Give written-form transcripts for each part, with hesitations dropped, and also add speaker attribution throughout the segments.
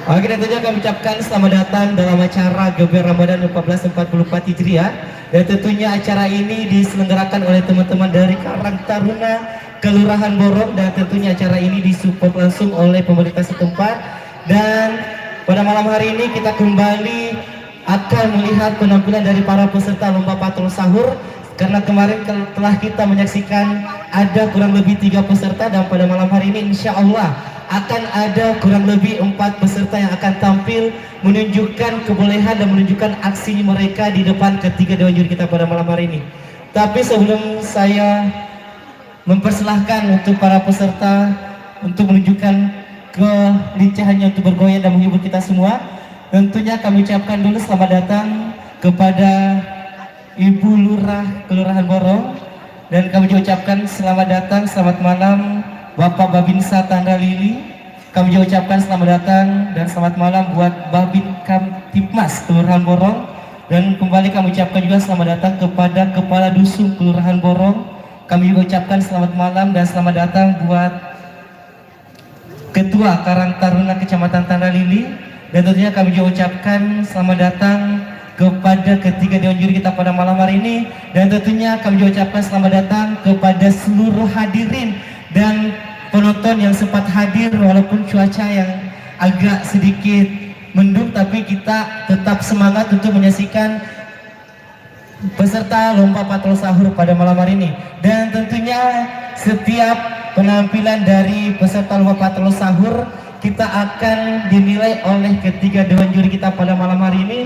Speaker 1: Oke, tentunya kami ucapkan selamat datang dalam acara Geber Ramadan 1444 Hijriah. Dan tentunya acara ini diselenggarakan oleh teman-teman dari Karang Taruna Kelurahan Borong, dan tentunya acara ini disupport langsung oleh pemerintah setempat. Dan pada malam hari ini kita kembali akan melihat penampilan dari para peserta lomba patrol sahur, karena kemarin telah kita menyaksikan ada kurang lebih 3 peserta, dan pada malam hari ini insya Allah akan ada kurang lebih 4 peserta yang akan tampil menunjukkan kebolehan dan menunjukkan aksi mereka di depan ketiga dewan juri kita pada malam hari ini. Tapi sebelum saya mempersilahkan untuk para peserta untuk menunjukkan kelincahannya untuk bergoyang dan menghibur kita semua, tentunya kami ucapkan dulu selamat datang kepada Ibu Lurah Kelurahan Borong, dan kami juga ucapkan selamat datang, selamat malam Bapak Babinsa Tanda Lili. Kami juga ucapkan selamat datang dan selamat malam buat Babin Kamtipmas Kelurahan Borong. Dan kembali kami ucapkan juga selamat datang kepada Kepala Dusun Kelurahan Borong. Kami juga ucapkan selamat malam dan selamat datang buat Ketua Karang Taruna Kecamatan Tanda Lili. Dan tentunya kami juga ucapkan selamat datang kepada ketiga dewan juri kita pada malam hari ini. Dan tentunya kami juga ucapkan selamat datang kepada seluruh hadirin dan penonton yang sempat hadir walaupun cuaca yang agak sedikit mendung, tapi kita tetap semangat untuk menyaksikan peserta lomba patrol sahur pada malam hari ini. Dan tentunya setiap penampilan dari peserta lomba patrol sahur kita akan dinilai oleh ketiga dewan juri kita pada malam hari ini.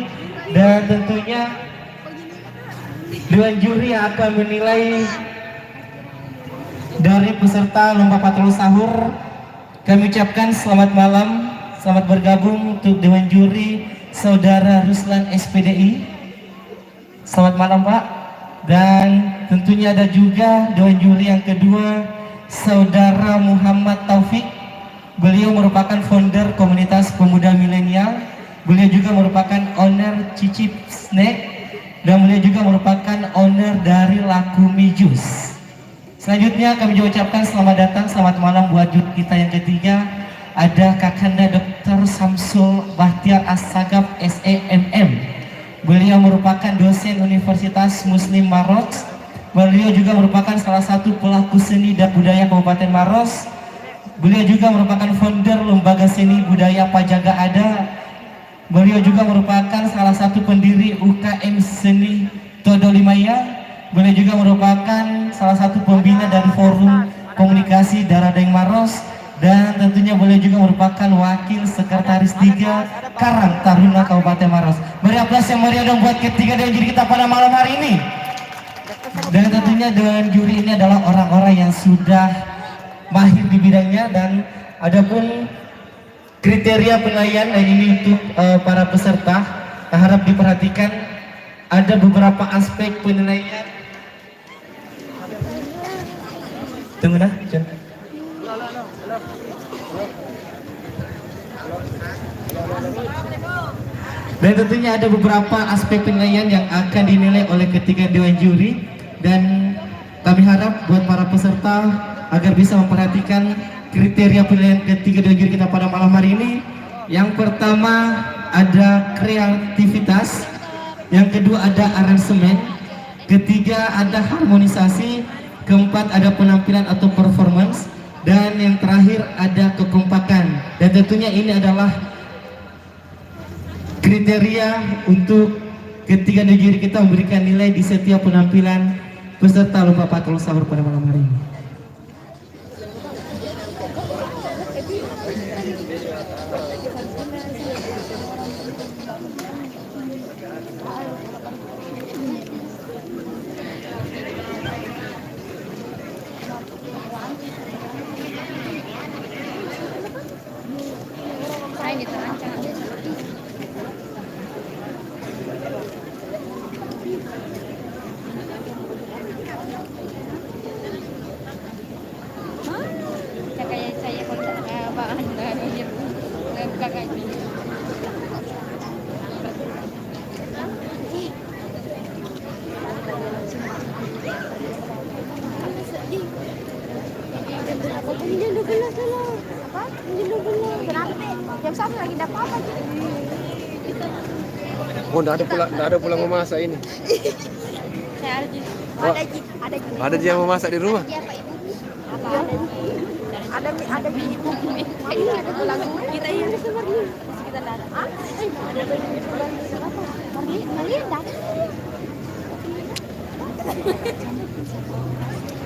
Speaker 1: Dan tentunya dewan juri yang akan menilai dari peserta lomba patrol sahur, kami ucapkan selamat malam, selamat bergabung untuk dewan juri Saudara Ruslan SPDI. Selamat malam Pak. Dan tentunya ada juga dewan juri yang kedua Saudara Muhammad Taufik. Beliau merupakan founder komunitas pemuda milenial. Beliau juga merupakan owner Cicip Snack, dan beliau juga merupakan owner dari Lakumi Jus. Selanjutnya kami juga ucapkan selamat datang, selamat malam buat juri kita yang ketiga. Ada Kakanda Dr. Samsul Bahtiar As-Sagaf SEMM. Beliau merupakan dosen Universitas Muslim Maros. Beliau juga merupakan salah satu pelaku seni dan budaya Kabupaten Maros. Beliau juga merupakan founder Lembaga Seni Budaya Pajaga Ada. Beliau juga merupakan salah satu pendiri UKM Seni Todolimaya. Beliau juga merupakan salah satu pembina dari Forum Komunikasi Daradeng Maros, dan tentunya beliau juga merupakan Wakil Sekretaris 3 Karang Taruna Kabupaten Maros. Beri aplaus yang meriah dong buat ketiga dewan juri kita pada malam hari ini. Dan tentunya dewan juri ini adalah orang-orang yang sudah mahir di bidangnya, dan adapun kriteria penilaian ini untuk para peserta harap diperhatikan. Ada beberapa aspek penilaian. Tunggu nah, John. Dan tentunya ada beberapa aspek penilaian yang akan dinilai oleh ketiga dewan juri, dan kami harap buat para peserta agar bisa memperhatikan kriteria penilaian ketiga dewan juri kita pada malam hari ini. Yang pertama ada kreativitas, yang kedua ada aransemen, ketiga ada harmonisasi, keempat ada penampilan atau performance, dan yang terakhir ada kekompakan. Dan tentunya ini adalah kriteria untuk ketiga dewan juri kita memberikan nilai di setiap penampilan peserta lomba patrol sahur pada malam hari ini.
Speaker 2: Kenapa? sama lagi enggak apa-apa.
Speaker 3: Oh, enggak ada pula memasak ini.
Speaker 2: Saya ada
Speaker 3: Ada yang memasak di rumah.
Speaker 2: Iya, Pak Ibu. Apa ada ada ibu. Ada tulang kita ini kita ada.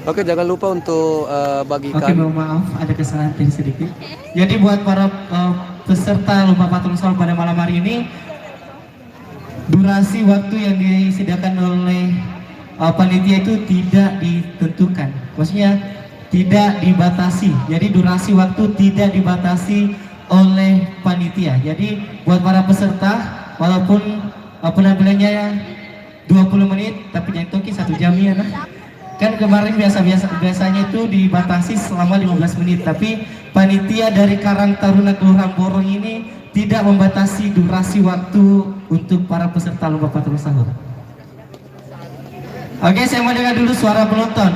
Speaker 3: Oke, jangan lupa untuk bagikan.
Speaker 1: Oke, mohon maaf ada kesalahan teknis sedikit. Jadi buat para peserta lomba patroli sahur pada malam hari ini, durasi waktu yang disediakan oleh panitia itu tidak ditentukan. Maksudnya tidak dibatasi. Jadi durasi waktu tidak dibatasi oleh panitia. Jadi buat para peserta, walaupun penampilannya 20 menit, tapi jangan toki 1 jam ya nah. Kan kemarin biasanya itu dibatasi selama 15 menit, tapi panitia dari Karang Taruna Kelurahan Borong ini tidak membatasi durasi waktu untuk para peserta lomba patroli sahur. Oke, saya mau dengar dulu suara penonton.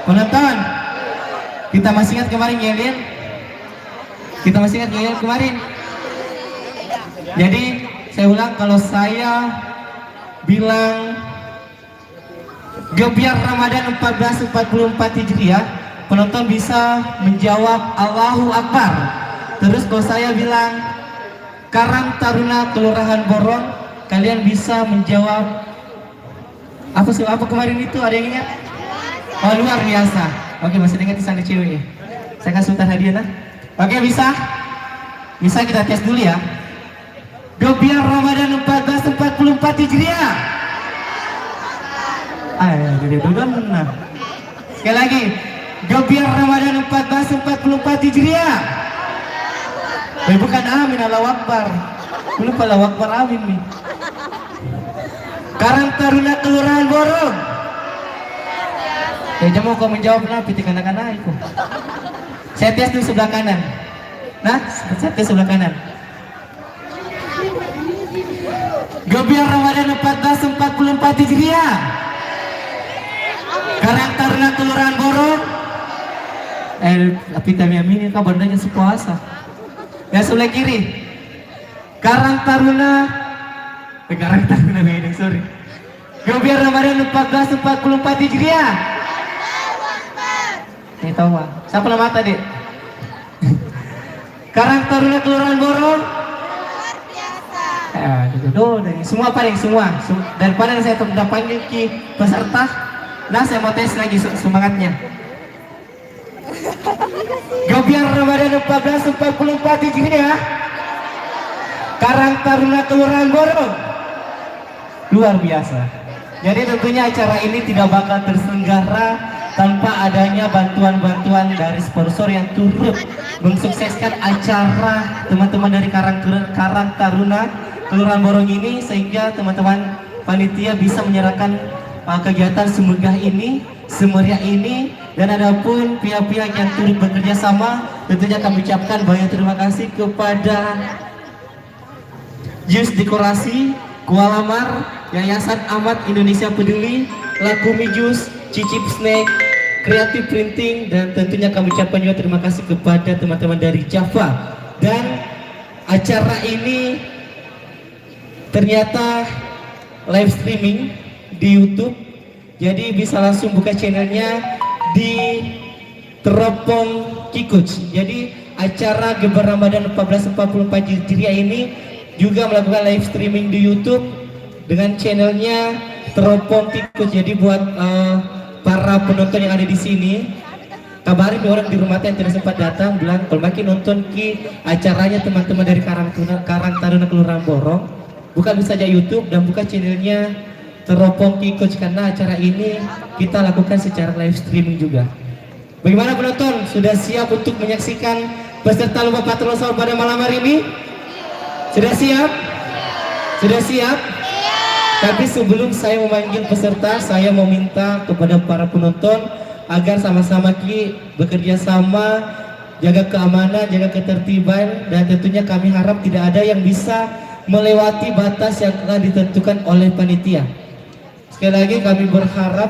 Speaker 1: Penonton. Kita masih ingat kemarin ngeliat? Kita masih ingat ngeliat kemarin? Jadi saya ulang, kalau saya bilang Gebiar Ramadan 1444 Hijriah, penonton bisa menjawab Allahu Akbar. Terus kalau saya bilang Karang Taruna Kelurahan Borong, kalian bisa menjawab apa kemarin itu, ada yang ingat? Oh, luar biasa. Oke, masih ingat di sana cewek ya? Saya kasih sultan hadiah nah. Oke, bisa kita tes dulu ya. Gebiar Ramadan 1444 Hijriah. Nah. Sekali lagi, Gebiar Ramadan 1444 Hijriah. Bukan amin, Allahu Akbar. Belum Allahu Akbar, amin nih. Karang Taruna Kelurahan Borong. Mau kau menjawab nah, piti kanak-kanak itu. Saya tes dulu sebelah kanan. Nah, saya tes sebelah kanan. Gebiar Ramadan 1444 Hijriah. Karang Taruna Kelurahan Borong. Tapi kami amini kau bandanya sepuasa. Ya, sebelah kiri. Karang Taruna Medan, sorry. Gebiar Ramadan 1444 Hijriah. Ini tahu Pak. Siapa nama mata dek? Karang Taruna Kelurahan Borong. Luar biasa. Semua paling semua. Daripada saya sudah panggil ki peserta, nah saya mau tes lagi semangatnya. Gebiar Ramadan 1444 Hijriah. Karang Taruna Kelurahan Borong. Luar biasa. Jadi tentunya acara ini tidak bakal terselenggara tanpa adanya bantuan-bantuan dari sponsor yang turut mensukseskan acara teman-teman dari Karang Taruna Kelurahan Borong ini, sehingga teman-teman panitia bisa menyerahkan kegiatan semegah ini, semeriah ini. Dan adapun pihak-pihak yang turut bekerja sama, tentunya kami ucapkan banyak terima kasih kepada Jus Dekorasi, Kuala Mar, Yayasan Amat Indonesia Peduli, Lakumi Jus, Cicip Snack, Creative Printing, dan tentunya kami ucapkan juga terima kasih kepada teman-teman dari Java. Dan acara ini ternyata live streaming di YouTube, jadi bisa langsung buka channelnya di Teropong Kikuc. Jadi acara Gebiar Ramadan 1444 Hijriah ini juga melakukan live streaming di YouTube dengan channelnya Teropong Kikuc. Jadi buat para penonton yang ada di sini, kabarin orang di rumah yang tidak sempat datang, bilang kalau makin nonton ki acaranya teman-teman dari Karang Taruna Kelurahan Borong, buka bisa saja YouTube dan buka channelnya Teropong Kikuc, karena acara ini kita lakukan secara live streaming juga. Bagaimana penonton? Sudah siap untuk menyaksikan peserta lomba patroli sahur pada malam hari ini? Sudah siap? Sudah siap? Tapi sebelum saya memanggil peserta, saya mau minta kepada para penonton agar sama-sama bekerja sama, jaga keamanan, jaga ketertiban, dan tentunya kami harap tidak ada yang bisa melewati batas yang telah ditentukan oleh panitia. Sekali lagi kami berharap,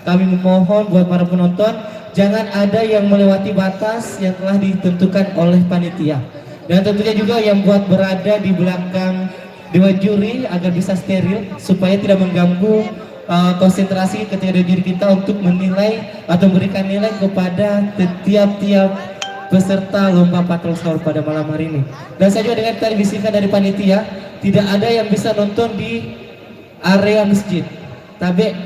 Speaker 1: kami memohon buat para penonton jangan ada yang melewati batas yang telah ditentukan oleh panitia. Dan tentunya juga yang buat berada di belakang dewan juri agar bisa steril supaya tidak mengganggu konsentrasi ketika dewan juri kita untuk menilai atau memberikan nilai kepada tiap-tiap peserta lomba patrol sahur pada malam hari ini. Dan saya juga dengar tadi bisikan dari panitia, tidak ada yang bisa nonton di area masjid. Tapi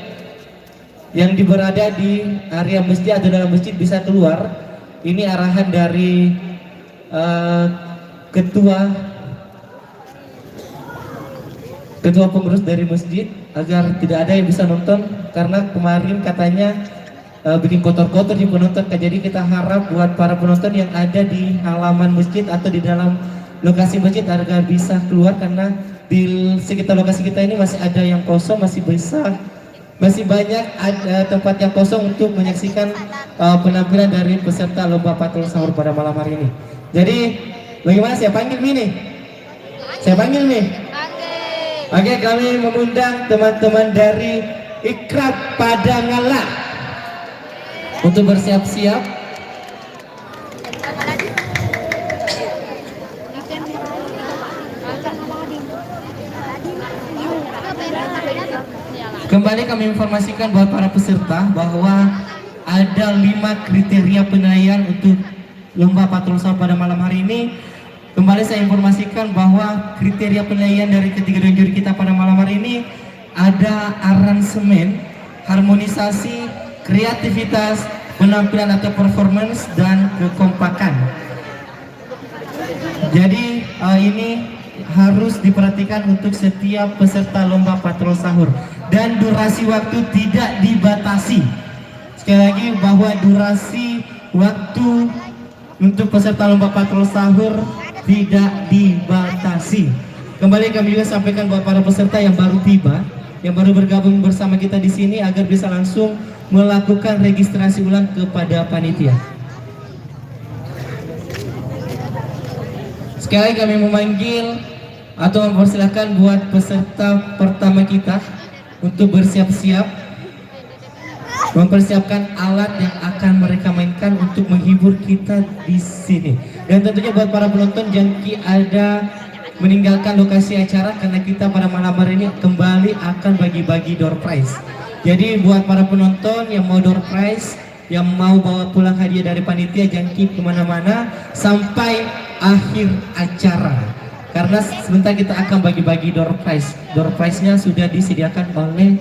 Speaker 1: yang berada di area masjid atau dalam masjid bisa keluar. Ini arahan dari ketua pengurus dari masjid agar tidak ada yang bisa nonton karena kemarin katanya bikin kotor-kotor di penonton. Jadi kita harap buat para penonton yang ada di halaman masjid atau di dalam lokasi masjid agar bisa keluar, karena di sekitar lokasi kita ini masih ada yang kosong, masih banyak ada tempat yang kosong untuk menyaksikan penampilan dari peserta lomba patrol sahur pada malam hari ini. Jadi bagaimana, saya panggil nih? Saya panggil nih? Oke, kami mengundang teman-teman dari Ikrab Padangala untuk bersiap-siap. Kembali kami informasikan buat para peserta bahwa ada 5 kriteria penilaian untuk lomba patrol sahur pada malam hari ini. Kembali saya informasikan bahwa kriteria penilaian dari ketiga dewan juri kita pada malam hari ini ada aransemen, harmonisasi, kreativitas, penampilan atau performance, dan kekompakan. Jadi ini harus diperhatikan untuk setiap peserta lomba patrol sahur, dan durasi waktu tidak dibatasi. Sekali lagi bahwa durasi waktu untuk peserta lomba patrol sahur tidak dibatasi. Kembali kami juga sampaikan buat para peserta yang baru tiba, yang baru bergabung bersama kita di sini agar bisa langsung melakukan registrasi ulang kepada panitia. Sekali kami memanggil atau mempersilahkan buat peserta pertama kita untuk bersiap-siap mempersiapkan alat yang akan mereka mainkan untuk menghibur kita di sini. Dan tentunya buat para penonton jangan ada meninggalkan lokasi acara karena kita pada malam hari ini kembali akan bagi-bagi door prize. Jadi buat para penonton yang mau door prize, yang mau bawa pulang hadiah dari panitia, jangan keep kemana-mana sampai akhir acara. Karena sebentar kita akan bagi-bagi door prize. Door prize-nya sudah disediakan oleh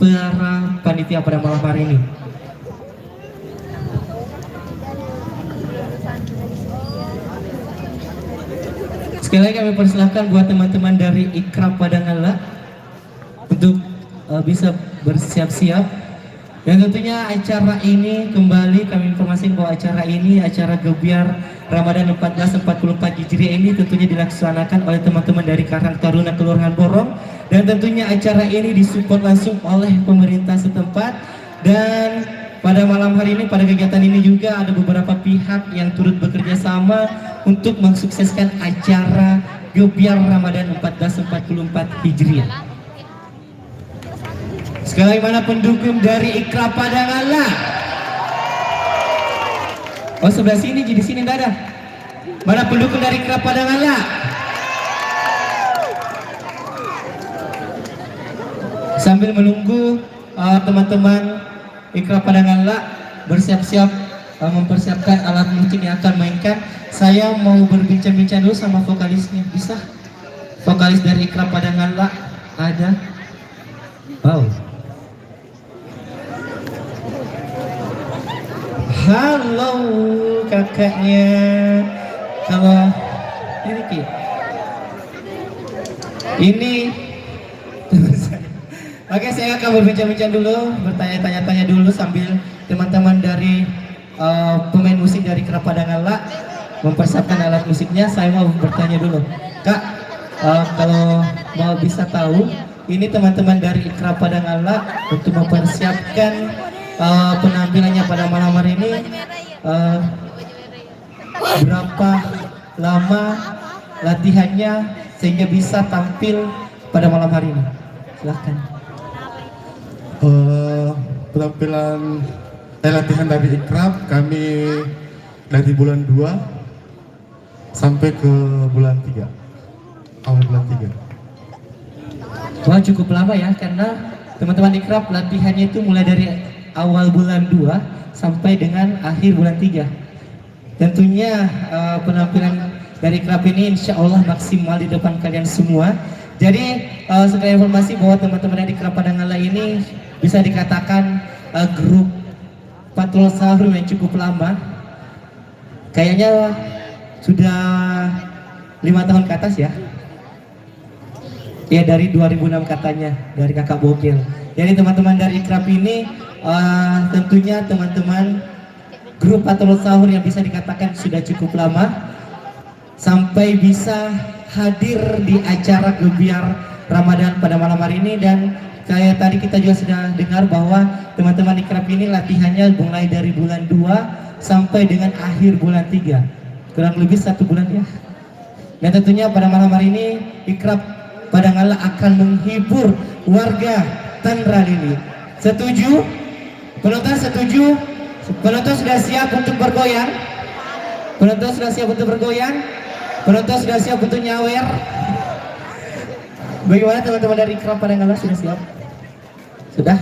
Speaker 1: para panitia pada malam hari ini. Sekali lagi kami persilahkan buat teman-teman dari Ikrab Padangala untuk bisa bersiap-siap. Dan tentunya acara ini kembali kami informasikan bahwa acara ini, acara Gebiar Ramadan 1444 Hijriah ini tentunya dilaksanakan oleh teman-teman dari Karang Taruna Kelurahan Porong, dan tentunya acara ini disupport langsung oleh pemerintah setempat. Dan pada malam hari ini, pada kegiatan ini juga ada beberapa pihak yang turut bekerja sama untuk mensukseskan acara Gebiar Ramadan 1444 Hijriah. Sekali lagi, mana pendukung dari Ikrab Padangala? Oh, sebelah sini, di sini enggak ada. Mana pendukung dari Ikrab Padangala? Sambil menunggu teman-teman Ikrab Padangala bersiap-siap mempersiapkan alat musik yang akan mainkan, saya mau berbincang-bincang dulu sama vokalisnya. Bisa? Vokalis dari Ikrab Padangala ada? Wow. Halo kakaknya. Kalau ini Ki. Ini Oke, saya akan berbincang-bincang dulu, bertanya-tanya dulu sambil teman-teman dari pemain musik dari Ikrab Padangala mempersiapkan alat musiknya. Saya mau bertanya dulu, Kak, kalau mau bisa tahu, ini teman-teman dari Ikrab Padangala untuk mempersiapkan penampilannya pada malam hari ini, berapa lama latihannya sehingga bisa tampil pada malam hari ini? Silahkan.
Speaker 4: Penampilan latihan dari Ikrab kami dari bulan 2 sampai ke bulan 3, awal bulan 3.
Speaker 1: Wah, cukup lama ya, karena teman-teman Ikrab latihannya itu mulai dari awal bulan 2 sampai dengan akhir bulan 3. Tentunya penampilan dari Ikrab ini insya Allah maksimal di depan kalian semua. Jadi sekedar informasi bahwa teman-teman dari Ikrab Padangala ini bisa dikatakan grup patrol sahur yang cukup lama. Kayaknya sudah 5 tahun ke atas ya. Ya, dari 2006 katanya, dari kakak Bogel. Jadi teman-teman dari Ikrab ini tentunya teman-teman grup patrol sahur yang bisa dikatakan sudah cukup lama sampai bisa hadir di acara gebiar Ramadan pada malam hari ini. Dan kayak tadi kita juga sudah dengar bahwa teman-teman Ikrab ini latihannya mulai dari bulan 2 sampai dengan akhir bulan 3, kurang lebih 1 bulan ya. Dan tentunya pada malam hari ini Ikrab Padangala akan menghibur warga Tanra Lili. Setuju? Penonton setuju? Penonton sudah siap untuk bergoyang? Penonton sudah siap untuk bergoyang? Penonton sudah siap untuk nyawer? Bagaimana teman-teman dari Ikrab Padangala, sudah siap? Sudah?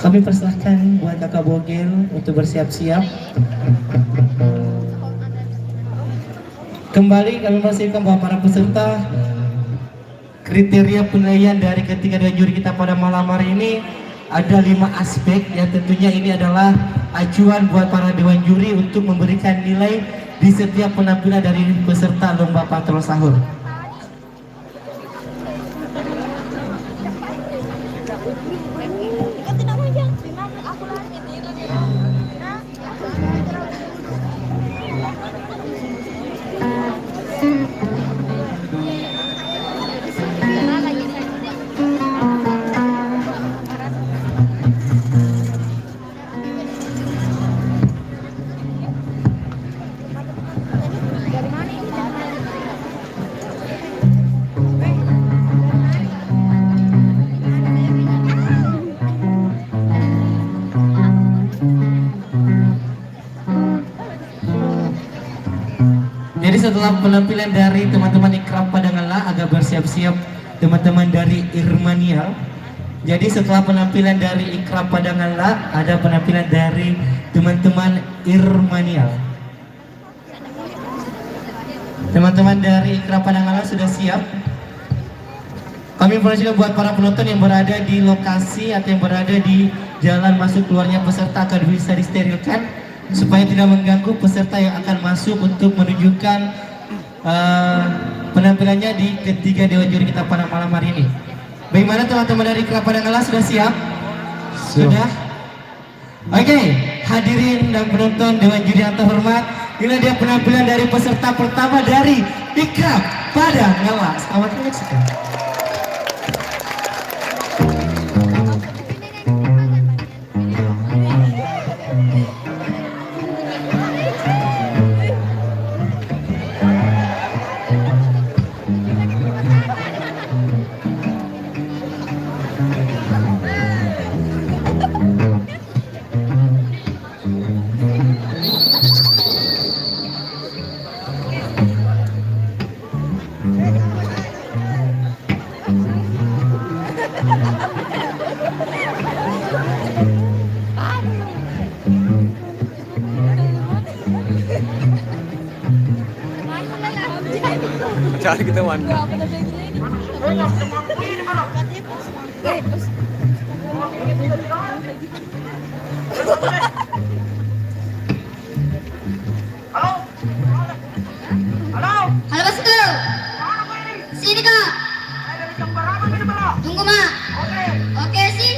Speaker 1: Kami persilahkan buat kakak Bogel untuk bersiap-siap. Kembali kami memastikan bahwa para peserta, kriteria penilaian dari ketiga dewan juri kita pada malam hari ini ada 5 aspek yang tentunya ini adalah acuan buat para dewan juri untuk memberikan nilai di setiap penampilan dari peserta lomba patrol sahur. Jadi setelah penampilan dari teman-teman Ikrab Padangala, agak bersiap-siap teman-teman dari Irmanial. Jadi setelah penampilan dari Ikrab Padangala, ada penampilan dari teman-teman Irmanial. Teman-teman dari Ikrab Padangala sudah siap? Kami informasikan buat para penonton yang berada di lokasi atau yang berada di jalan masuk keluarnya peserta agar bisa disterilkan supaya tidak mengganggu peserta yang akan masuk untuk menunjukkan penampilannya di ketiga dewan juri kita pada malam hari ini. Bagaimana teman-teman dari Ikrab Padangala, sudah siap? Sudah? Oke, hadirin dan penonton dewan juri yang terhormat, ini dia penampilan dari peserta pertama dari Ikrab Padangala. Selamat menyaksikan.
Speaker 3: Cari kita wan.
Speaker 5: Halo bosku, sini kak. Tunggu mak. Oke sih.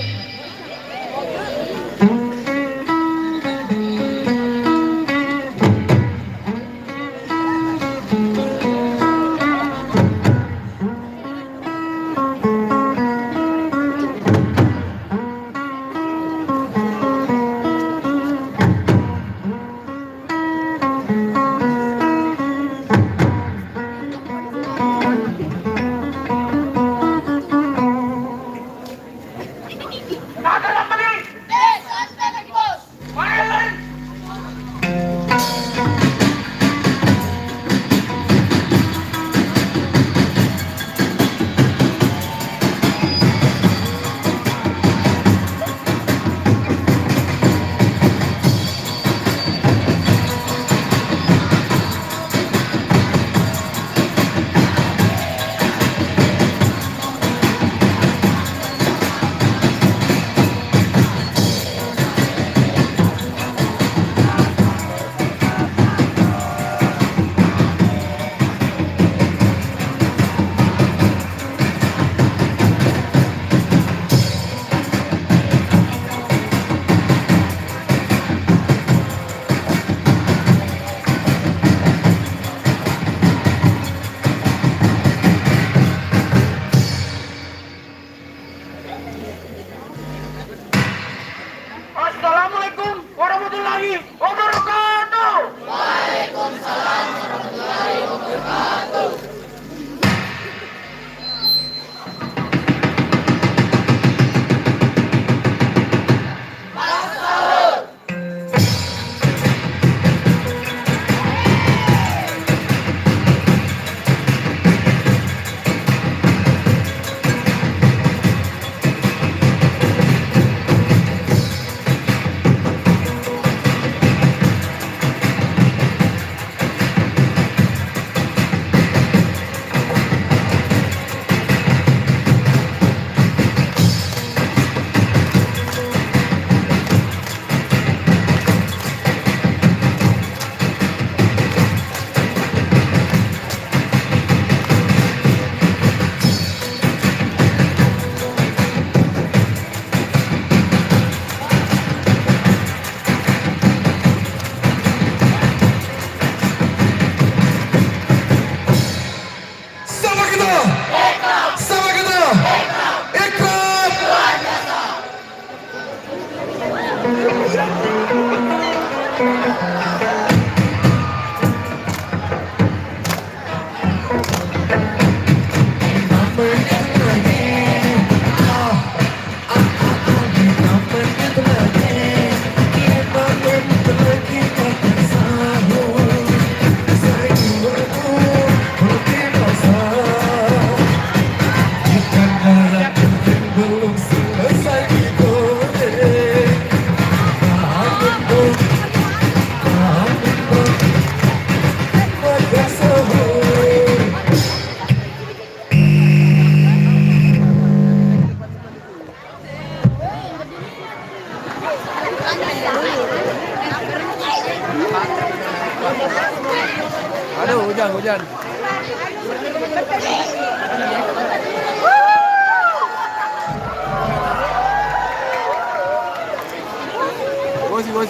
Speaker 3: Aduh, hujan.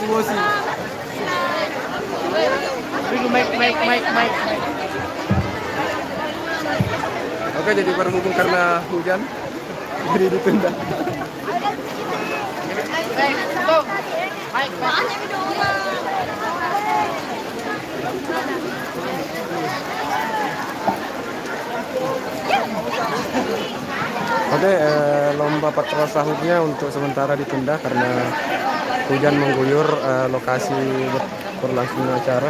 Speaker 3: Bosi. Oke, jadi berhubung karena hujan, jadi ditunda. Oke, lomba patrol sahurnya untuk sementara ditunda karena hujan mengguyur lokasi berlangsungnya acara.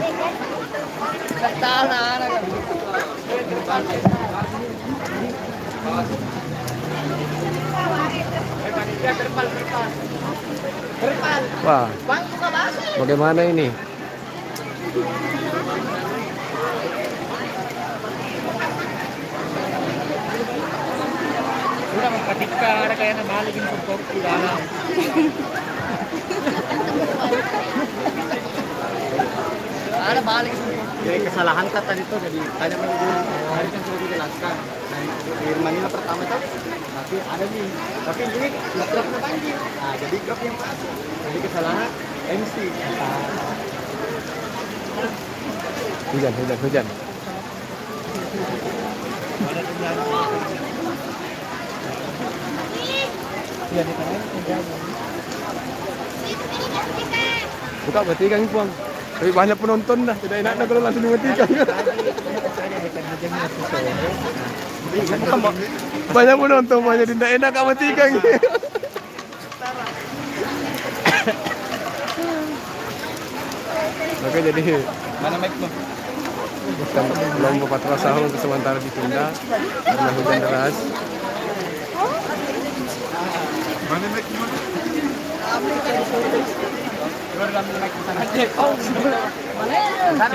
Speaker 3: Wah, bagaimana ini?
Speaker 6: Udah ketika ada kayak balikin pokok udah. Ada balik. Jadi kesalahan kata itu jadi tanya menunggu hari kan sudah dijelaskan. Nah, Firmannya pertama itu tapi ada nih. Tapi ini truknya banjir. Nah, jadi truk yang masuk. Jadi kesalahan MC.
Speaker 3: Hujan. Buka bertiga nih Puang. Tapi banyak penonton dah, tidak enak kalau langsung dimatikan. Banyak penonton, banyak tidak enak kamu matikan. Oke, jadi
Speaker 6: Mana mic lu?
Speaker 3: lomba patrol sahur untuk sementara ditunda karena hujan deras.
Speaker 4: Mana mic mana?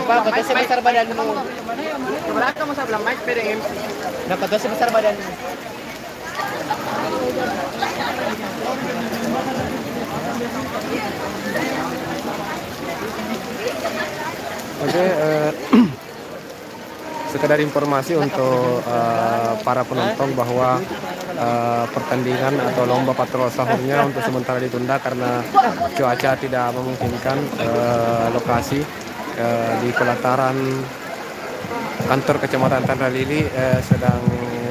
Speaker 6: Coba batasnya besar badanmu. Keberapa kamu saya bilang mic pedeng MC. Nah, batasnya besar badanmu.
Speaker 3: Oke, sekedar informasi untuk para penonton bahwa pertandingan atau lomba patrol sahurnya untuk sementara ditunda karena cuaca tidak memungkinkan. Lokasi di pelataran kantor kecamatan Tandalili sedang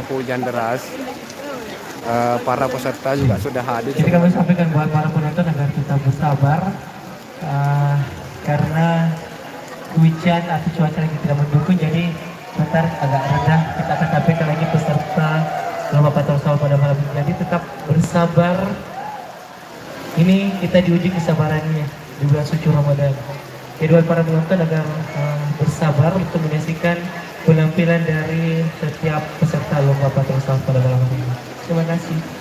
Speaker 3: hujan deras. Para peserta juga sudah hadir.
Speaker 1: Jadi kami sampaikan buat para penonton agar tetap bersabar karena hujan atau cuaca yang tidak mendukung, jadi bentar agak rendah. Kita akan sampaikan lagi peserta lomba patrol sahur pada malam ini. Jadi tetap bersabar. Ini kita diuji kesabarannya di bulan suci Ramadan. Jadi buat para penonton agar bersabar untuk menyaksikan penampilan dari setiap peserta lomba patrol sahur pada malam ini. Terima kasih.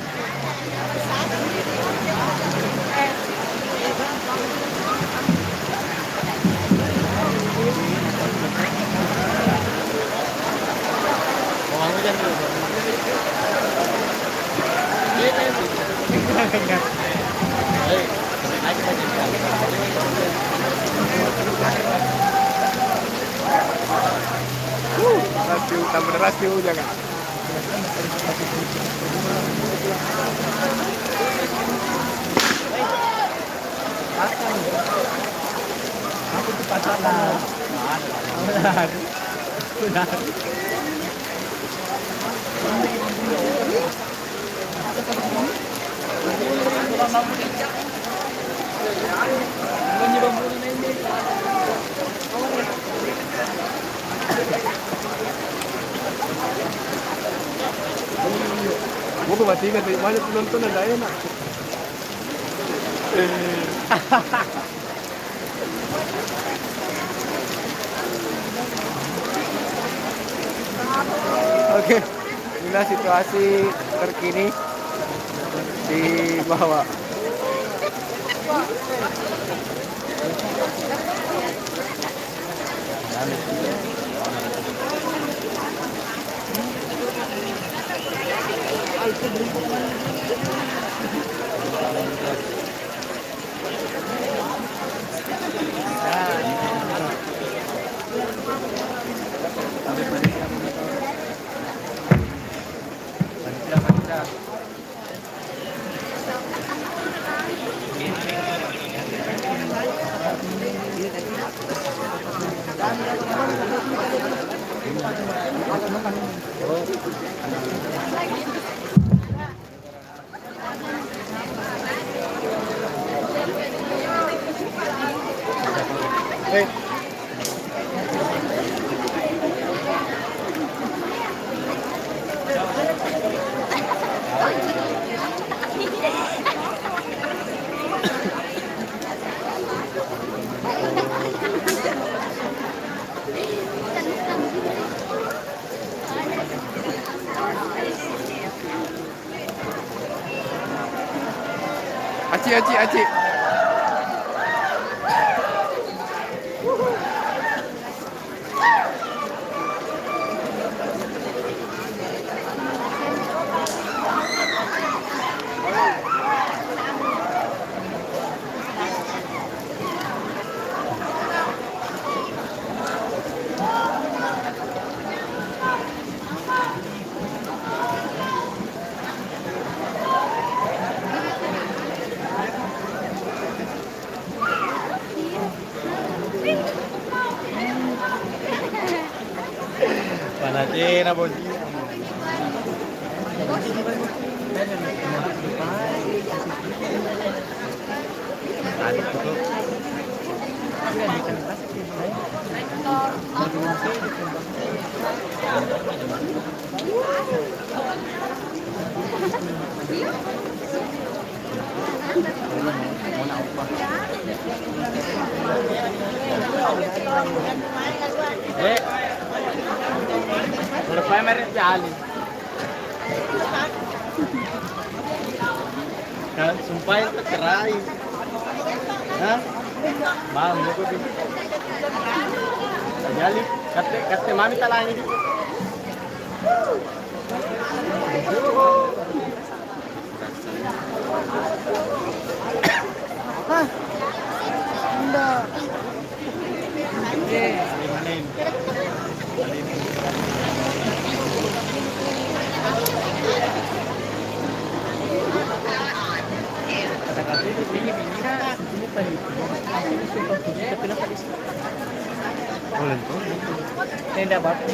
Speaker 3: Tambah deras nih hujan kan.
Speaker 6: Aku tuh pasangan. Sudah.
Speaker 3: Gue masih ingat banyak penonton ada enak. Oke, inilah situasi terkini di bawah. Aci, aci, aci. Panacena, bos. Berapa merek jali? Kan sumpah itu cerai. Hah? Bang, aku tuh. Jali, kate mami talangi. Hah? Enggak. Manin. Tenda batu.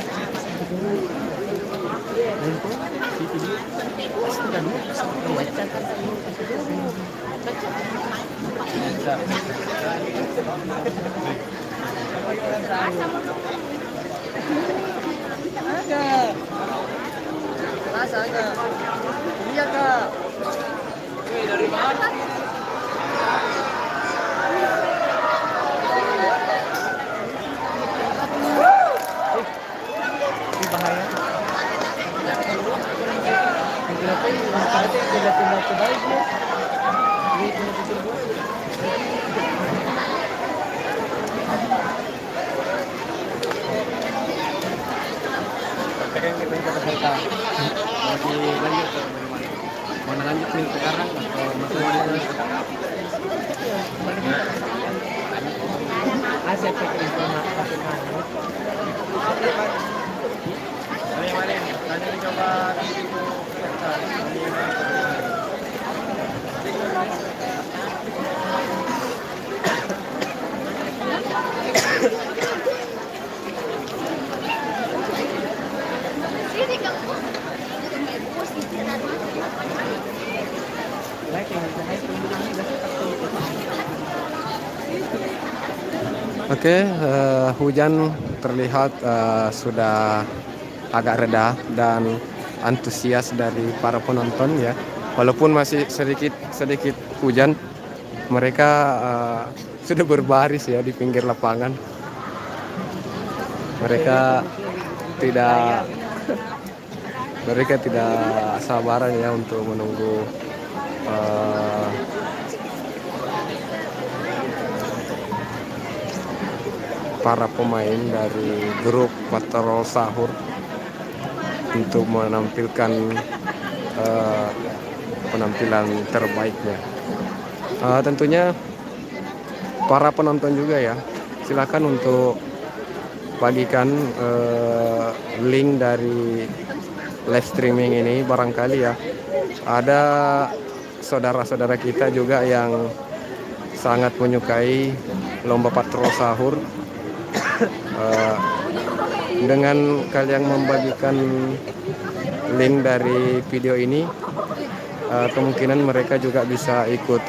Speaker 3: Agak. Masa agak. Iya kak. Wih dari mana? Ini bahaya. Kenapa ini? Ada tidak terbaik ya? Ini tidak terbaik. Sekarang kita bisa bercerita. Lagi lanjut ke bagaimana? Mau lanjut nih sekarang atau masih mau lanjut? Asyik cek informasi. Mari, nanti coba Oke, hujan terlihat sudah agak reda dan antusias dari para penonton ya. Walaupun masih sedikit hujan, mereka sudah berbaris ya di pinggir lapangan. Mereka tidak sabaran ya untuk menunggu para pemain dari grup Patrol Sahur untuk menampilkan penampilan terbaiknya. Tentunya para penonton juga ya, silakan untuk bagikan link dari live streaming ini. Barangkali ya ada saudara-saudara kita juga yang sangat menyukai lomba Patrol Sahur. Dengan kalian membagikan link dari video ini, kemungkinan mereka juga bisa ikut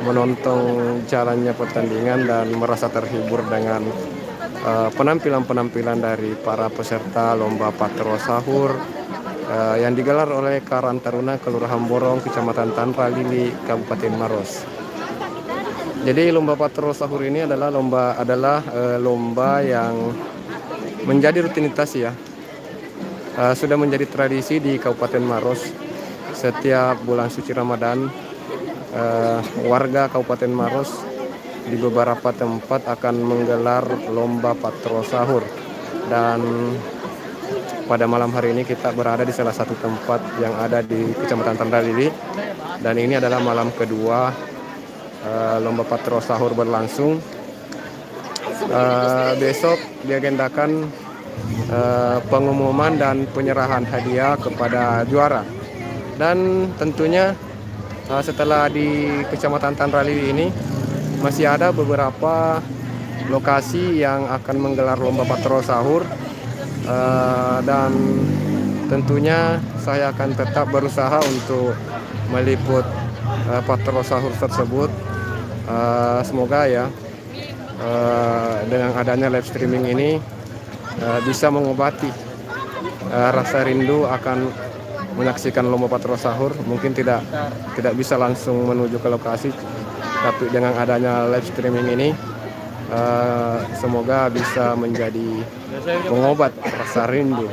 Speaker 3: menonton jalannya pertandingan dan merasa terhibur dengan penampilan-penampilan dari para peserta lomba Patrol Sahur yang digelar oleh Karang Taruna Kelurahan Borong, Kecamatan Tanra Lili, Kabupaten Maros. Jadi lomba Patrol Sahur ini adalah lomba yang menjadi rutinitas ya. Sudah menjadi tradisi di Kabupaten Maros. Setiap bulan suci Ramadan, warga Kabupaten Maros di beberapa tempat akan menggelar lomba Patrol Sahur. Dan pada malam hari ini kita berada di salah satu tempat yang ada di Kecamatan Tanra Lili. Dan ini adalah malam kedua lomba Patrol Sahur berlangsung. Besok diagendakan pengumuman dan penyerahan hadiah kepada juara. Dan tentunya setelah di Kecamatan Tanra Lili ini masih ada beberapa lokasi yang akan menggelar lomba Patrol Sahur, dan tentunya saya akan tetap berusaha untuk meliput Patrol Sahur tersebut. Semoga ya dengan adanya live streaming ini bisa mengobati rasa rindu akan menyaksikan lomba Patrol Sahur. Mungkin tidak bisa langsung menuju ke lokasi, tapi dengan adanya live streaming ini semoga bisa menjadi pengobat rasa rindu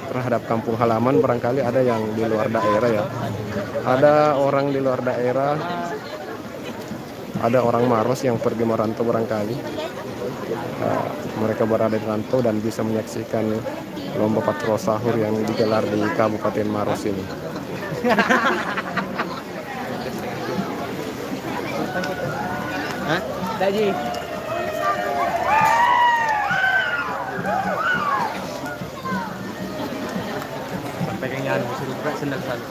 Speaker 3: terhadap kampung halaman. Barangkali ada yang di luar daerah ya, ada orang di luar daerah, ada orang Maros yang pergi merantau, barangkali mereka berada di rantau dan bisa menyaksikan lomba Patrol Sahur yang digelar di Kabupaten Maros ini.
Speaker 6: Daji. Pegangnya suruh senang sekali.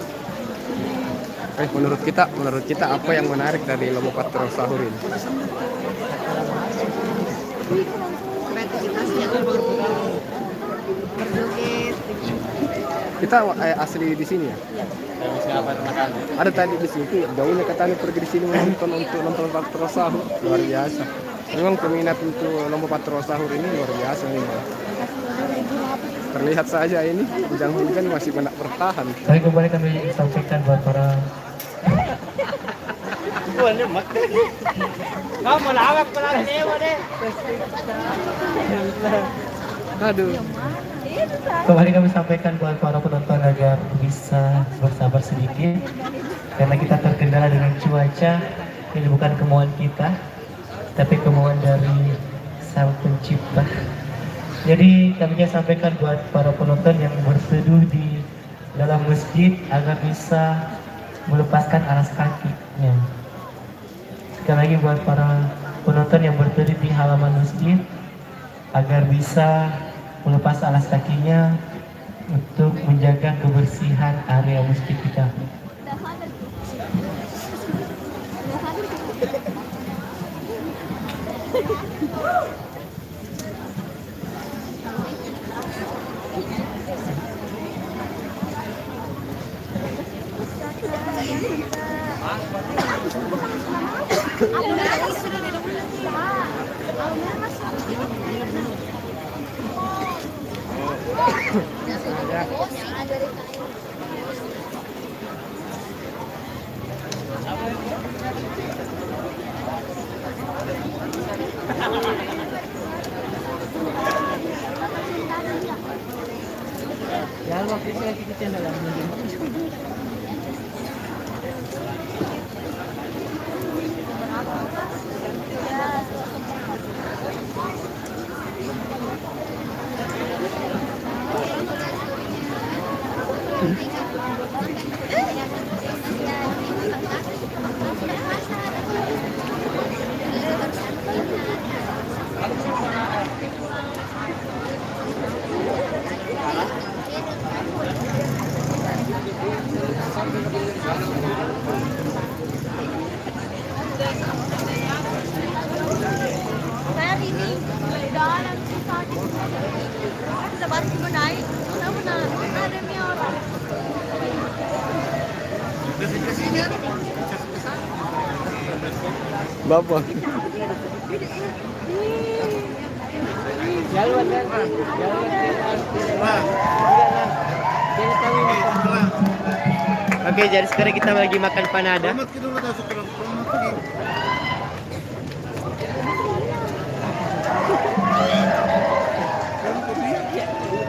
Speaker 3: Menurut kita apa yang menarik dari lomba Patrol Sahur ini?
Speaker 2: Kreativitasnya tuh berjoget.
Speaker 3: Kita asli di sini ya? Ada tadi di sini, jauhnya katanya pergi di sini nonton Patrol Sahur, luar biasa. Memang peminat untuk lomba Patrol Sahur ini luar biasa memang. Terlihat saja ini hujan-hujan masih banyak bertahan.
Speaker 1: Tapi kembali kami sampaikan buat para
Speaker 3: Aduh.
Speaker 1: Kembali kami sampaikan buat para penonton agar bisa bersabar sedikit karena kita terkendala dengan cuaca. Ini bukan kemauan kita, tapi kemauan dari Sang Pencipta. Jadi kami sampaikan buat para penonton yang berteduh di dalam masjid agar bisa melepaskan alas kakinya. Sekali lagi buat para penonton yang berteduh di halaman masjid agar bisa melepas alas kakinya untuk menjaga kebersihan area masjid kita.
Speaker 2: Sudah
Speaker 1: Ya, waktu itu kita dalam
Speaker 2: Saya ini dalam sisa kita baru cuma naik, kita benar ada nih orang.
Speaker 3: Bapak.
Speaker 1: jalan kan.
Speaker 6: Oke, jadi sekarang kita lagi makan panada.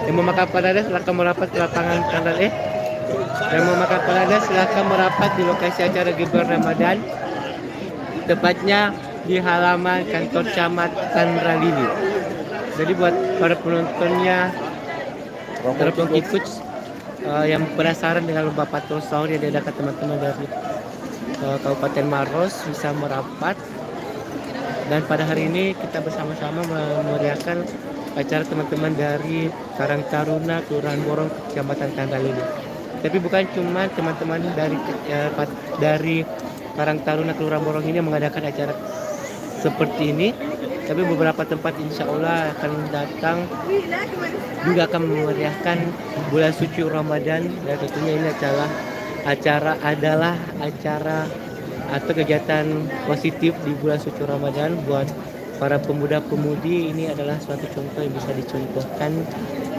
Speaker 6: Yang mau makan panada silakan merapat ke lapangan tanggal Yang mau makan panada silakan merapat di lokasi acara Gibar Ramadan. Tepatnya di halaman kantor camat Tanralili. Jadi buat para penontonnya, para pengikut yang penasaran dengan lomba patrol sahur yang diadakan teman-teman dari Kabupaten Maros bisa merapat. Dan pada hari ini kita bersama-sama memeriahkan acara teman-teman dari Karang Taruna Kelurahan Borong Kecamatan Tanralili. Tapi bukan cuma teman-teman dari Karang Taruna Kelurahan Borong ini mengadakan acara seperti ini, tapi beberapa tempat insya Allah akan datang juga akan memeriahkan bulan suci Ramadan. Dan tentunya ini adalah acara atau kegiatan positif di bulan suci Ramadan buat para pemuda-pemudi. Ini adalah suatu contoh yang bisa dicontohkan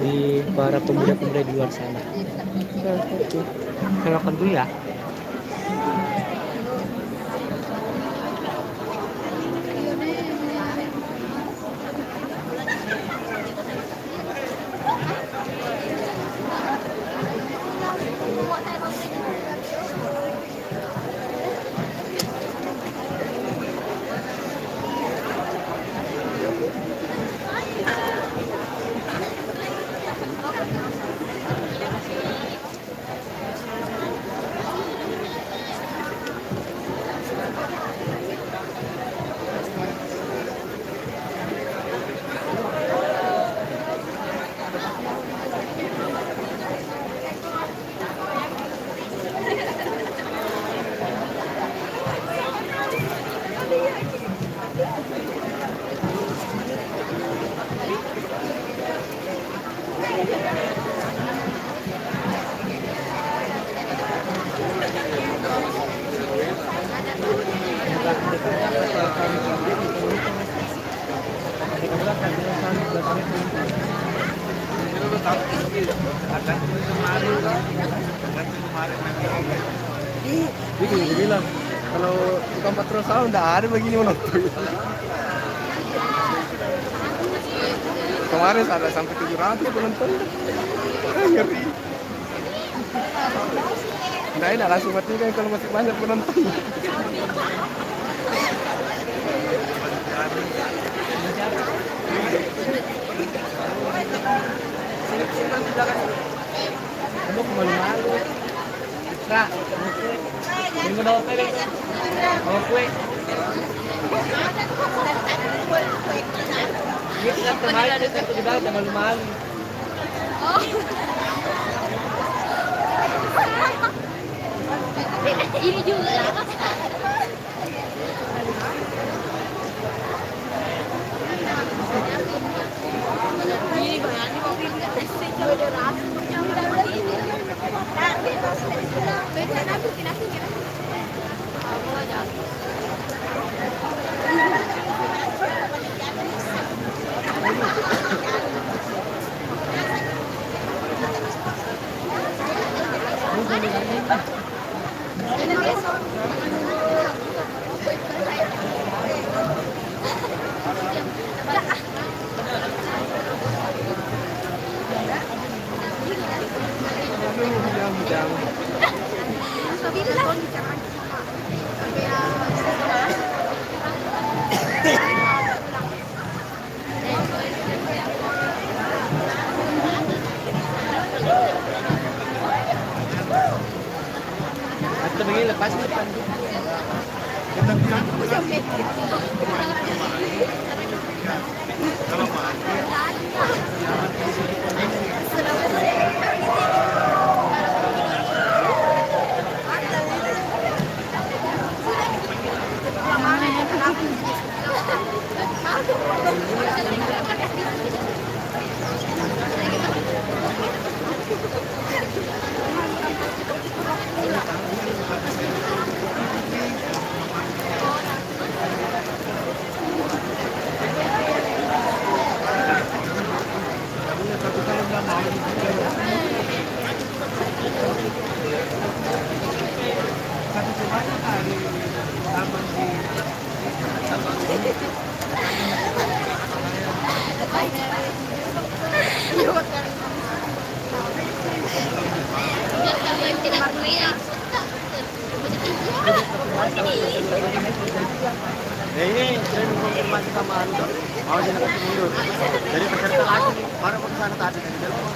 Speaker 6: di para pemuda-pemuda di luar sana. Saya makan dulu ya.
Speaker 3: Jadi gue bilang kalau tukang patrol sahur nggak ada begini menonton. Kemarin ada sampai 700 penonton. Ngeri. Nggak enak langsung mati kan kalau masih banyak penonton.
Speaker 1: Kamu malu-malu. Kak, minggu dapat kue. Kalau kue. Ini kan kemarin itu juga udah malu-malu.
Speaker 5: Ini juga. Ini bayangin mau pindah udah rambutnya udah begini. Beda aku kira. Apa aja.
Speaker 6: pasti depan. Ya ini saya mengonfirmasi sama Ando, mau dia nakasih mundur. Jadi peserta lagi nih, baru ke sana tadi dari telepon.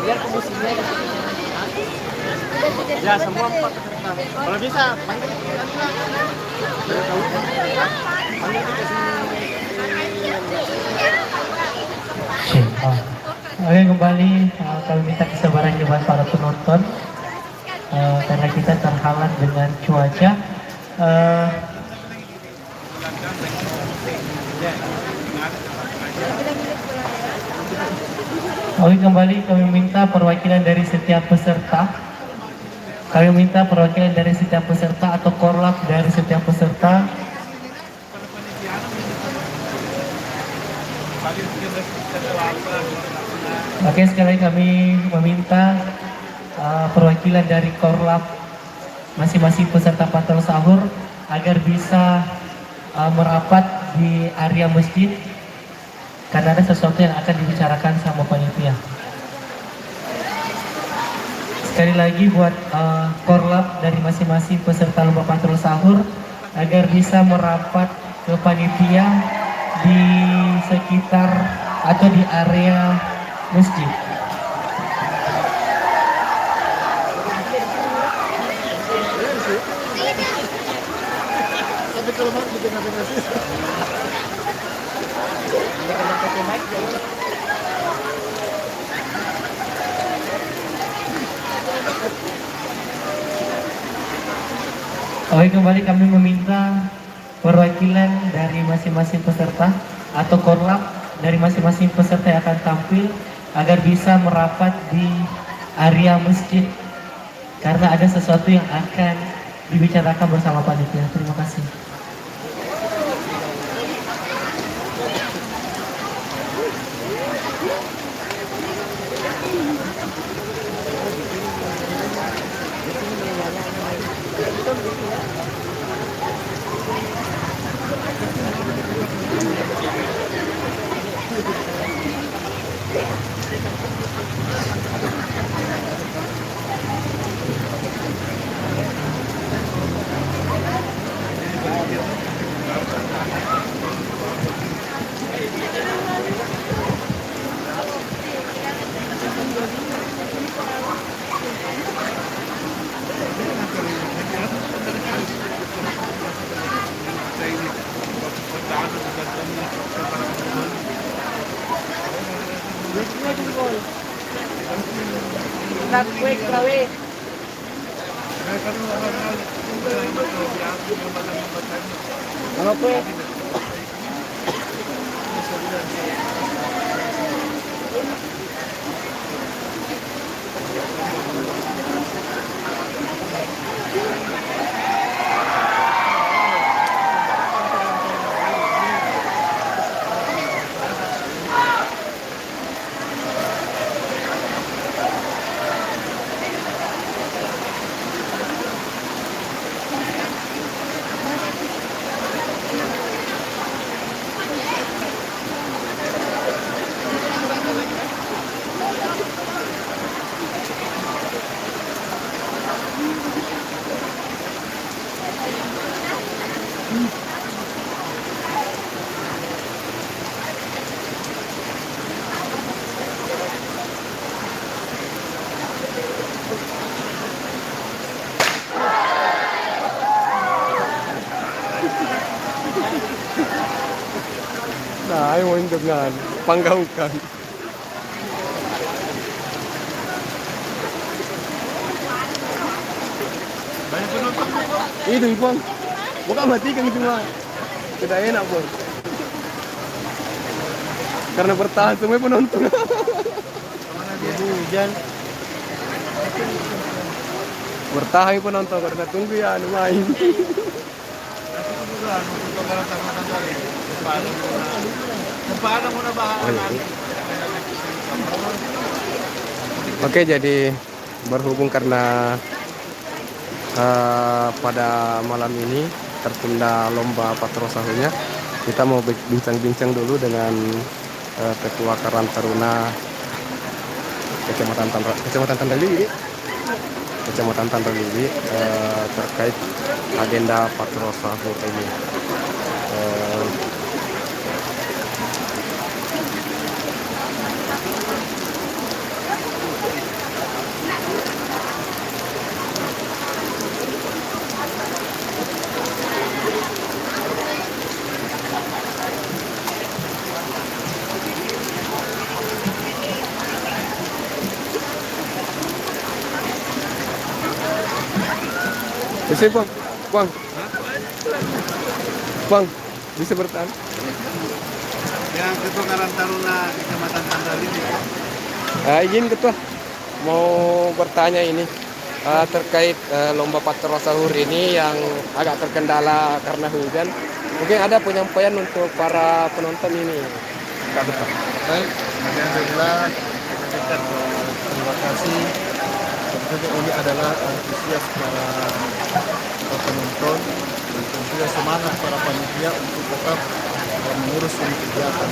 Speaker 6: Biar komisinya ya semua 4 peserta. Kalau bisa panggil nanti lah. Biar tahu. Panggil kita
Speaker 1: Oke, kembali kami minta kesabaran buat para penonton karena kita terhalang dengan cuaca. Oke, kembali kami minta perwakilan dari setiap peserta. Kami minta perwakilan dari setiap peserta atau korlap dari setiap peserta. Oke, sekali lagi kami meminta perwakilan dari korlap masing-masing peserta patrol sahur agar bisa merapat di area masjid karena ada sesuatu yang akan dibicarakan sama panitia. Sekali lagi buat korlap dari masing-masing peserta lomba patrol sahur agar bisa merapat ke panitia di sekitar atau di area masjid. Oke, kembali kami meminta perwakilan dari masing-masing peserta atau korlap dari masing-masing peserta yang akan tampil agar bisa merapat di area masjid karena ada sesuatu yang akan dibicarakan bersama panitia. Terima kasih. Ano po eh?
Speaker 3: Nah, ayo dengan panggaukan.
Speaker 6: Banyak penonton.
Speaker 3: Itu Bang. Bukan matikan cuma tidak enak Bang. Karena bertahan semua penonton.
Speaker 6: Hujan.
Speaker 3: Bertahan penonton karena tunggu ya anu main. Oke, jadi berhubung karena pada malam ini tertunda lomba patrol sahurnya, kita mau bincang-bincang dulu dengan Ketua Karang Taruna Kecamatan Tandralili terkait agenda patrol sahur ini. Bisa Bang, bisa bertahan.
Speaker 6: Yang Ketua Karang Taruna Kecamatan Tandralili.
Speaker 3: Izin Ketua, mau bertanya ini terkait lomba patrol sahur ini yang agak terkendala karena hujan. Mungkin ada penyampaian untuk para penonton ini, Kak Ketua.
Speaker 6: Baik, alhamdulillah kita terima kasih. Tentunya ini adalah antusias para penonton dan tentunya semangat para panitia untuk tetap mengurus ini kegiatan.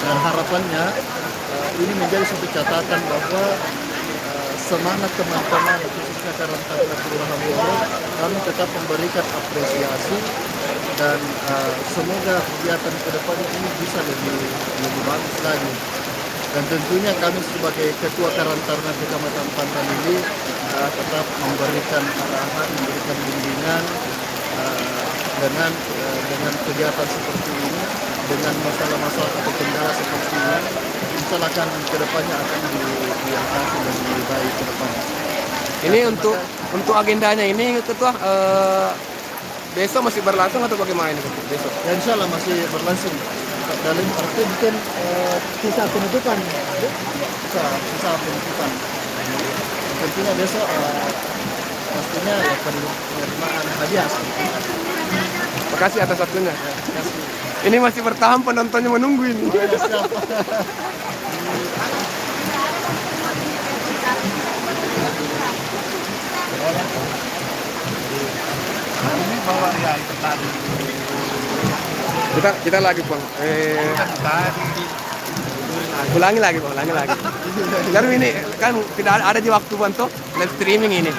Speaker 6: Dan harapannya ini menjadi suatu catatan bahwa semangat teman-teman khususnya Karang Taruna Kelurahan Borong kami tetap memberikan apresiasi dan semoga kegiatan ke depannya ini bisa lebih bagus lagi. Dan tentunya kami sebagai Ketua Karang Taruna Kecamatan Tandralili tetap memberikan arahan, memberikan bimbingan dengan kegiatan seperti ini, dengan masalah-masalah atau kendala seperti ini, misalkan kedepannya akan diatasi dan lebih baik ke depan.
Speaker 3: Ini untuk agendanya ini Ketua besok masih berlangsung atau bagaimana ini besok?
Speaker 6: Ya insya Allah masih berlangsung. Dalam arti mungkin sisa penutupan, sisa penutupan. Tentunya besok pastinya ya penerimaan hadiah.
Speaker 3: Terima kasih atas waktunya.
Speaker 6: Terima kasih.
Speaker 3: Ini masih bertahan penontonnya menunggu ini.
Speaker 6: Oh, ya, siap. Ini bawa ya itu tadi.
Speaker 3: Kita lagi Bang. Ulangi lagi. Karena ini kan tidak ada di waktu bantu live streaming ini.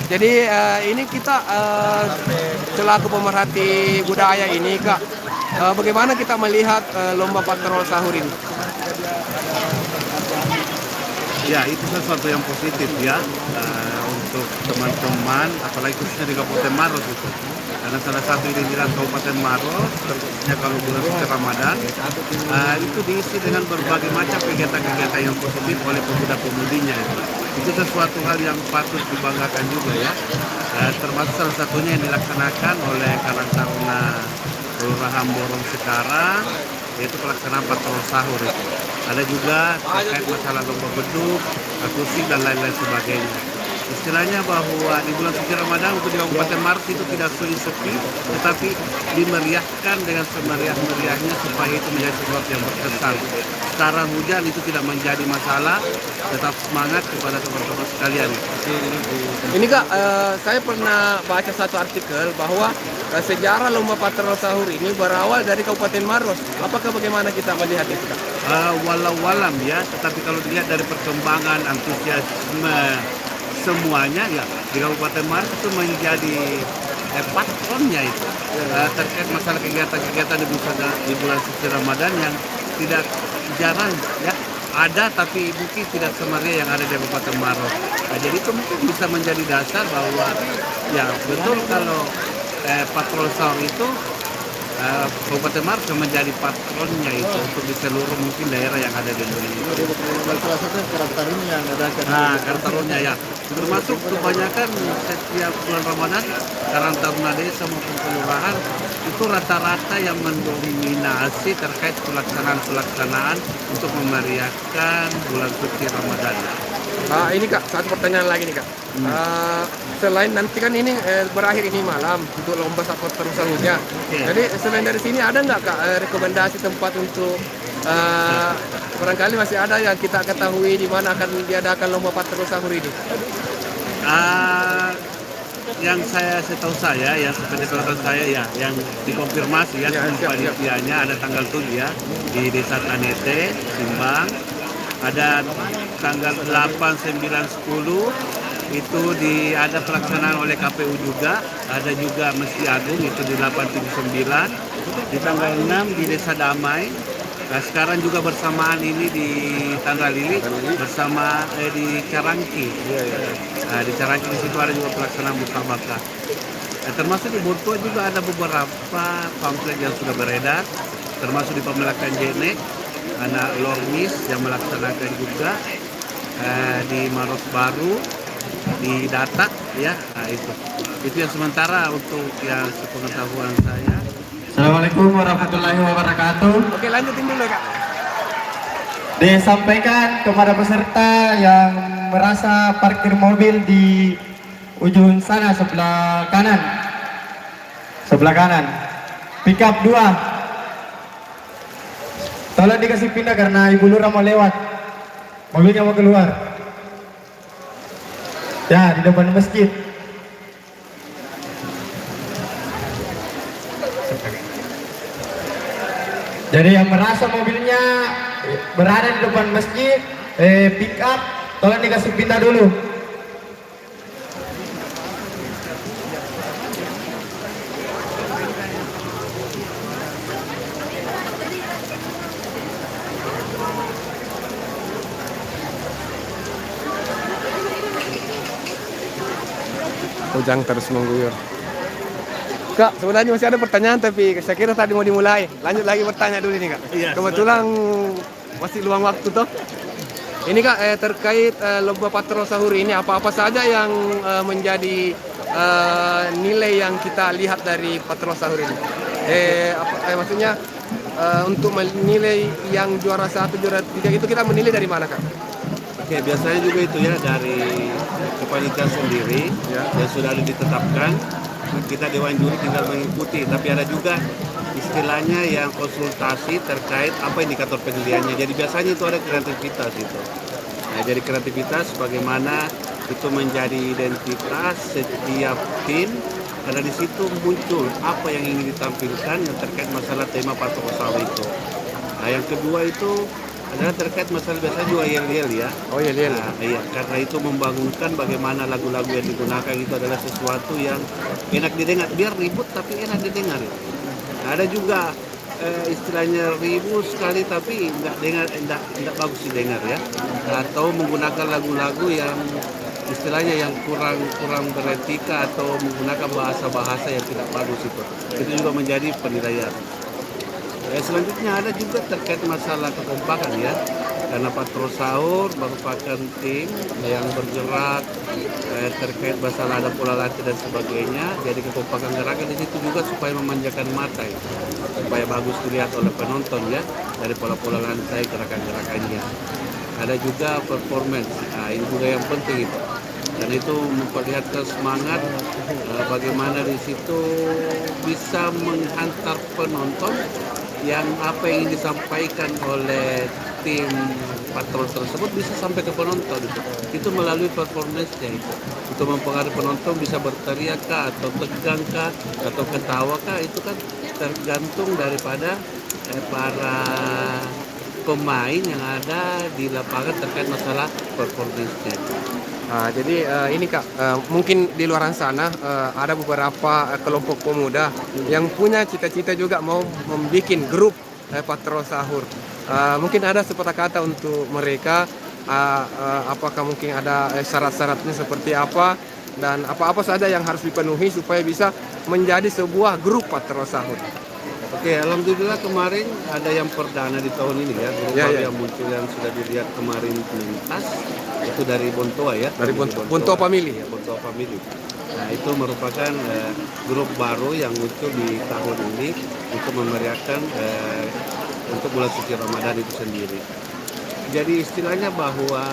Speaker 3: Jadi ini kita selaku pemerhati budaya ini Kak, bagaimana kita melihat lomba patrol sahur ini?
Speaker 7: Ya, itu sesuatu yang positif ya untuk teman-teman, apalagi khususnya di Kabupaten Maros itu. Karena salah satu identitas Kabupaten Maros, khususnya kalau bulan suci Ramadan, itu diisi dengan berbagai macam kegiatan-kegiatan yang positif oleh pemuda-pemudinya. Itu sesuatu hal yang patut dibanggakan juga ya. Termasuk salah satunya yang dilaksanakan oleh Karang Taruna Kelurahan Borong sekarang, yaitu pelaksanaan patrol sahur itu. Ada juga terkait masalah lomba beduk, akustik dan lain-lain sebagainya. Istilahnya bahwa di bulan suci Ramadan untuk di Kabupaten Maros itu tidak sepi, tetapi dimeriahkan dengan semeriah-meriahnya supaya itu menjadi sesuatu yang berkesan. Sekarang hujan itu tidak menjadi masalah, tetap semangat kepada teman-teman sekalian.
Speaker 3: Ini Kak, saya pernah baca satu artikel bahwa sejarah lomba patrol sahur ini berawal dari Kabupaten Maros. Apakah bagaimana kita melihat itu Kak?
Speaker 7: Walau-walam ya, tetapi kalau dilihat dari perkembangan antusiasme semuanya ya di Kabupaten Maros itu menjadi patronnya itu terkait masalah kegiatan-kegiatan di bulan suci Ramadan yang tidak jarang ya ada, tapi mungkin tidak semeriah yang ada di Kabupaten Maros. Nah, jadi itu mungkin bisa menjadi dasar bahwa ya betul kalau patrol sahur itu Kabupaten Maros yang menjadi patronnya itu untuk di seluruh mungkin daerah yang ada di Indonesia.
Speaker 6: Salah satu Karang Taruna yang ada
Speaker 7: Nah, Karang Taruna ya, termasuk kebanyakan setiap bulan Ramadan Karang Taruna desa maupun kelurahan itu rata-rata yang mendominasi terkait pelaksanaan untuk memeriahkan bulan suci Ramadan.
Speaker 3: Ini Kak, satu pertanyaan lagi nih Kak. Selain nanti kan ini berakhir ini malam untuk lomba sapot terus sahurnya.
Speaker 7: Oke.
Speaker 3: Jadi selain dari sini ada nggak Kak rekomendasi tempat untuk barangkali masih ada yang kita ketahui di mana akan diadakan lomba patrol sahur ini?
Speaker 7: Yang setahu saya, yang seperti pengetahuan saya ya, yang dikonfirmasi ya, panitianya ada tanggal 7 ya di Desa Tanete, Simbang. Ada tanggal 8, 9, 10 itu ada pelaksanaan oleh KPU juga, ada juga Masjid Agung itu di 8, 7, 9, di tanggal 6 di Desa Damai. Nah, sekarang juga bersamaan ini di Tandra Lili bersama di Carangki. Nah, di Carangki di situ ada juga pelaksanaan musabakah. Termasuk di Bontua juga ada beberapa pamflet yang sudah beredar, termasuk di Pemelakan Jenek, anak Lormis yang melaksanakan juga di Maros Baru, di Datak ya. Nah, itu yang sementara untuk yang sepengetahuan saya.
Speaker 1: Assalamualaikum warahmatullahi wabarakatuh.
Speaker 3: Oke, lanjutin dulu Kak.
Speaker 1: Disampaikan kepada peserta yang merasa parkir mobil di ujung sana sebelah kanan. Sebelah kanan. Pickup 2. Tolong dikasih pindah karena Ibu Lurah mau lewat. Mobilnya mau keluar. Ya, di depan masjid. Jadi yang merasa mobilnya berada di depan masjid, pick up, tolong dikasih pindah dulu.
Speaker 3: Ujang terus mengguyur. Kak, sebenarnya masih ada pertanyaan tapi saya kira tadi mau dimulai. Lanjut lagi bertanya dulu nih Kak.
Speaker 7: Iya,
Speaker 3: Kebetulan masih luang waktu toh. Ini Kak terkait lomba patrol sahur ini apa-apa saja yang menjadi nilai yang kita lihat dari patrol sahur ini? Maksudnya untuk menilai yang juara 1, juara 3 itu kita menilai dari mana Kak?
Speaker 7: Oke, biasanya juga itu ya dari kepanitiaan sendiri ya, yang sudah ada ditetapkan. Kita Dewan Juri tinggal mengikuti, tapi ada juga istilahnya yang konsultasi terkait apa indikator penilaiannya. Jadi biasanya itu ada kreativitas itu. Nah, jadi kreativitas bagaimana itu menjadi identitas setiap tim, karena di situ muncul apa yang ingin ditampilkan yang terkait masalah tema patrol sahur itu. Nah, yang kedua itu adalah terkait masalah biasanya juga yel-yel ya.
Speaker 3: Oh yel-yel.
Speaker 7: Nah, iya, karena itu membangunkan bagaimana lagu-lagu yang digunakan itu adalah sesuatu yang enak didengar, biar ribut tapi enak didengar. Nah, ada juga istilahnya ribut sekali tapi enggak bagus didengar ya. Atau menggunakan lagu-lagu yang istilahnya yang kurang beretika atau menggunakan bahasa-bahasa yang tidak bagus itu. Itu juga menjadi penilaian. Selanjutnya ada juga terkait masalah kekompakan ya, karena patrol sahur merupakan tim yang bergerak terkait masalah ada pola latih dan sebagainya. Jadi kekompakan gerakan di situ juga supaya memanjakan mata ya, supaya bagus dilihat oleh penonton ya dari pola-pola lantai gerakan-gerakannya. Ada juga performance, nah, ini juga yang penting itu. Dan itu memperlihatkan semangat bagaimana di situ bisa menghantar penonton yang apa yang disampaikan oleh tim patrol tersebut bisa sampai ke penonton itu melalui performance-nya itu mempengaruhi penonton bisa berteriak kah atau tegang kah atau ketawa kah, itu kan tergantung daripada para pemain yang ada di lapangan terkait masalah performance-nya.
Speaker 3: Nah, jadi ini Kak, mungkin di luar sana ada beberapa kelompok pemuda yang punya cita-cita juga mau membuat grup patrol sahur. Mungkin ada sepatah kata untuk mereka, apakah mungkin ada syarat-syaratnya seperti apa dan apa-apa saja yang harus dipenuhi supaya bisa menjadi sebuah grup patroli sahur.
Speaker 7: Oke, alhamdulillah kemarin ada yang perdana di tahun ini ya, grup
Speaker 3: Ya,
Speaker 7: baru
Speaker 3: ya.
Speaker 7: yang muncul yang sudah dilihat kemarin pentas itu dari Bontoa ya.
Speaker 3: Dari Bontoa Family.
Speaker 7: Ya, Bontoa Family. Nah, itu merupakan grup baru yang muncul di tahun ini untuk memeriahkan untuk bulan suci Ramadan itu sendiri. Jadi istilahnya bahwa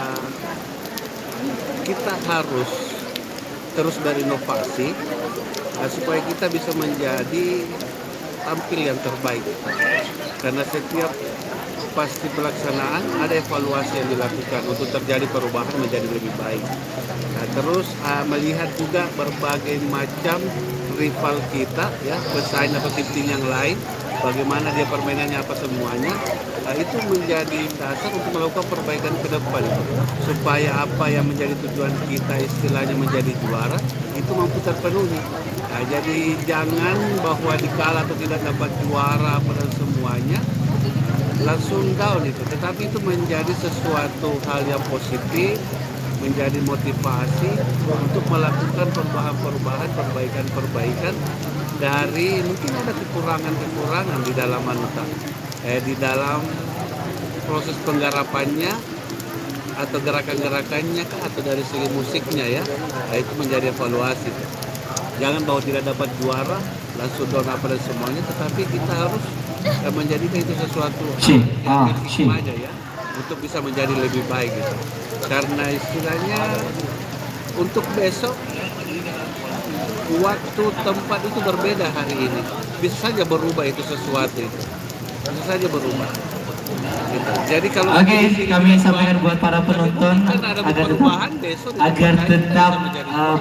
Speaker 7: kita harus terus berinovasi supaya kita bisa menjadi tampil yang terbaik. Karena setiap pasti pelaksanaan ada evaluasi yang dilakukan untuk terjadi perubahan menjadi lebih baik. Nah, terus melihat juga berbagai macam rival kita ya, pesaing atau tim-tim yang lain, bagaimana dia permainannya apa semuanya. Nah, itu menjadi dasar untuk melakukan perbaikan ke depan supaya apa yang menjadi tujuan kita istilahnya menjadi juara itu mampu terpenuhi. Nah, jadi jangan bahwa dikalah atau tidak dapat juara pada semuanya langsung down itu, tetapi itu menjadi sesuatu hal yang positif, menjadi motivasi untuk melakukan perubahan-perubahan, perbaikan-perbaikan dari mungkin ada kekurangan-kekurangan di dalam di dalam proses penggarapannya atau gerakan-gerakannya atau dari segi musiknya ya. Nah, itu menjadi evaluasi. Jangan bahwa tidak dapat juara langsung down apa dan semuanya, tetapi kita harus menjadikan itu sesuatu yang hikmah aja ya, untuk bisa menjadi lebih baik gitu. Karena istilahnya untuk besok waktu tempat itu berbeda hari ini, bisa saja berubah itu sesuatu itu, bisa saja berubah. Gitu. Jadi kalau
Speaker 1: Oke, kami sampaikan buat para penonton agar tetap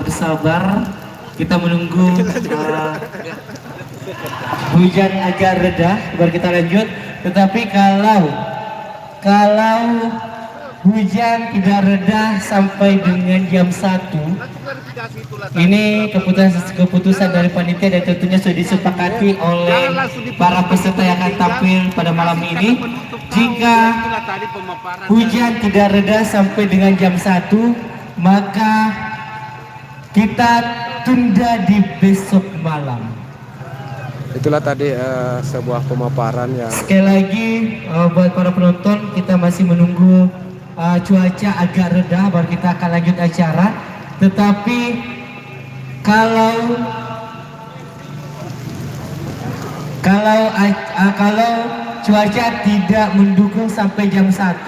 Speaker 1: bersabar. Kita menunggu hujan agak reda baru kita lanjut. Tetapi kalau hujan tidak reda sampai dengan jam 1, ini keputusan dari panitia dan tentunya sudah disepakati oleh para peserta yang akan tampil pada malam ini. Jika hujan tidak reda sampai dengan jam 1, maka kita tunda di besok malam.
Speaker 3: Itulah tadi sebuah pemaparan yang
Speaker 1: Sekali lagi buat para penonton, kita masih menunggu cuaca agak reda baru kita akan lanjut acara. Tetapi kalau cuaca tidak mendukung sampai jam 1,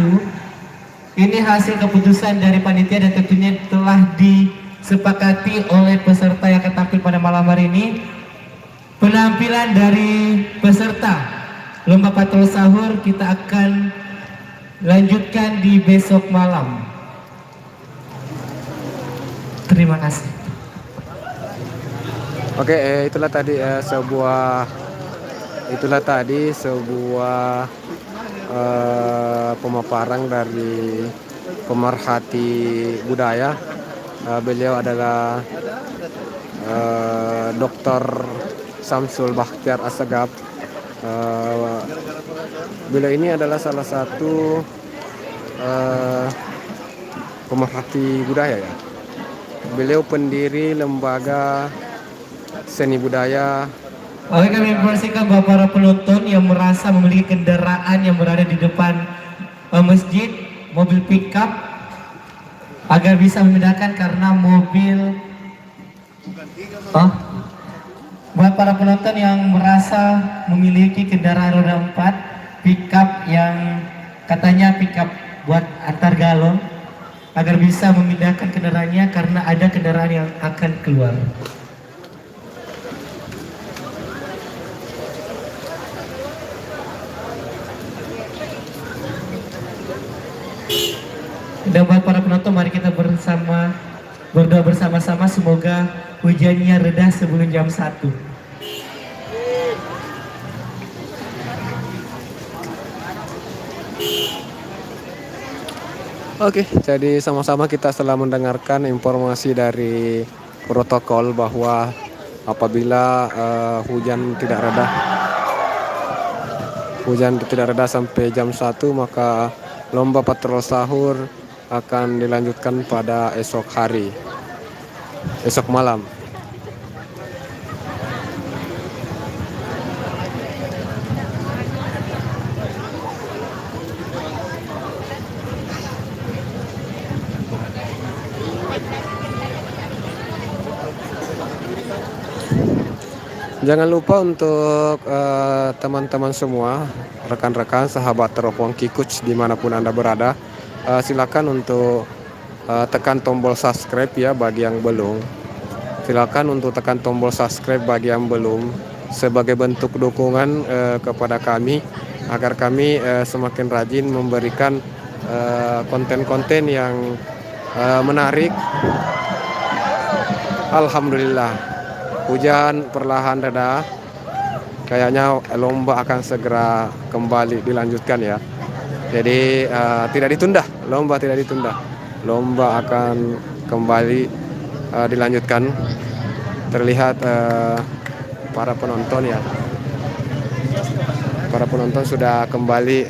Speaker 1: ini hasil keputusan dari panitia dan tentunya telah disepakati oleh peserta yang akan tampil pada malam hari ini. Penampilan dari peserta lomba patroli sahur kita akan lanjutkan di besok malam. Terima kasih.
Speaker 3: Oke, itulah tadi sebuah pemaparan dari pemerhati budaya. Beliau adalah Dr. Samsul Bakhtiar Assegaf. Beliau ini adalah salah satu pemerhati budaya ya. Beliau pendiri lembaga seni budaya.
Speaker 1: Oke, kami informasikan bahwa para penonton yang merasa memiliki kendaraan yang berada di depan masjid, mobil pickup, agar bisa memindahkan karena mobil. Buat para penonton yang merasa memiliki kendaraan roda 4, pickup yang katanya pickup buat antar galon, agar bisa memindahkan kendaraannya karena ada kendaraan yang akan keluar. Dan buat para penonton, mari kita berdoa bersama-sama semoga hujannya reda sebelum jam 1.
Speaker 3: Oke, jadi sama-sama kita setelah mendengarkan informasi dari protokol bahwa apabila hujan tidak reda sampai jam 1, maka lomba patroli sahur akan dilanjutkan pada esok hari. esok malam. Jangan lupa untuk teman-teman semua, rekan-rekan, sahabat teropong Kikuch dimanapun Anda berada, silakan untuk tekan tombol subscribe ya bagi yang belum. Silakan untuk tekan tombol subscribe bagi yang belum sebagai bentuk dukungan kepada kami agar kami semakin rajin memberikan konten-konten yang menarik. Alhamdulillah. Hujan perlahan reda. Kayaknya lomba akan segera kembali dilanjutkan ya. Jadi tidak ditunda, lomba tidak ditunda. Lomba akan kembali dilanjutkan. Terlihat para penonton ya. Para penonton sudah kembali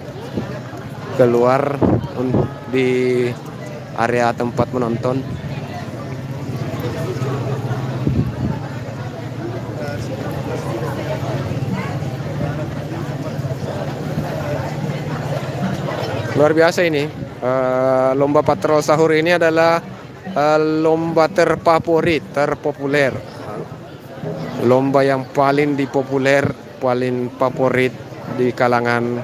Speaker 3: keluar di area tempat menonton. Luar biasa ini, lomba patrol sahur ini adalah lomba terpopuler, lomba yang paling dipopuler, paling favorit di kalangan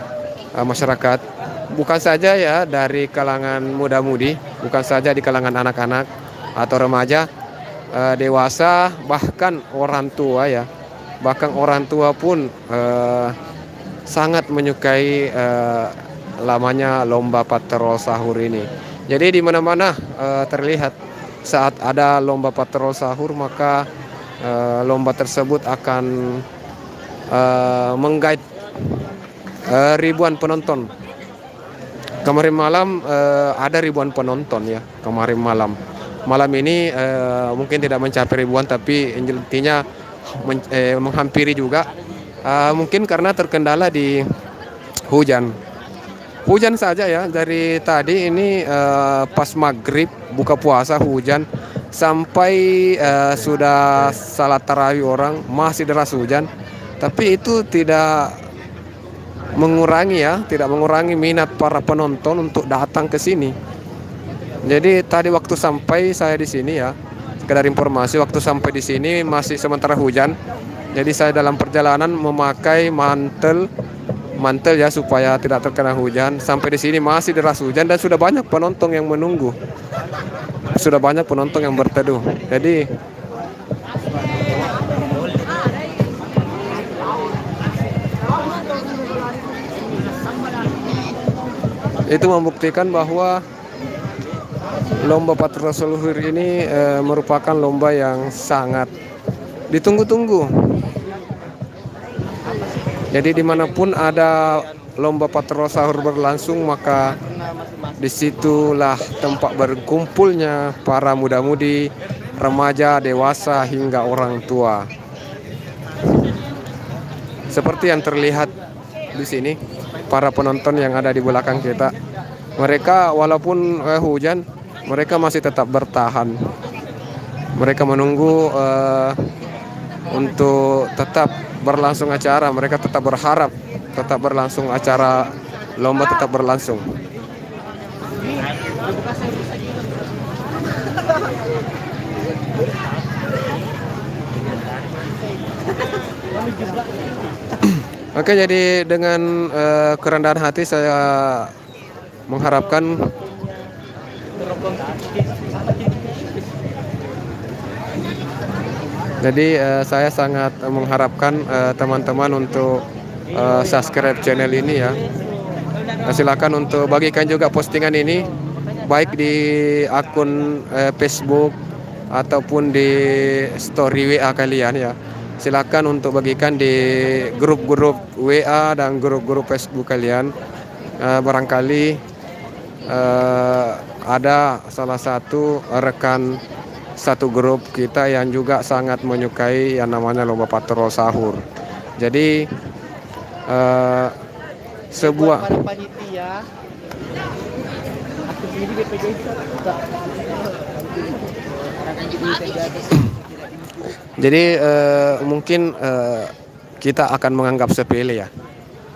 Speaker 3: masyarakat. Bukan saja ya dari kalangan muda-mudi, bukan saja di kalangan anak-anak atau remaja, dewasa, bahkan orang tua ya, bahkan orang tua pun sangat menyukai lamanya lomba patrol sahur ini. Jadi di mana-mana terlihat saat ada lomba patrol sahur maka lomba tersebut akan menggait ribuan penonton. Kemarin malam ada ribuan penonton ya. Kemarin malam ini mungkin tidak mencapai ribuan tapi intinya menghampiri juga. Mungkin karena terkendala di hujan. Hujan saja ya, dari tadi ini pas maghrib buka puasa hujan sampai sudah salat tarawih orang masih deras hujan. Tapi itu tidak mengurangi minat para penonton untuk datang ke sini. Jadi tadi waktu sampai saya di sini ya, sekedar informasi, waktu sampai di sini masih sementara hujan. Jadi saya dalam perjalanan memakai mantel ya supaya tidak terkena hujan. Sampai di sini masih deras hujan dan sudah banyak penonton yang menunggu. Sudah banyak penonton yang berteduh. Jadi itu membuktikan bahwa lomba patrol sahur ini merupakan lomba yang sangat ditunggu-tunggu. Jadi dimanapun ada lomba patrol sahur berlangsung maka disitulah tempat berkumpulnya para muda-mudi, remaja, dewasa hingga orang tua. Seperti yang terlihat di sini, para penonton yang ada di belakang kita, mereka walaupun hujan, mereka masih tetap bertahan. Mereka menunggu untuk tetap berlangsung acara. Mereka tetap berharap tetap berlangsung acara lomba tetap berlangsung. Oke, jadi dengan kerendahan hati saya mengharapkan saya sangat mengharapkan teman-teman untuk subscribe channel ini ya. Silakan untuk bagikan juga postingan ini baik di akun Facebook ataupun di story WA kalian ya. Silakan untuk bagikan di grup-grup WA dan grup-grup Facebook kalian. Barangkali ada salah satu rekan satu grup kita yang juga sangat menyukai yang namanya lomba patrol sahur. Jadi sebuah
Speaker 6: panitia aktif ini BPJ
Speaker 3: Jadi mungkin kita akan menganggap sepele ya.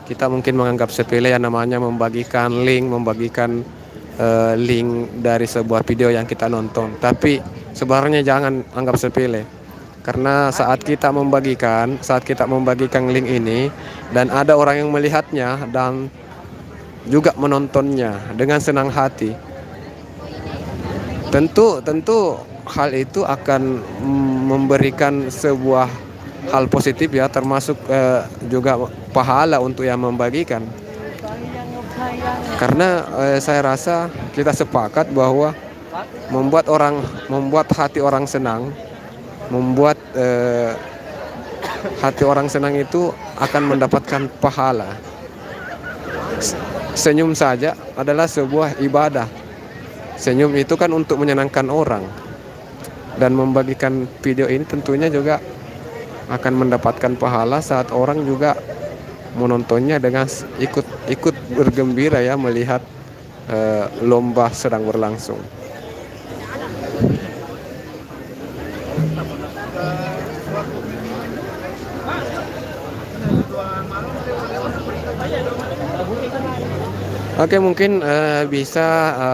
Speaker 3: Kita mungkin menganggap sepele yang namanya membagikan link dari sebuah video yang kita nonton. Tapi sebenarnya jangan anggap sepele. Karena saat kita membagikan link ini dan ada orang yang melihatnya dan juga menontonnya dengan senang hati, tentu hal itu akan memberikan sebuah hal positif ya, termasuk juga pahala untuk yang membagikan. Karena saya rasa kita sepakat bahwa membuat hati orang senang, hati orang senang itu akan mendapatkan pahala. Senyum saja adalah sebuah ibadah. Senyum itu kan untuk menyenangkan orang. Dan membagikan video ini tentunya juga akan mendapatkan pahala saat orang juga menontonnya dengan ikut bergembira ya, melihat lomba sedang berlangsung. Oke, mungkin bisa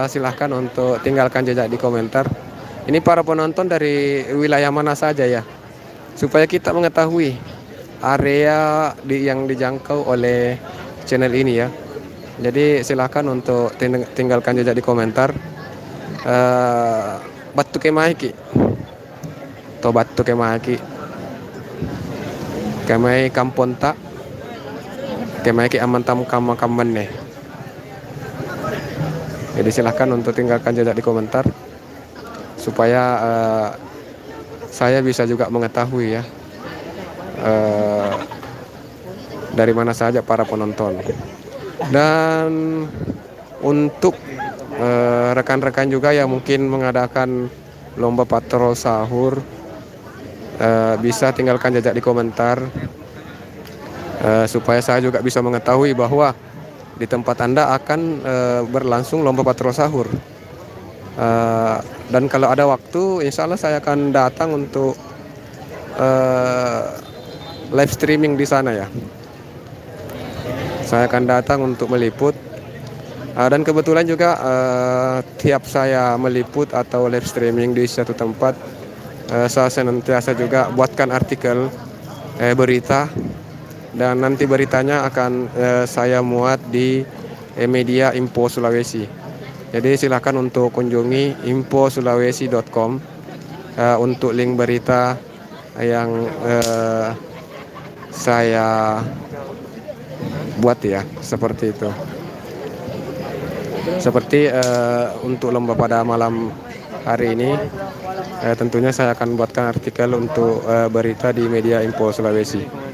Speaker 3: silahkan untuk tinggalkan jejak di komentar. Ini para penonton dari wilayah mana saja ya, supaya kita mengetahui area yang dijangkau oleh channel ini ya. Jadi silahkan untuk tinggalkan jejak di komentar. Batu kemahiki, atau batu kemahiki, kemai kamponta, kemahiki amantam kamakaman nih. Jadi silahkan untuk tinggalkan jejak di komentar supaya saya bisa juga mengetahui ya dari mana saja para penonton. Dan untuk rekan-rekan juga yang mungkin mengadakan lomba patrol sahur, bisa tinggalkan jejak di komentar supaya saya juga bisa mengetahui bahwa di tempat Anda akan berlangsung lomba patrol sahur. Dan kalau ada waktu, insya Allah saya akan datang untuk live streaming di sana ya. Saya akan datang untuk meliput. Dan kebetulan juga tiap saya meliput atau live streaming di suatu tempat, saya senantiasa juga buatkan artikel berita, dan nanti beritanya akan saya muat di media Info Sulawesi. Jadi silakan untuk kunjungi infosulawesi.com untuk link berita yang saya buat ya, seperti itu. Seperti untuk lomba pada malam hari ini, tentunya saya akan buatkan artikel untuk berita di media Info Sulawesi.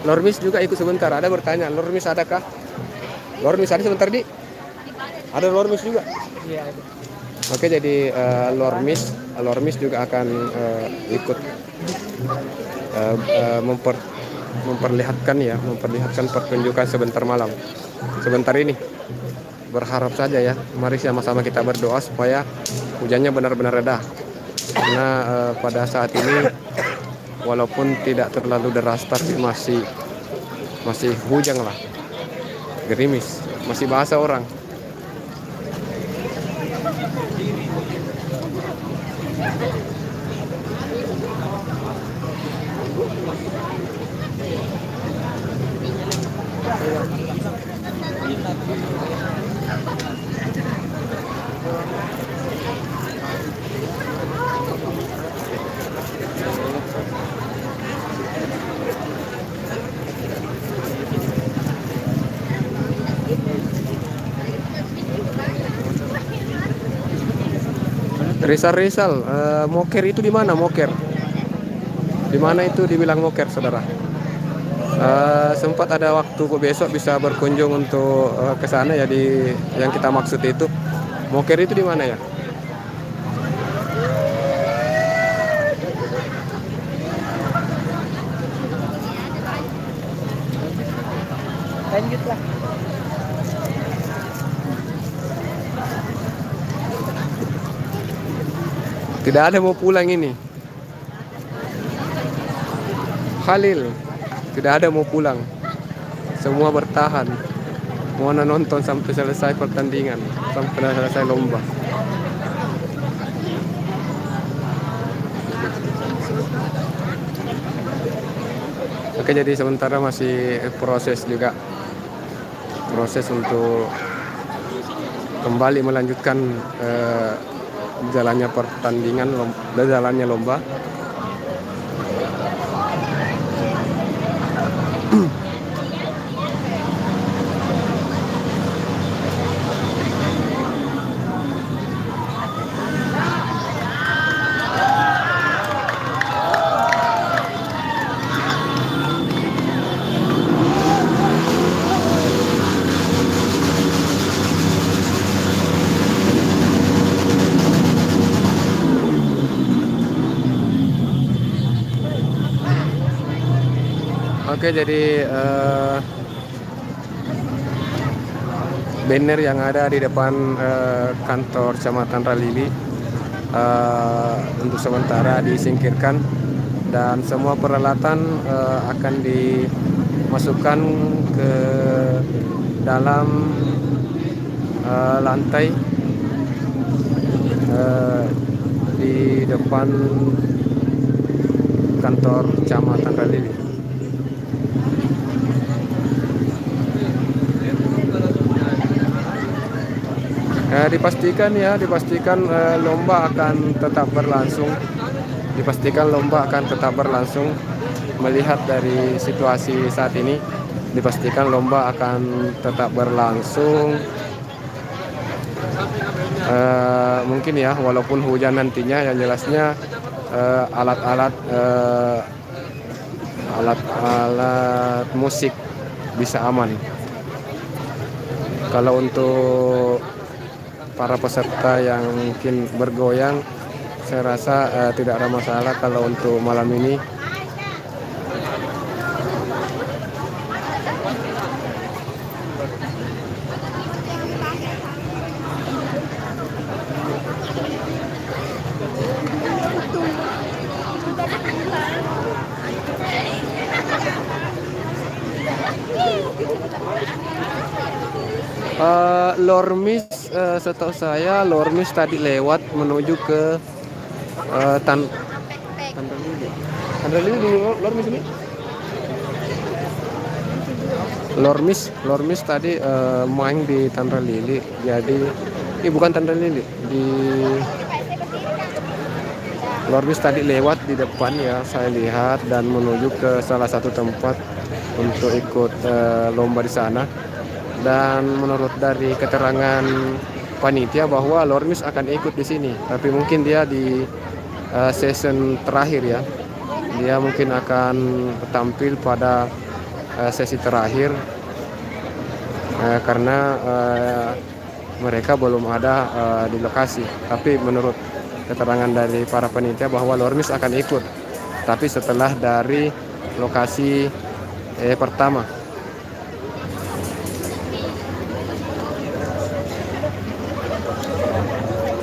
Speaker 3: Lormis juga ikut sebentar. Ada bertanya, Lormis adakah? Lormis ada sebentar di? Ada Lormis juga? Iya ada. Oke, jadi Lormis juga akan ikut memperlihatkan pertunjukan sebentar ini. Berharap saja ya, mari sama-sama kita berdoa supaya hujannya benar-benar reda. Karena pada saat ini walaupun tidak terlalu deras, tapi masih hujan lah, gerimis, masih bahasa orang. Rizal, Moker itu di mana Moker? Di mana itu dibilang Moker, saudara? Sempat ada waktu kok besok bisa berkunjung untuk ke sana ya di yang kita maksud itu. Moker itu di mana ya?
Speaker 1: Lanjutlah.
Speaker 3: Tidak ada mau pulang ini. Khalil, tidak ada mau pulang. Semua bertahan. Mau nonton sampai selesai pertandingan, sampai selesai lomba. Oke, jadi sementara masih proses juga. Proses untuk kembali melanjutkan jalannya pertandingan, jalannya lomba. Oke, jadi banner yang ada di depan kantor Kecamatan Ralili untuk sementara disingkirkan dan semua peralatan akan dimasukkan ke dalam lantai di depan kantor Kecamatan Ralili. Dipastikan lomba akan tetap berlangsung. Dipastikan lomba akan tetap berlangsung. Melihat dari situasi saat ini, dipastikan lomba akan tetap berlangsung. Mungkin ya, walaupun hujan nantinya, yang jelasnya alat-alat musik bisa aman. Kalau untuk para peserta yang mungkin bergoyang, saya rasa tidak ada masalah kalau untuk malam ini. Lormis, setahu saya Lormis tadi lewat menuju ke Tandralili dulu. Lormis ini Lormis tadi main di Tandralili. Jadi ini bukan Tandralili, di Lormis tadi lewat di depan ya, saya lihat, dan menuju ke salah satu tempat untuk ikut lomba di sana. Dan menurut dari keterangan panitia bahwa Lormis akan ikut di sini, tapi mungkin dia di season terakhir ya. Dia mungkin akan tampil pada sesi terakhir karena mereka belum ada di lokasi. Tapi menurut keterangan dari para panitia bahwa Lormis akan ikut, tapi setelah dari lokasi pertama.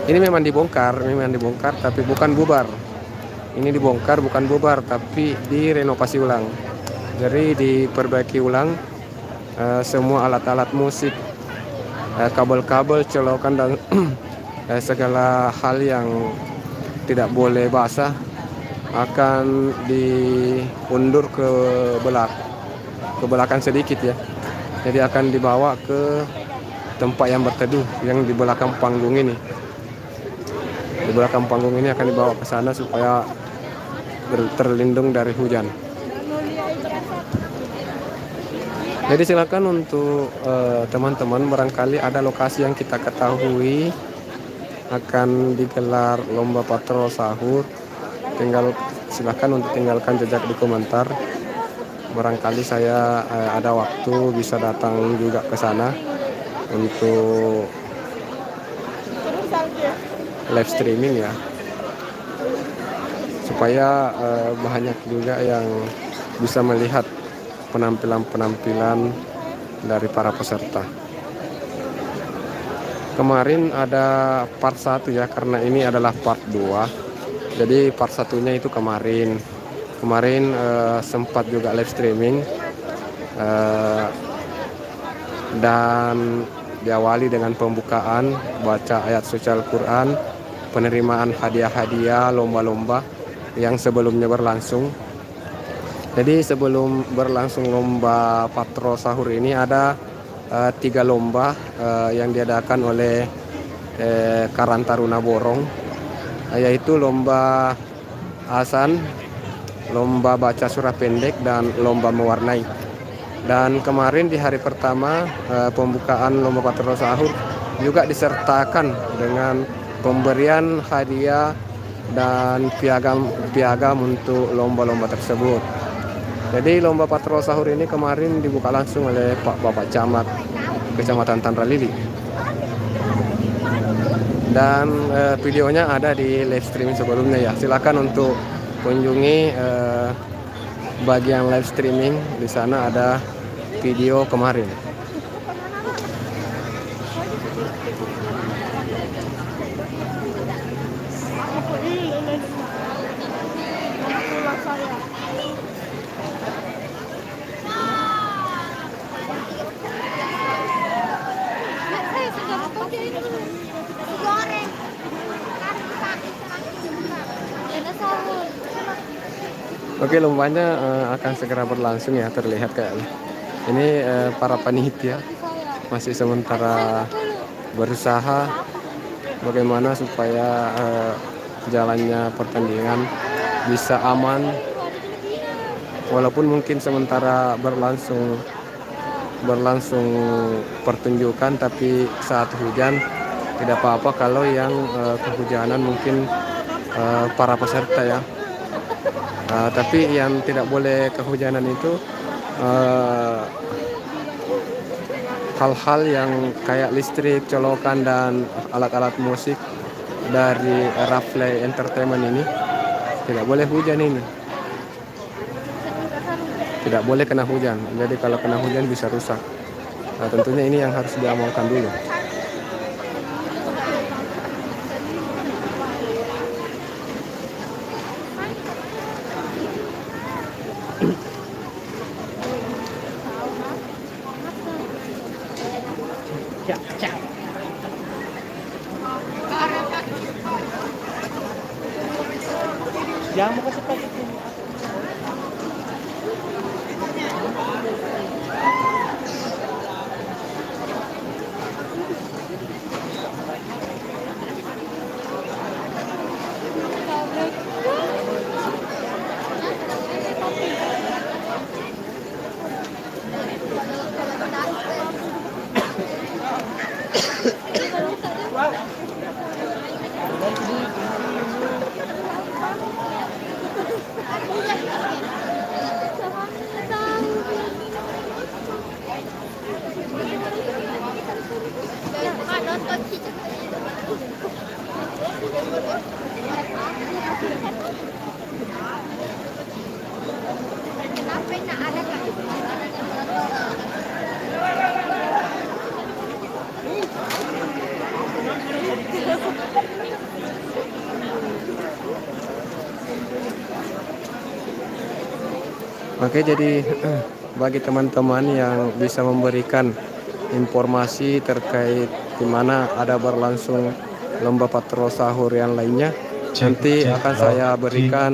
Speaker 3: Ini memang dibongkar, tapi bukan bubar. Ini dibongkar bukan bubar, tapi direnovasi ulang. Jadi diperbaiki ulang semua alat-alat musik, kabel-kabel, colokan, dan segala hal yang tidak boleh basah akan diundur ke belakang sedikit ya. Jadi akan dibawa ke tempat yang berteduh yang di belakang panggung ini. Di belakang panggung ini akan dibawa ke sana supaya terlindung dari hujan. Jadi silakan untuk teman-teman, barangkali ada lokasi yang kita ketahui akan digelar lomba patrol sahur. Silahkan untuk tinggalkan jejak di komentar. Barangkali saya ada waktu bisa datang juga ke sana untuk live streaming ya, supaya banyak juga yang bisa melihat penampilan-penampilan dari para peserta. Kemarin ada part 1 ya, karena ini adalah part 2. Jadi part 1-nya itu kemarin sempat juga live streaming dan diawali dengan pembukaan baca ayat suci Al-Quran, penerimaan hadiah-hadiah lomba-lomba yang sebelumnya berlangsung. Jadi sebelum berlangsung lomba patrol sahur ini ada 3 lomba yang diadakan oleh Karang Taruna Borong, yaitu lomba azan, lomba baca surah pendek, dan lomba mewarnai. Dan kemarin di hari pertama pembukaan lomba patrol sahur juga disertakan dengan pemberian hadiah dan piagam untuk lomba-lomba tersebut. Jadi lomba patrol sahur ini kemarin dibuka langsung oleh Bapak Camat Kecamatan Tanra Lili. Dan videonya ada di live streaming sebelumnya ya. Silakan untuk kunjungi bagian live streaming. Di sana ada video kemarin. Oke, lombanya akan segera berlangsung ya, terlihat kayaknya. Ini para panitia masih sementara berusaha bagaimana supaya jalannya pertandingan bisa aman, walaupun mungkin sementara berlangsung pertunjukan, tapi saat hujan tidak apa-apa kalau yang kehujanan mungkin para peserta ya. Tapi yang tidak boleh kehujanan itu hal-hal yang kayak listrik, colokan, dan alat-alat musik dari Rafley Entertainment ini tidak boleh hujan ini. Tidak boleh kena hujan. Jadi kalau kena hujan bisa rusak. Nah, tentunya ini yang harus diamalkan dulu.
Speaker 1: Jangan mau kasih pakai ini.
Speaker 3: Oke, jadi bagi teman-teman yang bisa memberikan informasi terkait di mana ada berlangsung lomba patrol sahur yang lainnya, nanti akan saya berikan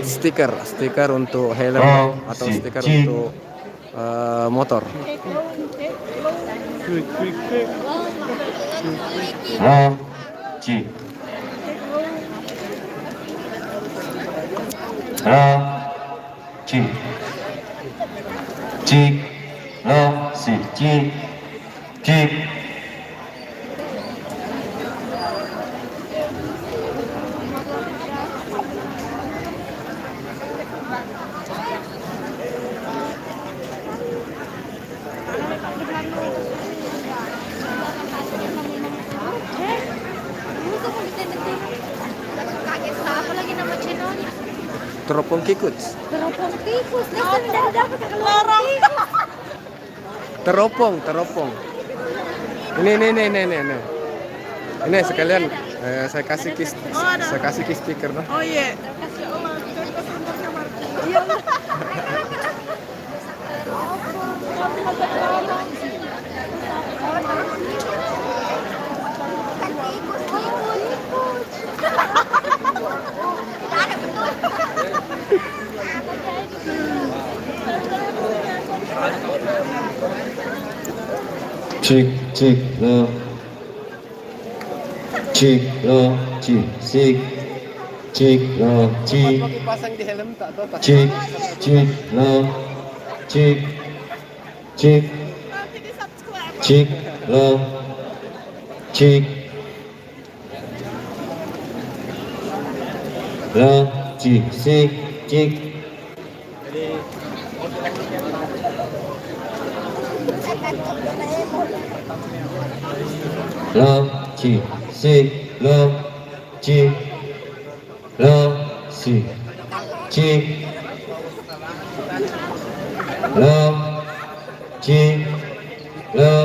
Speaker 3: stiker untuk helm atau stiker untuk motor.
Speaker 4: Cek.
Speaker 2: Kaget apa lagi nama channelnya?
Speaker 3: Teropong kikut.
Speaker 2: Teropong tikus. Dari dapat lorong.
Speaker 3: Teropong. Ini. Ini sekalian saya kasih stiker dah.
Speaker 5: Oh iya.
Speaker 4: Cek lo. Cek lo. Cek lo.
Speaker 3: Pasang di helm tak tahu tak.
Speaker 4: Cek lo. Cek lo. Cek lo. Cek. Lo. Cek lo. Cek lo. Cek lo. Cek lo.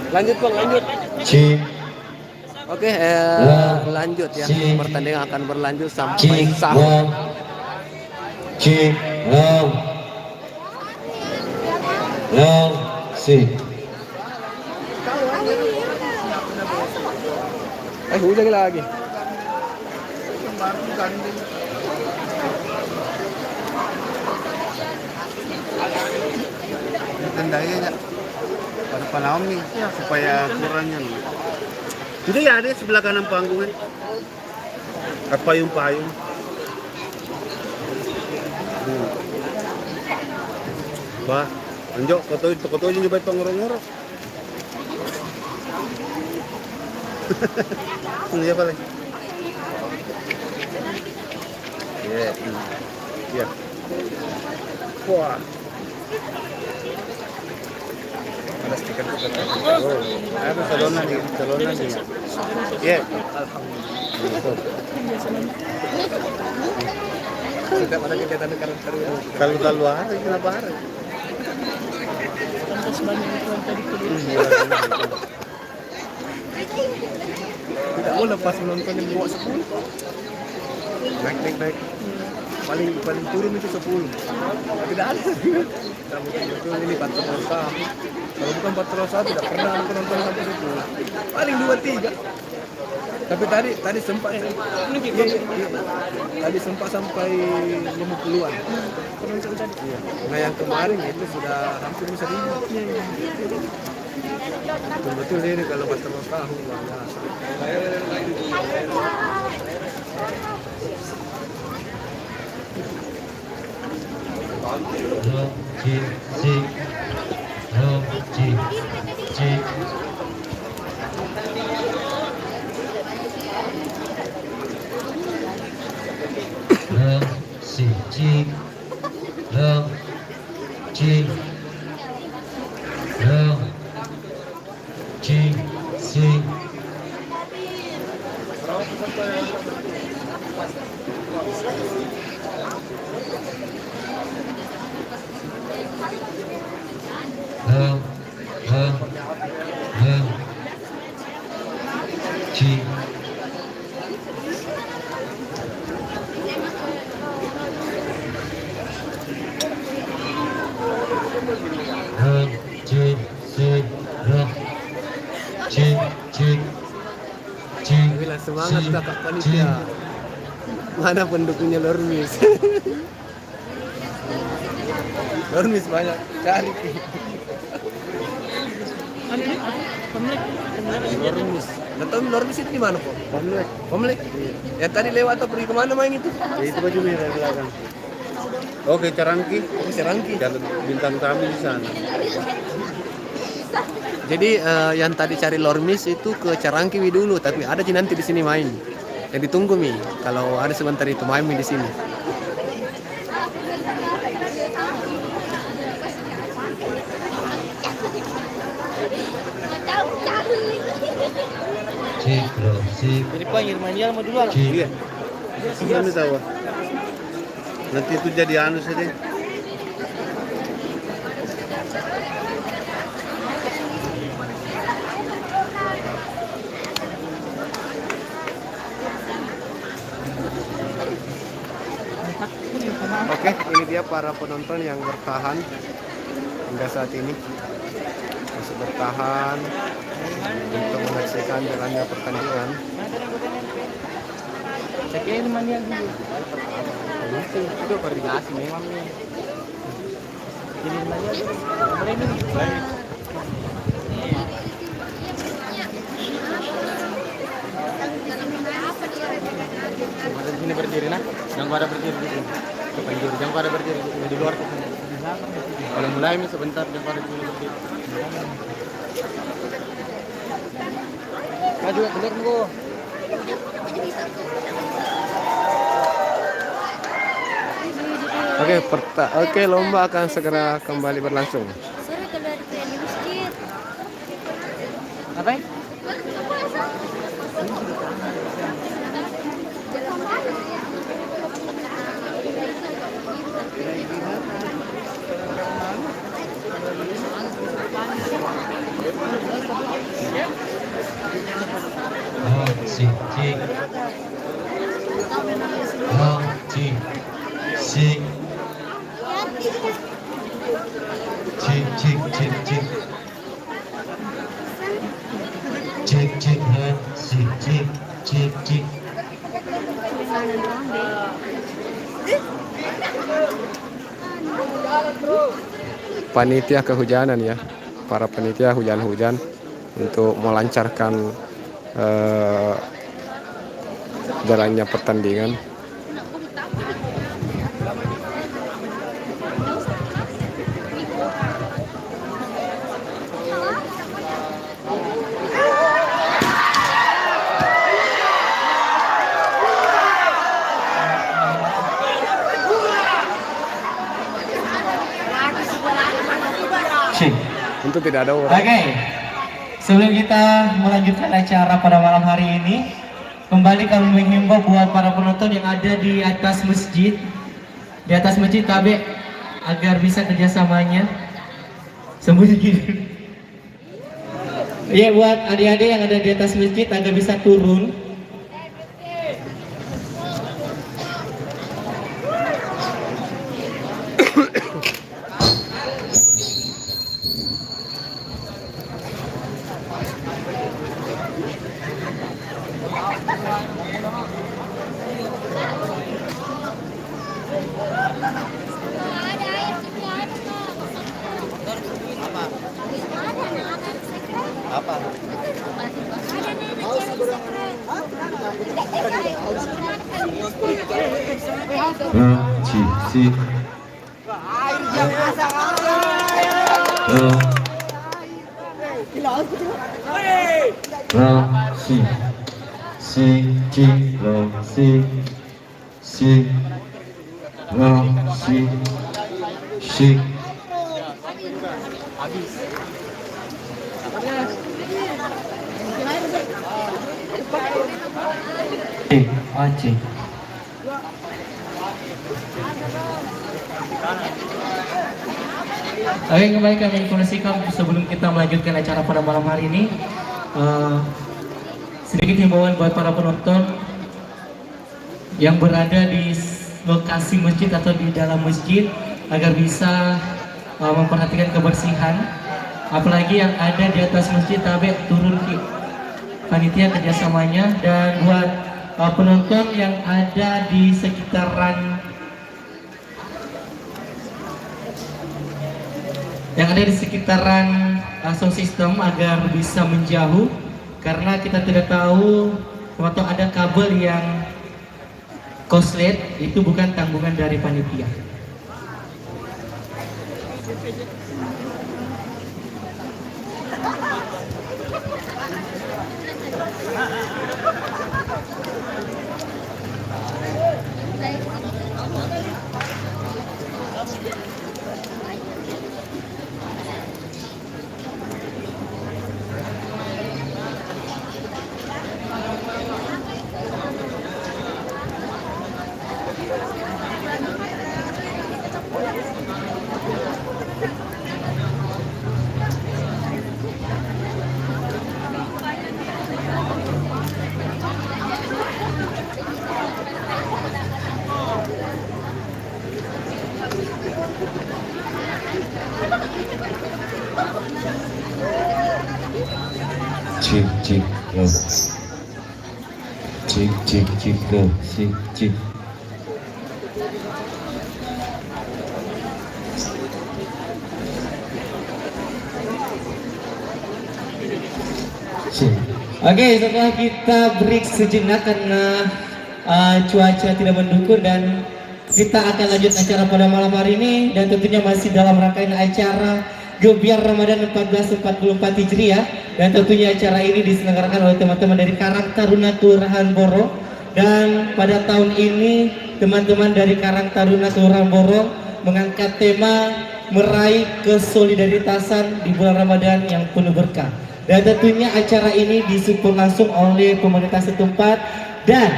Speaker 3: Lanjut Bang, lanjut.
Speaker 4: Cek
Speaker 3: Oke, lanjut ya. Pertandingan akan berlanjut sampai
Speaker 4: Cek
Speaker 3: sahur.
Speaker 4: lo. Cek lo. Lo.
Speaker 3: Hujan lagi.
Speaker 7: Tendanya pada panahon nih supaya kurangnya nih. Jadi ya ada sebelah kanan panggungan. Payung-payung. Bah, anjok koto juga baik pangorong-ngorong. Iya paling. Iya. Wah. Ada stiker. Oh, ada salonan nih. Iya. Alhamdulillah. Setiap ada kegiatan karakter ya. Kalau hari kenapa hari? Pantas banyak yang tadi tidak boleh pas menonton yang bawa 10. Naik. Paling turun itu 10. Tidak ada. Tidak betul ini Patrosa. Kalau bukan Patrosa tidak pernah nonton sampai 10. Paling 2-3. Tapi tadi sempat ya. Tadi sempat sampai 50-an. Penonton tadi. Iya. Nah yang kemarin itu sudah hampir 1.000. Betul ini kalau Patrosa tahu luar biasa. Semangat kakak panitia. Mana pendukungnya Lormis? Lormis banyak cari. Lormis. Tahu Lormis itu di mana kok? Komplek. Ya tadi lewat atau pergi kemana main itu? Ya, itu baju merah belakang. Oke, Carangki.
Speaker 3: Serangki.
Speaker 7: Jalan Bintang Tamu di sana.
Speaker 3: Jadi yang tadi cari Lormis itu ke Carangki dulu, tapi ada sih nanti di sini main. Jadi tunggu Mi, kalau ada sebentar itu main Mi di sini.
Speaker 4: Cik bro, cik.
Speaker 6: Jadi Pak Irmania mau dulu.
Speaker 7: Iya. Kami tahu. Nanti itu jadi anu saja.
Speaker 3: Oke, ini dia para penonton yang bertahan hingga saat ini. Masih bertahan untuk menyaksikan jalannya pertandingan.
Speaker 6: Saya Irmania dulu. Itu koordinasi memang nih. Jadi Irmania dulu. Mulai nih. Ada di sini berdiri nah, jangan pada berdiri di sini. Kepenjuru, jangan pada berdiri di sini di luar. Kalau mulai nih sebentar jangan pada di sini berdiri. Maju benar tunggu.
Speaker 3: Oke, lomba akan segera kembali berlangsung.
Speaker 5: Sore keluar dari masjid.
Speaker 6: Apa?
Speaker 4: Oh, cik, cik. Oh, cik. Cik. Cik, cik, cik, cik. Cik, cik, han. Cik, cik, cik, cik.
Speaker 3: Panitia kehujanan ya, para panitia hujan-hujan untuk melancarkan jalannya pertandingan.
Speaker 1: Cik.
Speaker 3: Tentu tidak ada orang.
Speaker 1: Oke, sebelum kita melanjutkan acara pada malam hari ini, kembali kami menghimbau buat para penonton yang ada di atas masjid, KB, agar bisa kerjasamanya sembunyi gitu. Iya, buat adik-adik yang ada di atas masjid agar bisa turun.
Speaker 4: Cik, cik. Si, si, cik, si, si, si, si. Aceh. Oke, kembali kami informasikan sebelum kita melanjutkan acara pada malam hari ini, sedikit himbauan buat para penonton yang berada di lokasi masjid atau di dalam masjid agar bisa memperhatikan kebersihan, apalagi yang ada di atas masjid tabe turun ke panitia kerjasamanya. Dan buat penonton yang ada di sekitaran sound system agar bisa menjauh, karena kita tidak tahu waktu ada kabel yang koslet itu bukan tanggungan dari panitia.
Speaker 8: Cik cik go. Cik cik cik go. Cik cik. Cik.
Speaker 4: Oke, setelah kita break sejenak karena cuaca tidak mendukung dan kita akan lanjut acara pada malam hari ini dan tentunya masih dalam rangkaian acara Gebiar Ramadan 1444 Hijriah dan tentunya acara ini diselenggarakan oleh teman-teman dari Karang Taruna Kelurahan Borong dan pada tahun ini teman-teman dari Karang Taruna Kelurahan Borong mengangkat tema meraih kesolidaritasan di bulan Ramadan yang penuh berkah. Dan tentunya acara ini disupport langsung oleh pemerintah setempat dan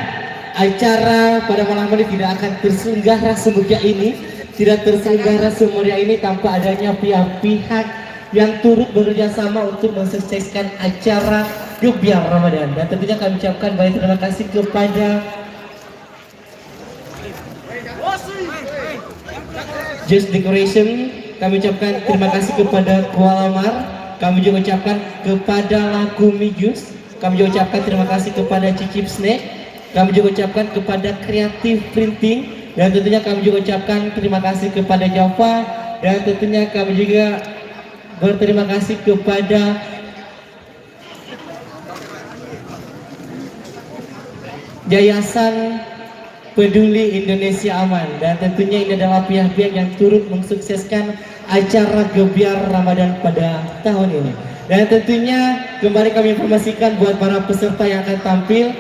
Speaker 4: acara pada malam hari tidak akan terselenggara semeriah ini, tidak terselenggara semeriah ini tanpa adanya pihak-pihak yang turut bekerja sama untuk mensukseskan acara Gebiar Ramadan. Dan tentunya kami ucapkan banyak terima kasih kepada Just Decoration, kami ucapkan terima kasih kepada Kuala Mar, kami juga ucapkan kepada Lakumi Jus, kami juga ucapkan terima kasih kepada Cicip Snack, kami juga ucapkan kepada Creative Printing, dan tentunya kami juga ucapkan terima kasih kepada Java, dan tentunya kami juga berterima kasih kepada Yayasan Peduli Indonesia Aman, dan tentunya ini adalah pihak-pihak yang turut mensukseskan acara Gebiar Ramadan pada tahun ini. Dan tentunya kembali kami informasikan buat para peserta yang akan tampil,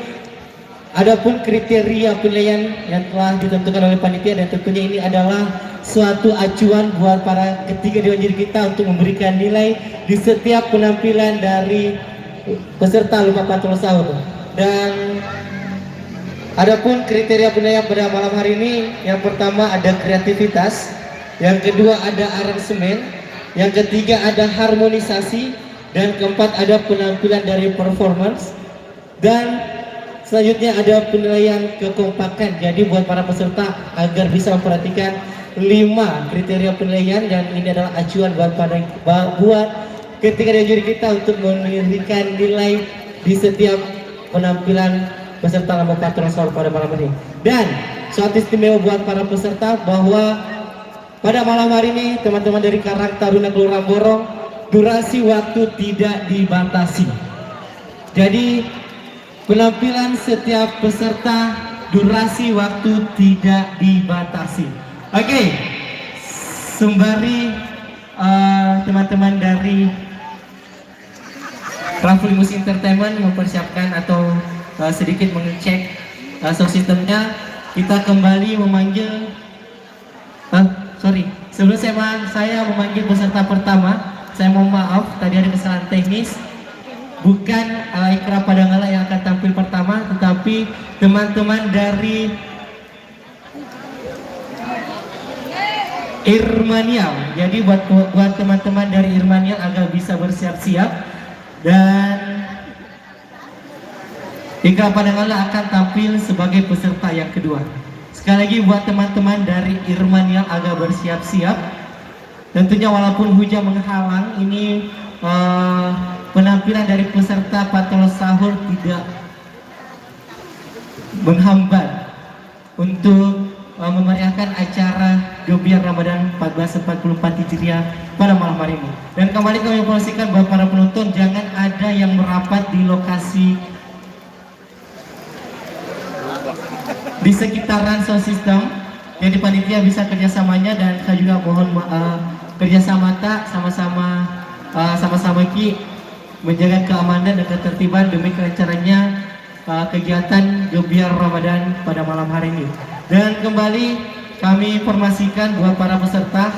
Speaker 4: adapun kriteria penilaian yang telah ditentukan oleh panitia dan tentunya ini adalah suatu acuan buat para ketiga dewan juri kita untuk memberikan nilai di setiap penampilan dari peserta Lupa Patrol Sahur. Dan adapun kriteria penilaian pada malam hari ini, yang pertama ada kreativitas, yang kedua ada aransemen, yang ketiga ada harmonisasi, dan keempat ada penampilan dari performance, dan selanjutnya ada penilaian kekompakan. Jadi buat para peserta agar bisa memperhatikan 5 kriteria penilaian, dan ini adalah acuan buat ketiga dewan juri kita untuk memberikan nilai di setiap penampilan peserta Lomba Patrol Sahur pada malam ini. Dan suatu istimewa buat para peserta bahwa pada malam hari ini teman-teman dari Karang Taruna Kelurahan Borong, durasi waktu tidak dibatasi. Jadi penampilan setiap peserta durasi waktu tidak dibatasi. Oke, sembari teman-teman dari Rafli Musik Entertainment mempersiapkan atau sedikit mengecek sound systemnya, kita kembali memanggil sebelum saya memanggil peserta pertama, saya mohon maaf tadi ada kesalahan teknis, bukan Ikra Padangala yang akan tampil pertama, tetapi teman-teman dari Irmanial. Jadi buat teman-teman dari Irmanial agar bisa bersiap-siap, dan Ikra Padangala akan tampil sebagai peserta yang kedua. Sekali lagi buat teman-teman dari Irmanial agar bersiap-siap. Tentunya walaupun hujan menghalang, ini penampilan dari peserta Patrol Sahur tidak menghambat untuk memeriahkan acara Gebiar Ramadan 1444 Hijriah pada malam hari ini. Dan kembali kami informasikan buat para penonton, jangan ada yang merapat di lokasi di sekitaran sound system. Jadi panitia bisa kerjasamanya, dan saya juga mohon kerjasama tak sama-sama ki menjaga keamanan dan ketertiban demi kelancarannya kegiatan Gebiar Ramadan pada malam hari ini. Dan kembali kami informasikan buat para peserta.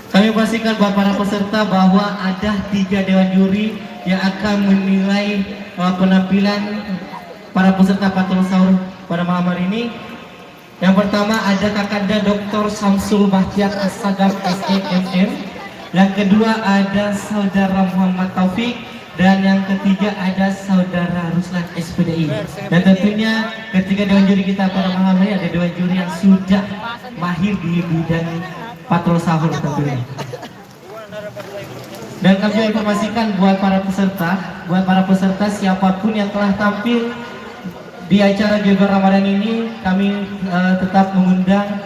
Speaker 4: Kami pastikan buat para peserta bahwa ada 3 dewan juri yang akan menilai penampilan para peserta patrol sahur pada malam hari ini. Yang pertama ada Kakanda Dr. Samsul Bahtiar As-Sagaf SEMM. Yang kedua ada Saudara Muhammad Taufik. Dan yang ketiga ada Saudara Ruslan SPDI. Dan tentunya ketiga dewan juri kita pada malam hari ada dewan juri yang sudah mahir di bidang patrol sahur tentunya. Dan kami juga informasikan buat para peserta siapapun yang telah tampil di acara Gebiar Ramadan ini, kami tetap mengundang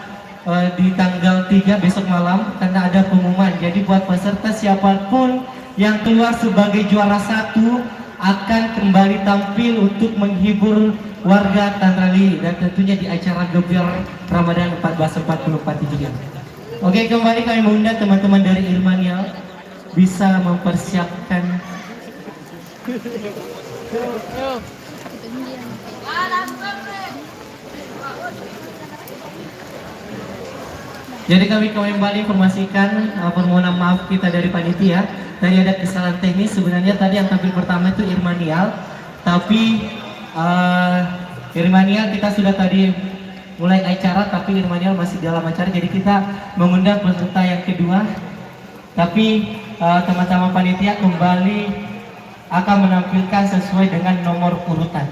Speaker 4: di tanggal 3 besok malam karena ada pengumuman. Jadi buat peserta siapapun yang keluar sebagai juara 1 akan kembali tampil untuk menghibur warga Tanrali dan tentunya di acara Gebiar Ramadan 1444 Hijriah. Oke, kembali kami mengundang teman-teman dari Irmanial bisa mempersiapkan Jadi kami kembali informasikan permohonan maaf kita dari panitia. Tadi ada kesalahan teknis, sebenarnya tadi yang tampil pertama itu Irmanial, tapi Irmanial kita sudah tadi mulai acara, tapi Irmanial masih dalam acara, jadi kita mengundang peserta yang kedua. Tapi teman-teman panitia kembali akan menampilkan sesuai dengan nomor urutan.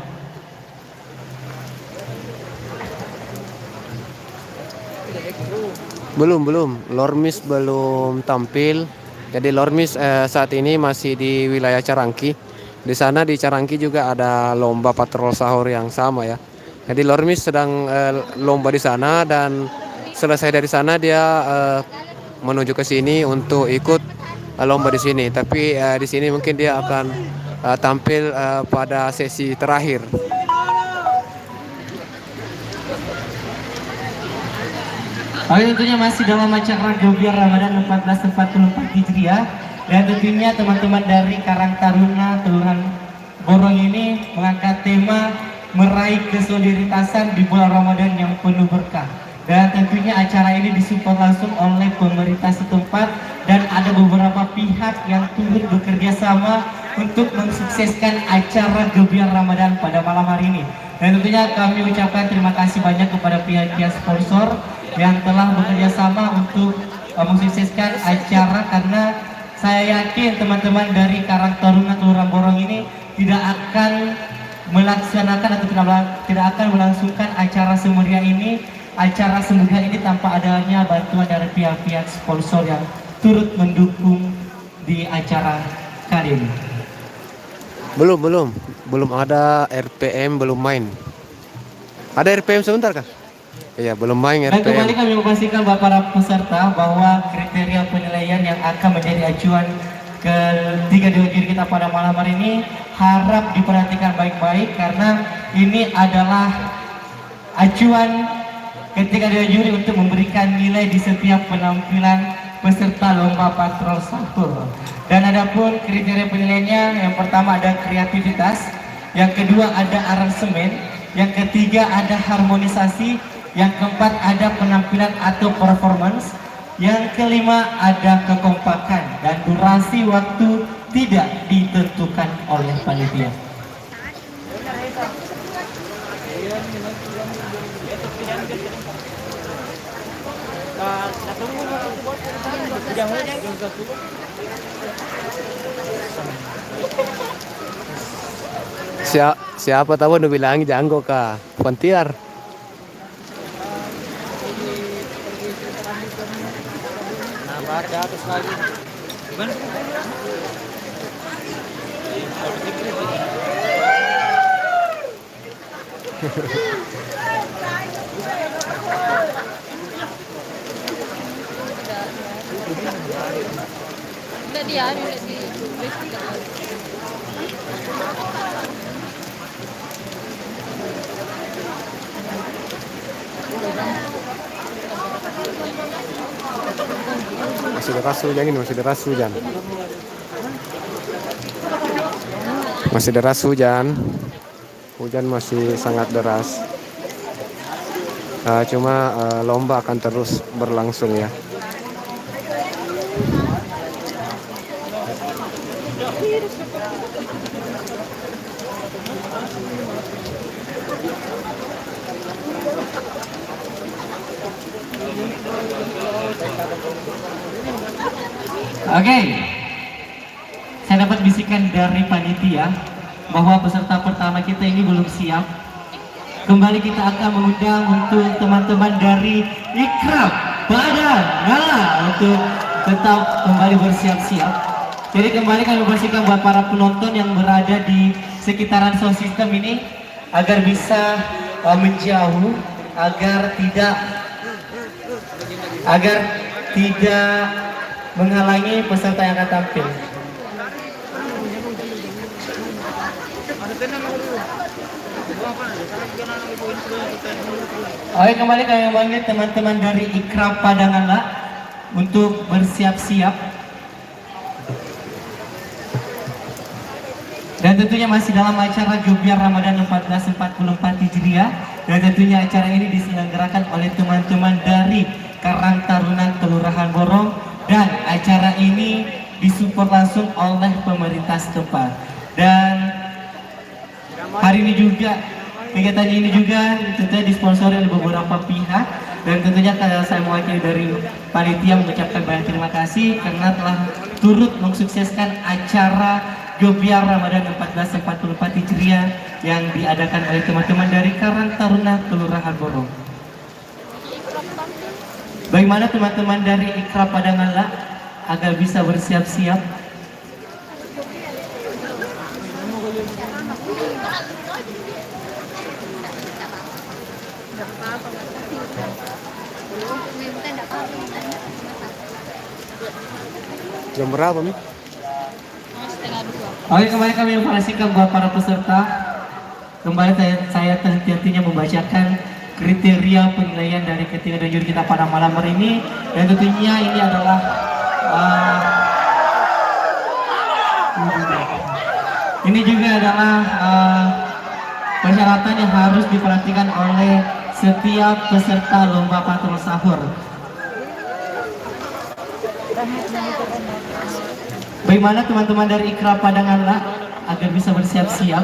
Speaker 3: Belum, Lormis belum tampil. Jadi Lormis saat ini masih di wilayah Carangki. Di sana di Carangki juga ada lomba patrol sahur yang sama ya. Jadi Lormis sedang lomba di sana dan selesai dari sana dia menuju ke sini untuk ikut lomba di sini. Tapi di sini mungkin dia akan tampil pada sesi terakhir.
Speaker 4: Oke, tentunya masih dalam acara Gebiar Ramadan 1444 Hijriah. Dan tentunya teman-teman dari Karang Taruna Kelurahan Borong ini mengangkat tema meraih kesolidarisan di bulan Ramadan yang penuh berkah. Dan tentunya acara ini disupport langsung oleh pemerintah setempat dan ada beberapa pihak yang turut bekerja sama untuk mensukseskan acara Gebiar Ramadan pada malam hari ini. Dan tentunya kami ucapkan terima kasih banyak kepada pihak-pihak sponsor yang telah bekerja sama untuk mensukseskan acara, karena saya yakin teman-teman dari Karang Taruna Kelurahan Borong ini tidak akan melaksanakan atau tidak akan melangsungkan acara semeriah ini tanpa adanya bantuan dari pihak-pihak sponsor yang turut mendukung di acara kali ini.
Speaker 3: Belum ada RPM, belum main. Ada RPM sebentar kah? Iya, belum main RPM.
Speaker 4: Dan kembali kami memastikan buat para peserta bahwa kriteria penilaian yang akan menjadi acuan ketiga dewan juri kita pada malam hari ini harap diperhatikan baik-baik, karena ini adalah acuan ketiga dewan juri untuk memberikan nilai di setiap penampilan peserta lomba patrol sahur. Dan adapun kriteria penilaiannya, yang pertama ada kreativitas, yang kedua ada aransemen, yang ketiga ada harmonisasi, yang keempat ada penampilan atau performance, yang kelima ada kekompakan, dan durasi waktu tidak ditentukan oleh panitia.
Speaker 3: Siapa tahu udah bilang janggo kah? Pontiar.
Speaker 6: Baca terus lagi. Gimana?
Speaker 5: Udah di
Speaker 3: Masih deras hujan ini, masih deras hujan. Masih deras hujan. Hujan masih sangat deras. Cuma lomba akan terus berlangsung ya.
Speaker 4: Oke, saya dapat bisikan dari panitia bahwa peserta pertama kita ini belum siap. Kembali kita akan mengundang untuk teman-teman dari Ikrab Padangala untuk tetap kembali bersiap-siap. Jadi kembali kami bersihkan buat para penonton yang berada di sekitaran sound system ini agar bisa menjauh, agar tidak menghalangi peserta yang akan tampil. Oke, kembali kami memanggil teman-teman dari Ikrab Padangala untuk bersiap-siap. Dan tentunya masih dalam acara Jobiar Ramadan 1444 Hijriah. Dan tentunya acara ini diselenggarakan oleh teman-teman dari Karang Taruna Kelurahan Borong. Dan acara ini disupport langsung oleh pemerintah setempat. Dan hari ini juga, kegiatan ini juga tentunya disponsori oleh beberapa pihak. Dan tentunya saya mewakili dari panitia mengucapkan banyak terima kasih karena telah turut mensukseskan acara Jobiar Ramadan 1444 Hijriah yang diadakan oleh teman-teman dari Karang Taruna Kelurahan Borong. Bagaimana teman-teman dari Ikrab Padangala agar bisa bersiap-siap?
Speaker 3: Jam berapa, Mi?
Speaker 4: Oke, kembali kami informasikan buat para peserta. Kembali saya tentunya membacakan kriteria penilaian dari ketiga dan juri kita pada malam hari ini. Dan tentunya ini adalah ini juga adalah persyaratan yang harus diperhatikan oleh setiap peserta lomba patrol sahur. Bagaimana teman-teman dari Ikrab Padangala agar bisa bersiap-siap?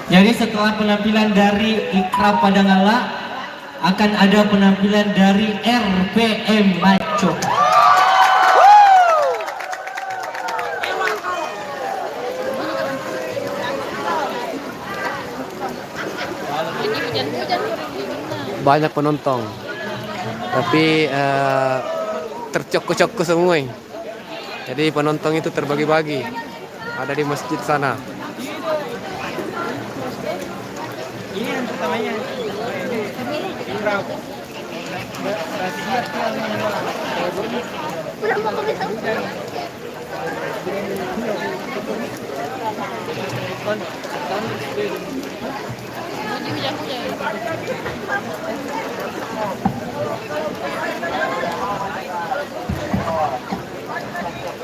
Speaker 4: Jadi setelah penampilan dari Ikrab Padangala akan ada penampilan dari RPM Maco.
Speaker 3: Banyak penonton, tapi tercokok-cokok semua. Jadi penonton itu terbagi-bagi, ada di masjid sana.
Speaker 6: Ini yang pertamanya.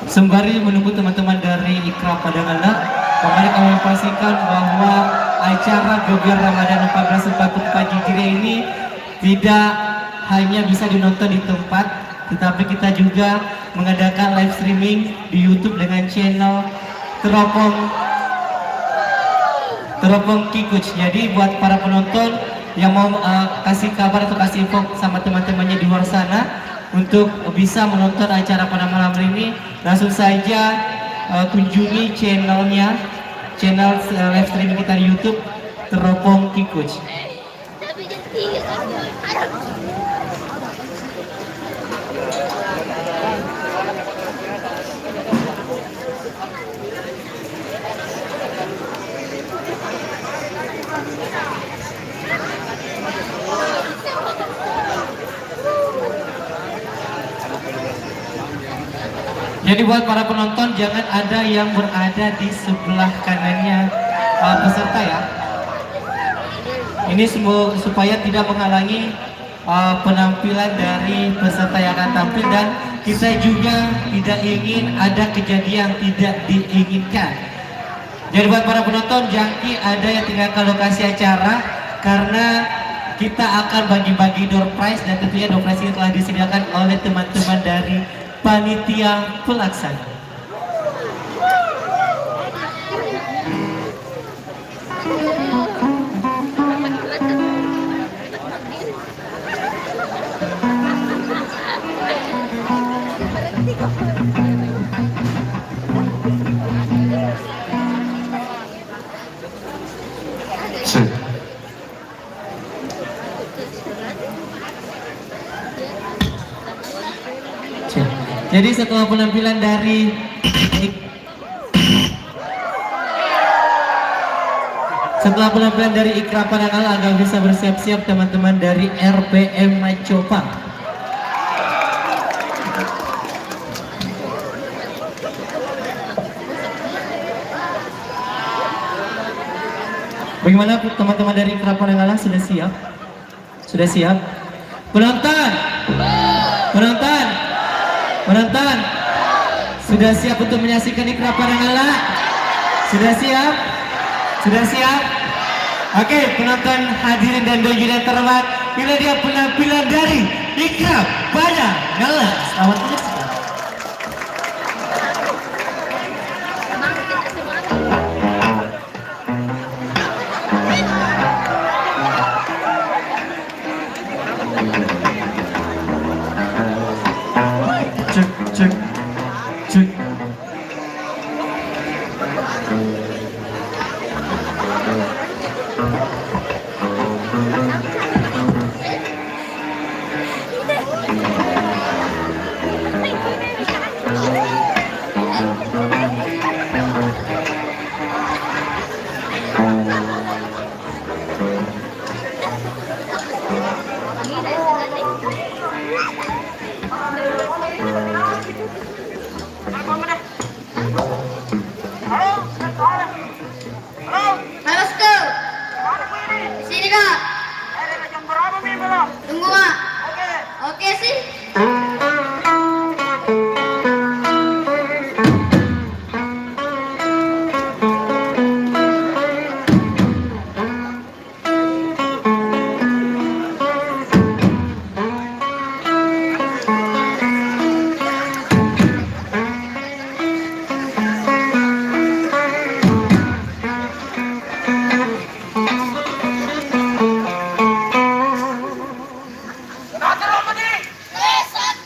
Speaker 4: Sembari menunggu teman-teman dari Ikrab Padangala, kembali kami informasikan bahwa acara Jobiar Ramadan 1444 Hijriah ini tidak hanya bisa dinonton di tempat, tetapi kita juga mengadakan live streaming di YouTube dengan channel Teropong Kikuch. Jadi buat para penonton yang mau kasih kabar atau kasih info sama teman-temannya di luar sana untuk bisa menonton acara pada malam hari ini, langsung saja kunjungi channel live streaming kita di YouTube Teropong Kikuch. Jadi buat para penonton jangan ada yang berada di sebelah kanannya peserta ya. Ini supaya tidak menghalangi penampilan dari peserta yang akan tampil, dan kita juga tidak ingin ada kejadian tidak diinginkan. Jadi buat para penonton jangan ada yang tinggalkan lokasi acara, karena kita akan bagi-bagi door prize, dan tentunya door prize ini telah disediakan oleh teman-teman dari panitia pelaksana.
Speaker 8: Cek.
Speaker 4: Jadi setelah penampilan dari Ikra Panangala, agar bisa bersiap-siap teman-teman dari RPM Macopa. Bagaimana teman-teman dari Ikra Panangala, sudah siap? Sudah siap? Penonton! Penonton! Penonton, sudah siap untuk menyaksikan Ikra Panangala? Sudah siap? Sudah siap? Oke, penonton hadirin dan dojen yang terhormat, bila dia penampilan dari Ikra Panangala. Selamat menyaksikan.
Speaker 8: Cek, cek, cek.
Speaker 5: Bosku, sini kak. Tunggu kak. Oke sih. Satu.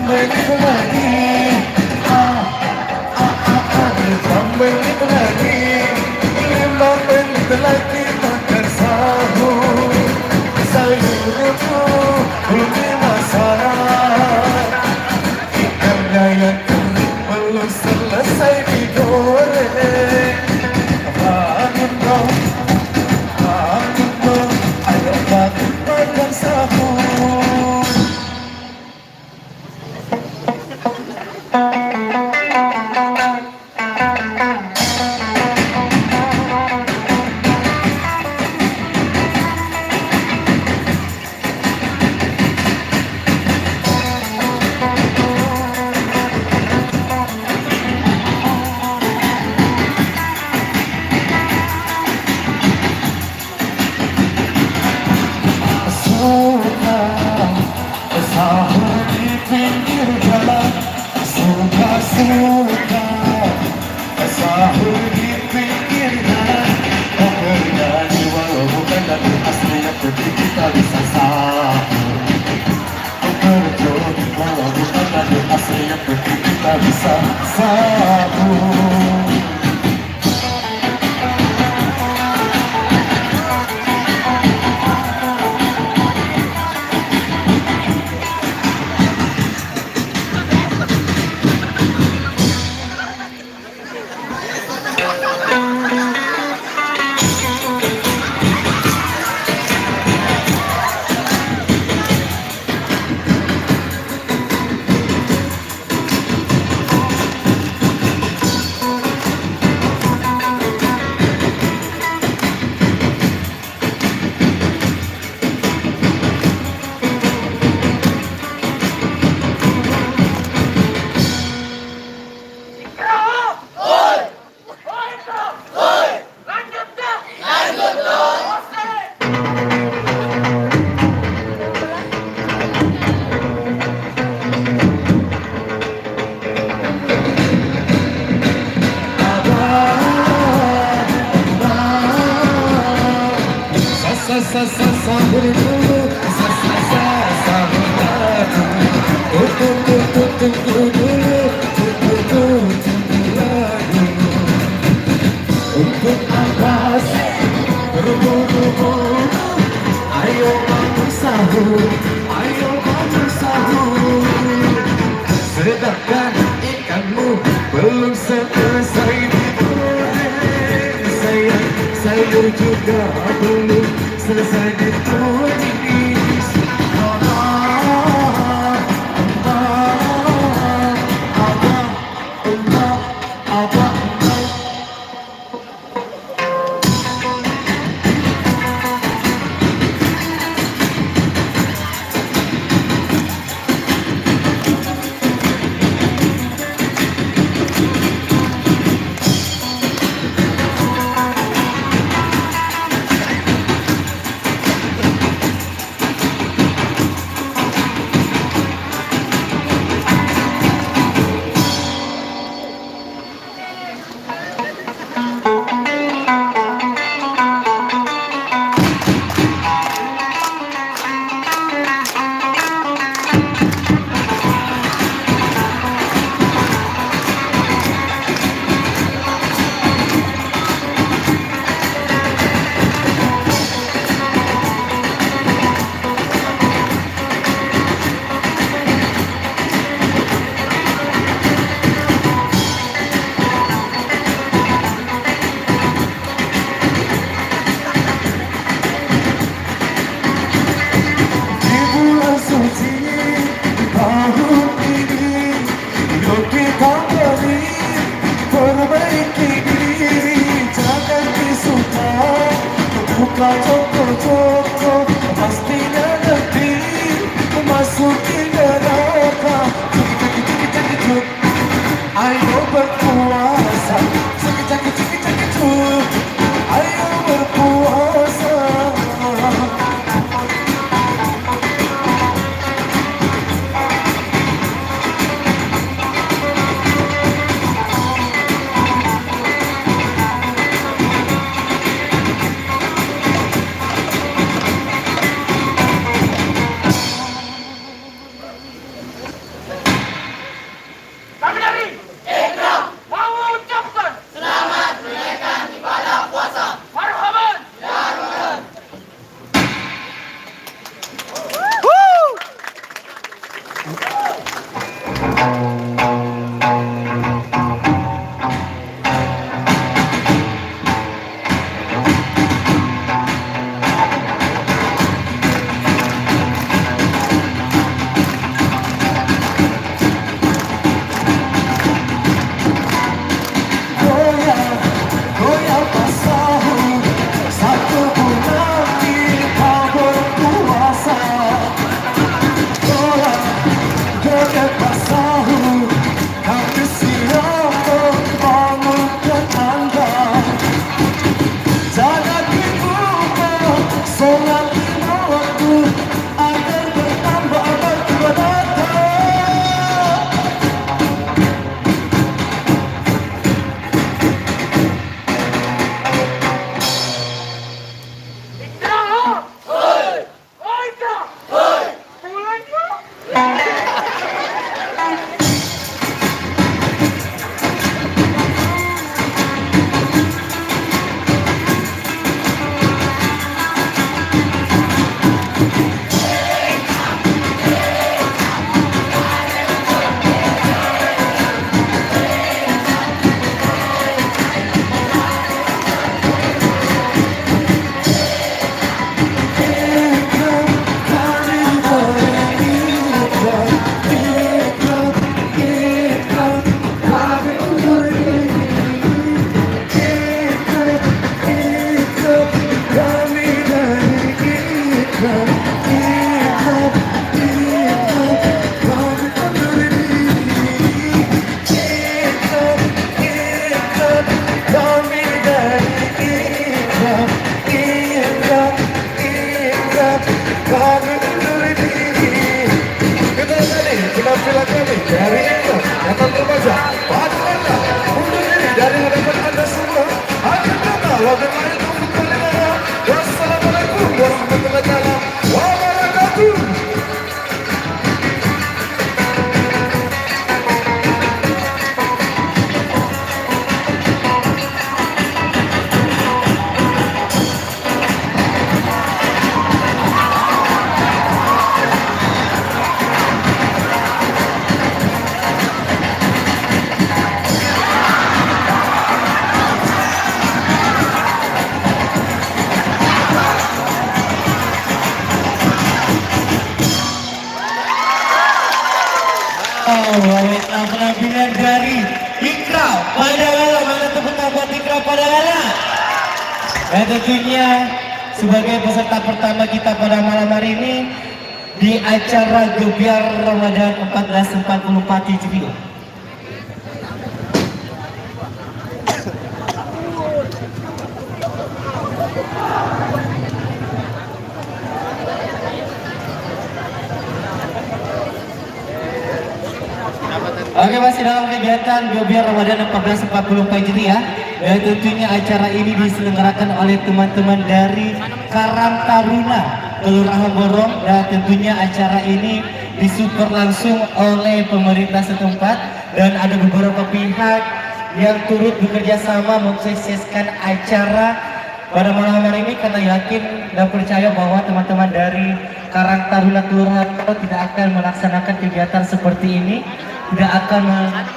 Speaker 9: menit lagi, menit lagi, 5 menit lagi makan sahur. Sayurmu belum dimasak, ikannya yang kering belum selesai digoreng. Bangun dong, ayo bangun makan sahur. Sahur di pinggir jalan, suka-suka. Sahur di pinggir jalan, oh bernyanyi walau bukan lagu aslinya, tapi kita bisa sahur. Oh berjoget walau bukan lagu aslinya, tapi kita bisa sahur. Sahur dulu, sahur lagi. Tunggu dulu, tunggu lagi. Untuk apa sih berburu-buru? Ayo bangun sahur, ayo bangun sahur. Sedangkan ikanmu belum selesai digoreng. Sayur juga belum selesai ditumis. Toko-toko pastinya nanti memasuki neraka. Cekik-cekik-cekik-cekik, ayo berpuasa. Cekik-cekik-cekik-cekik, ayo berpuasa. Wassalamualaikum warahmatullahi wabarakatuh.
Speaker 1: Baiklah penampilan dari Ikra pada malam. Mana tepuk tangan buat Ikra pada malam. Dan tentunya sebagai peserta pertama kita pada malam hari ini di acara Gebiar Ramadan 1444 Hijriah. Oke, masih dalam kegiatan Gebiar Ramadan 1444 Hijriah, dan tentunya acara ini diselenggarakan oleh teman-teman dari Karang Taruna Kelurahan Borong, dan tentunya acara ini disupport langsung oleh pemerintah setempat dan ada beberapa pihak yang turut bekerja sama mensukseskan acara pada malam hari ini, karena yakin dan percaya bahwa teman-teman dari Karang Taruna Kelurahan Borong tidak akan melaksanakan kegiatan seperti ini, tidak akan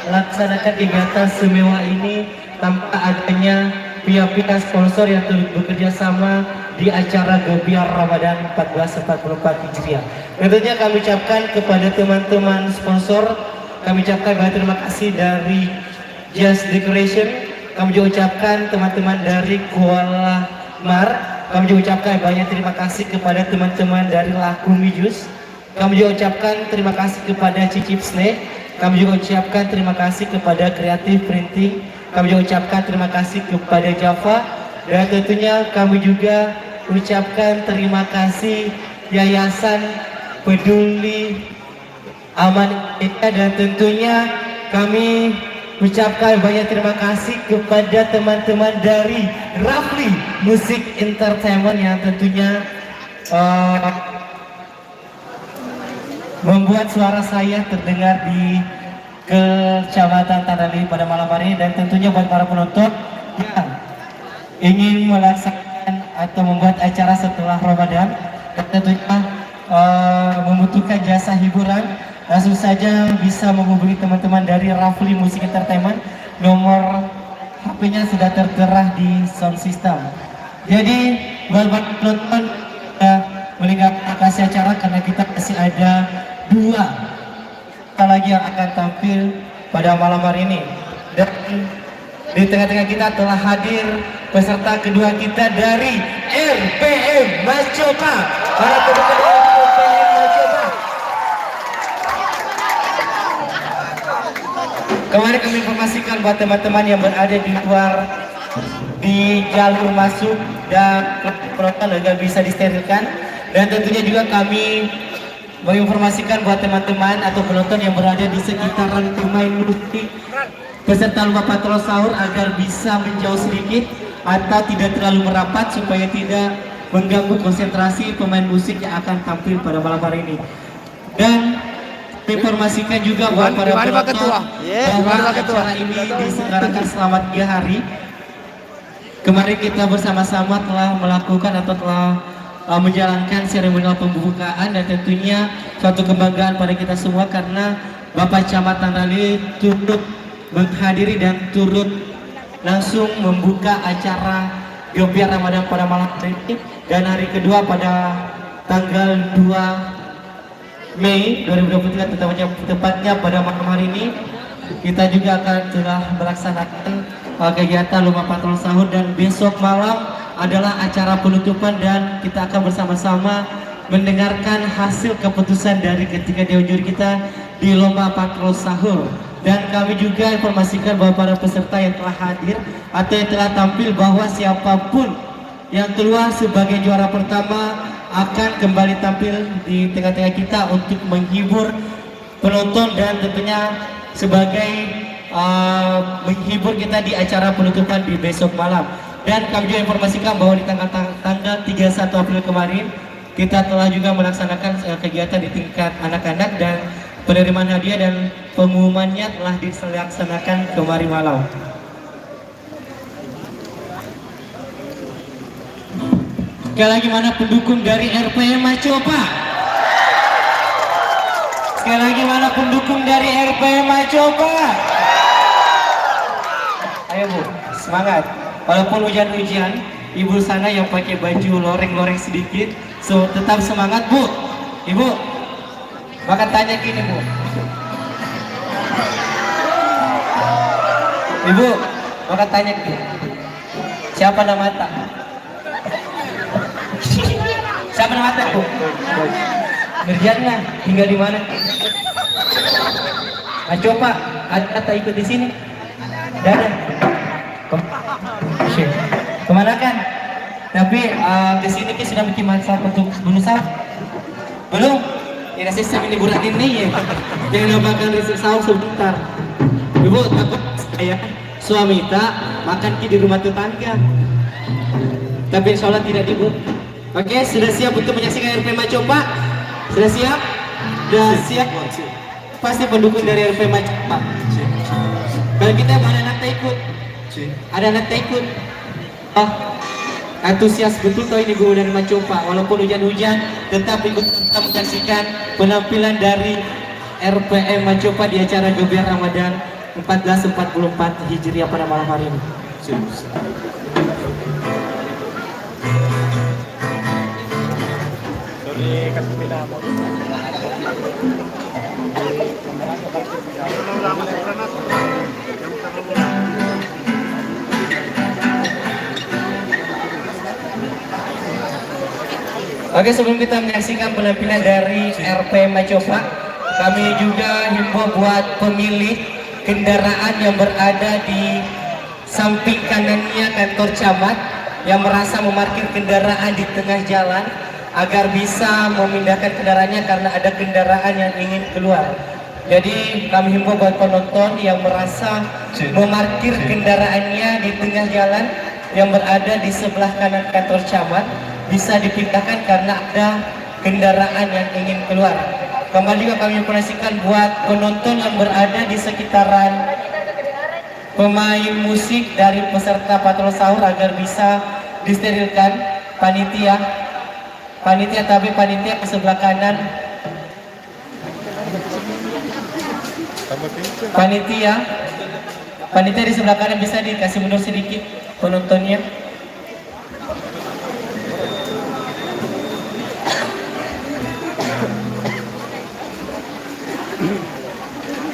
Speaker 1: melaksanakan kegiatan semewah ini tanpa adanya pihak-pihak sponsor yang turut bekerja sama di acara Gebiar Ramadan 1444 Hijriah. Tentunya kami ucapkan kepada teman-teman sponsor, kami ucapkan banyak terima kasih dari Just Decoration, kami juga ucapkan teman-teman dari Kuala Mar, kami juga ucapkan banyak terima kasih kepada teman-teman dari Lakumi Jus, kami juga ucapkan terima kasih kepada Cicip Snack, kami juga ucapkan terima kasih kepada Creative Printing, kami juga ucapkan terima kasih kepada Java, dan tentunya kami juga ucapkan terima kasih Yayasan Peduli Aman Kita, dan tentunya kami ucapkan banyak terima kasih kepada teman-teman dari Rafli Music Entertainment yang tentunya membuat suara saya terdengar di Kecamatan Tanali pada malam hari ini. Dan tentunya buat para penonton yang ingin melaksanakan atau membuat acara setelah Ramadan dan tentunya membutuhkan jasa hiburan, langsung saja bisa menghubungi teman-teman dari Rafli Music Entertainment. Nomor HP-nya sudah tertera di sound system. Jadi buat penonton meninggalkan acara karena kita masih ada 2 lagi yang akan tampil pada malam hari ini. Dan di tengah-tengah kita telah hadir peserta kedua kita dari RPM Macopa. Para peserta RPM Macopa. Kemarin kami informasikan buat teman-teman yang berada di luar di jalur masuk dan penonton agar bisa disterilkan, dan tentunya juga kami menginformasikan buat teman-teman atau penonton yang berada di sekitaran pemain musik peserta lomba patrol sahur agar bisa menjauh sedikit atau tidak terlalu merapat supaya tidak mengganggu konsentrasi pemain musik yang akan tampil pada malam hari ini. Dan informasikan juga buat para penonton bahwa acara ini diselenggarakan selama 3 hari. Kemarin kita bersama-sama telah melakukan atau telah menjalankan seremonial pembukaan, dan tentunya suatu kebanggaan pada kita semua karena Bapak Camat Rali turut menghadiri dan turut langsung membuka acara Gebiar Ramadan pada malam hari ini. Dan hari kedua pada tanggal 2 Mei 2023 tepatnya pada malam hari ini kita juga akan telah melaksanakan kegiatan lomba patrol sahur, dan besok malam adalah acara penutupan dan kita akan bersama-sama mendengarkan hasil keputusan dari ketiga dewan juri kita di lomba patrol sahur. Dan kami juga informasikan bahwa para peserta yang telah hadir atau yang telah tampil bahwa siapapun yang keluar sebagai juara pertama akan kembali tampil di tengah-tengah kita untuk menghibur penonton dan tentunya sebagai menghibur kita di acara penutupan di besok malam. Dan kami juga informasikan bahwa di tanggal 31 April kemarin kita telah juga melaksanakan kegiatan di tingkat anak-anak, dan penerimaan hadiah dan pengumumannya telah dilaksanakan kemarin malam. Sekali lagi, mana pendukung dari RPM Macopa? Sekali lagi, mana pendukung dari RPM Macopa? Ayo Bu, semangat. Walaupun hujan-hujan, ibu sana yang pakai baju loreng-loreng sedikit, so tetap semangat Bu. Ibu, maka tanya gini Bu. Ibu, maka tanya gini. Siapa nama tak? Siapa nama tak Bu? Mirjana, tinggal di mana? Coba, ada ikut di sini? Dadah. Kemana kan? Tapi di sini kita sudah bikin masak untuk bunuh sahur. Belum? Ya sistem ini burat ini ya. Yang bakal riset sahur sebentar. Ibu takut saya suami tak makan di rumah tetangga. Tapi insya Allah tidak ibu. Oke, sudah siap untuk menyaksikan RPM Macopa? Sudah siap? Sudah siap? Pasti pendukung dari RPM Macopa. Kalau kita ada anak ikut, ada anak ikut. Oh, antusias betul toh ini gue dari Macopa. Walaupun hujan-hujan, tetap ikut tetap menyaksikan penampilan dari RPM Macopa di acara Gebiar Ramadan 1444 Hijriah pada malam hari ini. Oke, sebelum kita menyaksikan penampilan dari RPM Macopa, kami juga himbau buat pemilik kendaraan yang berada di samping kanannya kantor camat yang merasa memarkir kendaraan di tengah jalan agar bisa memindahkan kendaraannya karena ada kendaraan yang ingin keluar. Jadi kami himbau buat penonton yang merasa memarkir kendaraannya di tengah jalan yang berada di sebelah kanan kantor camat bisa dipindahkan karena ada kendaraan yang ingin keluar. Kembali juga kami informasikan buat penonton yang berada di sekitaran pemain musik dari peserta patrol sahur agar bisa disterilkan. Panitia tapi panitia ke sebelah kanan Panitia, panitia di sebelah kanan bisa dikasih mundur sedikit penontonnya.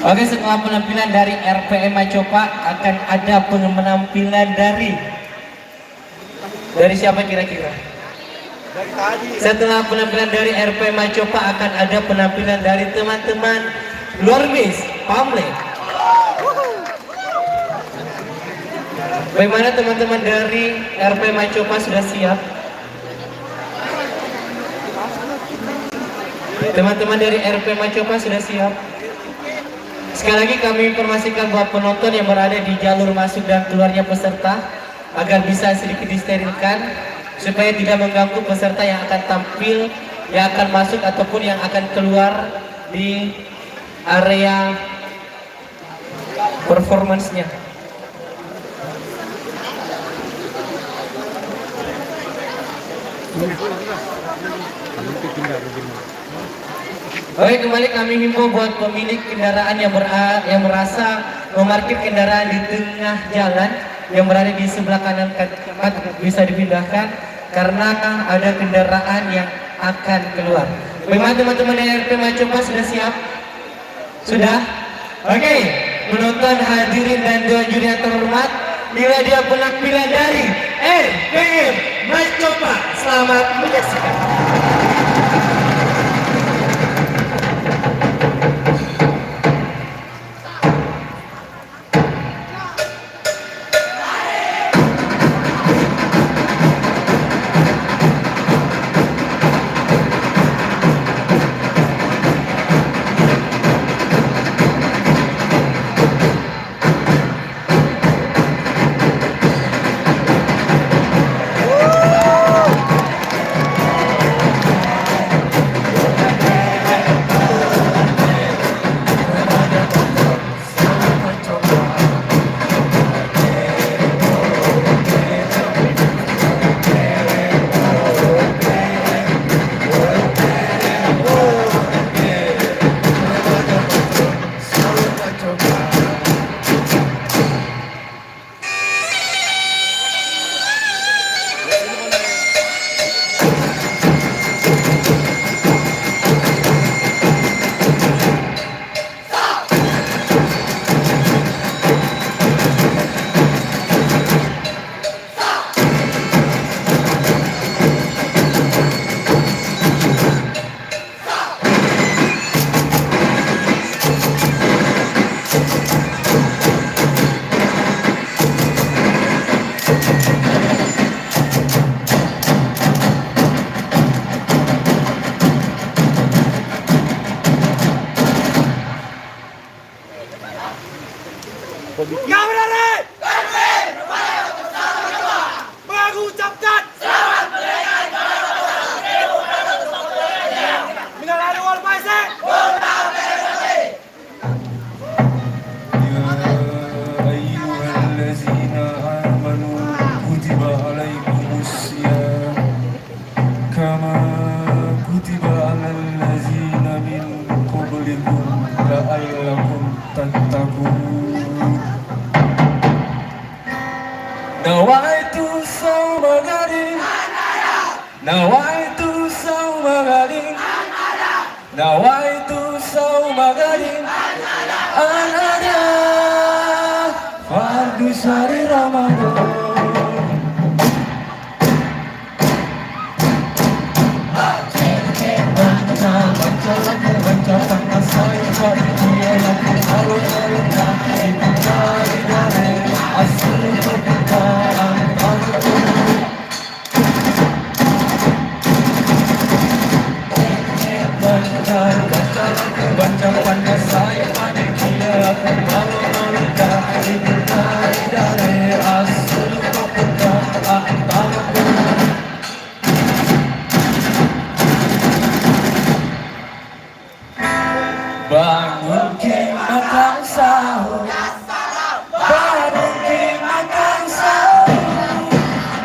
Speaker 1: Oke, setelah penampilan dari RPM Macopa akan ada penampilan dari siapa kira-kira? Setelah penampilan dari RPM Macopa akan ada penampilan dari teman-teman Lormis Pamle. Bagaimana teman-teman dari RPM Macopa sudah siap? Teman-teman dari RPM Macopa sudah siap? Sekali lagi kami informasikan buat penonton yang berada di jalur masuk dan keluarnya peserta agar bisa sedikit disterilkan supaya tidak mengganggu peserta yang akan tampil, yang akan masuk ataupun yang akan keluar di area performance-nya. Oke, kembali kami himbau buat pemilik kendaraan yang merasa memarkir kendaraan di tengah jalan yang berada di sebelah kanan bisa dipindahkan karena ada kendaraan yang akan keluar. Bagaimana teman-teman dari RPM Macopa sudah siap? Sudah? Oke, penonton hadirin dan dewan juri yang terhormat, inilah dia penampilan dari RPM Macopa. Selamat menyaksikan.
Speaker 9: Nawaitu sawma gadin, nawaitu sawma gadin, nawaitu sawma gadin, anada fardu syahri Ramadan. Bangun ki makan sahur, bangun ki makan sahur,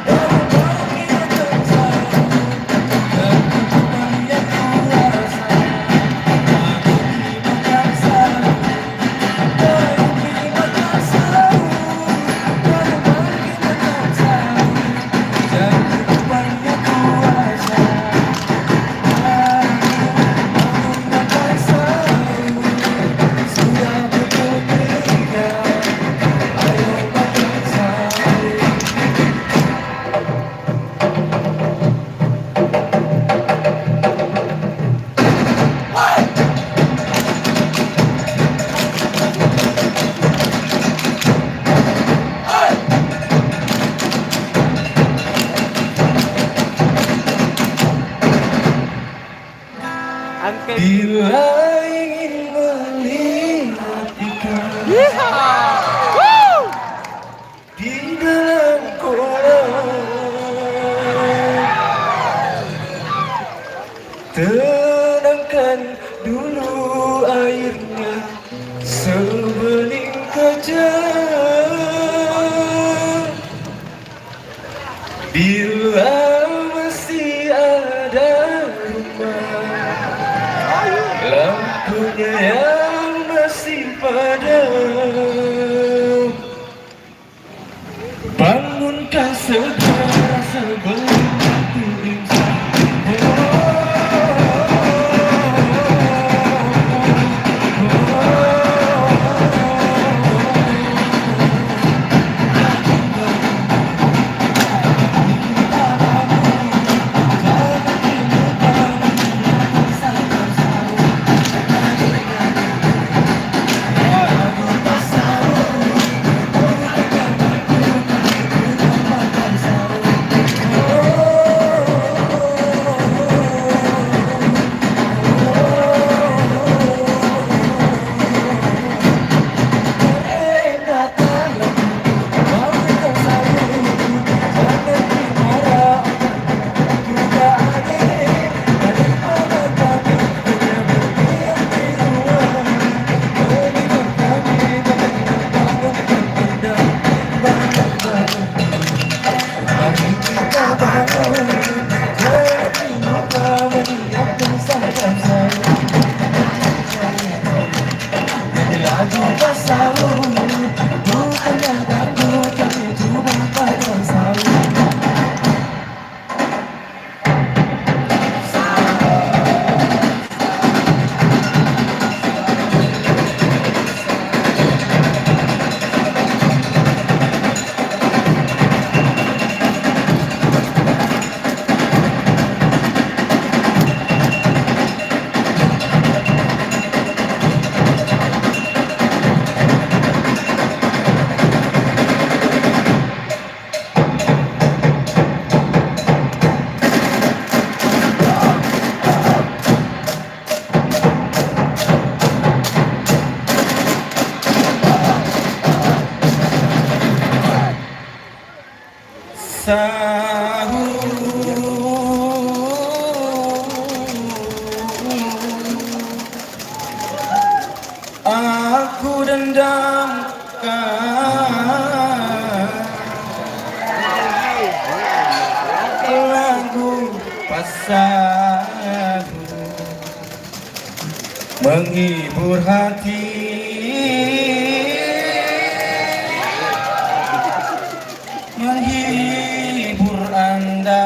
Speaker 9: bangun ki makan sahur, dan yang kuasa. Bangun ki makan sahur, bila ingin melihat ikan di dalam kolam, tenangkan dulu airnya sebening kaca. Bila masih ada rumah, lampunya yang masih padam, bangunkan segera sebelum waktu imsak. Aku dendamkan lagu pasaku menghibur hati, menghibur Anda.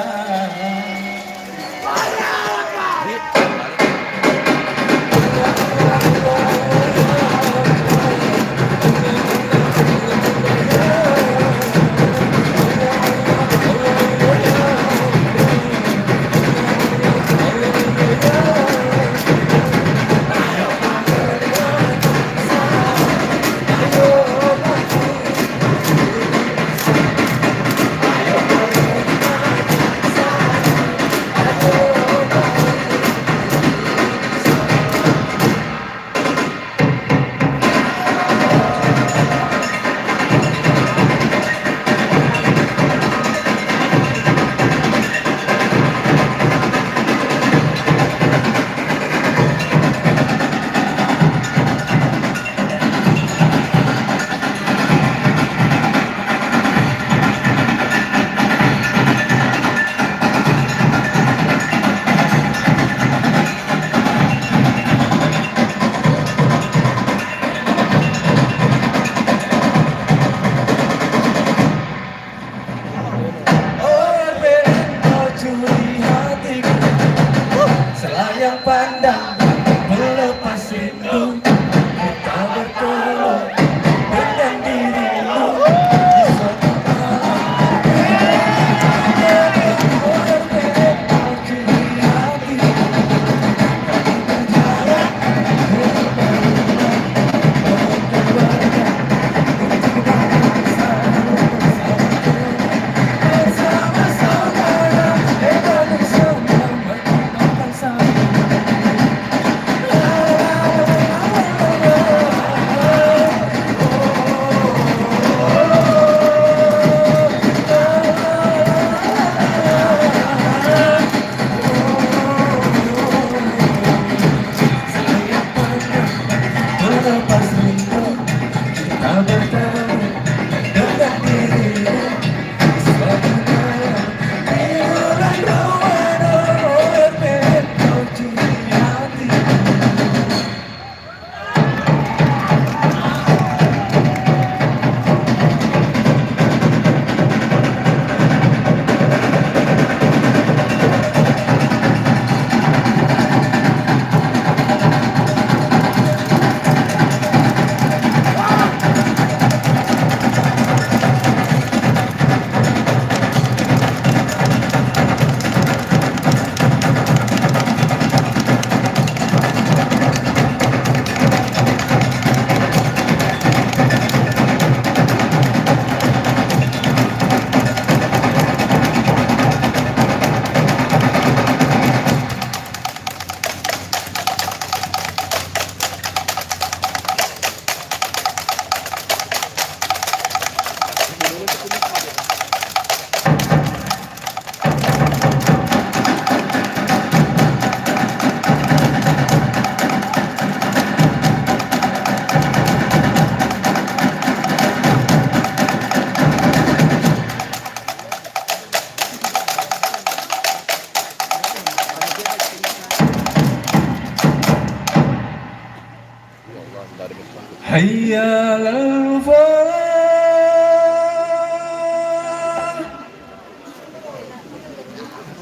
Speaker 7: dari Misbah.
Speaker 9: Hayya 'alal falah,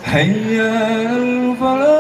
Speaker 9: hayya 'alal falah.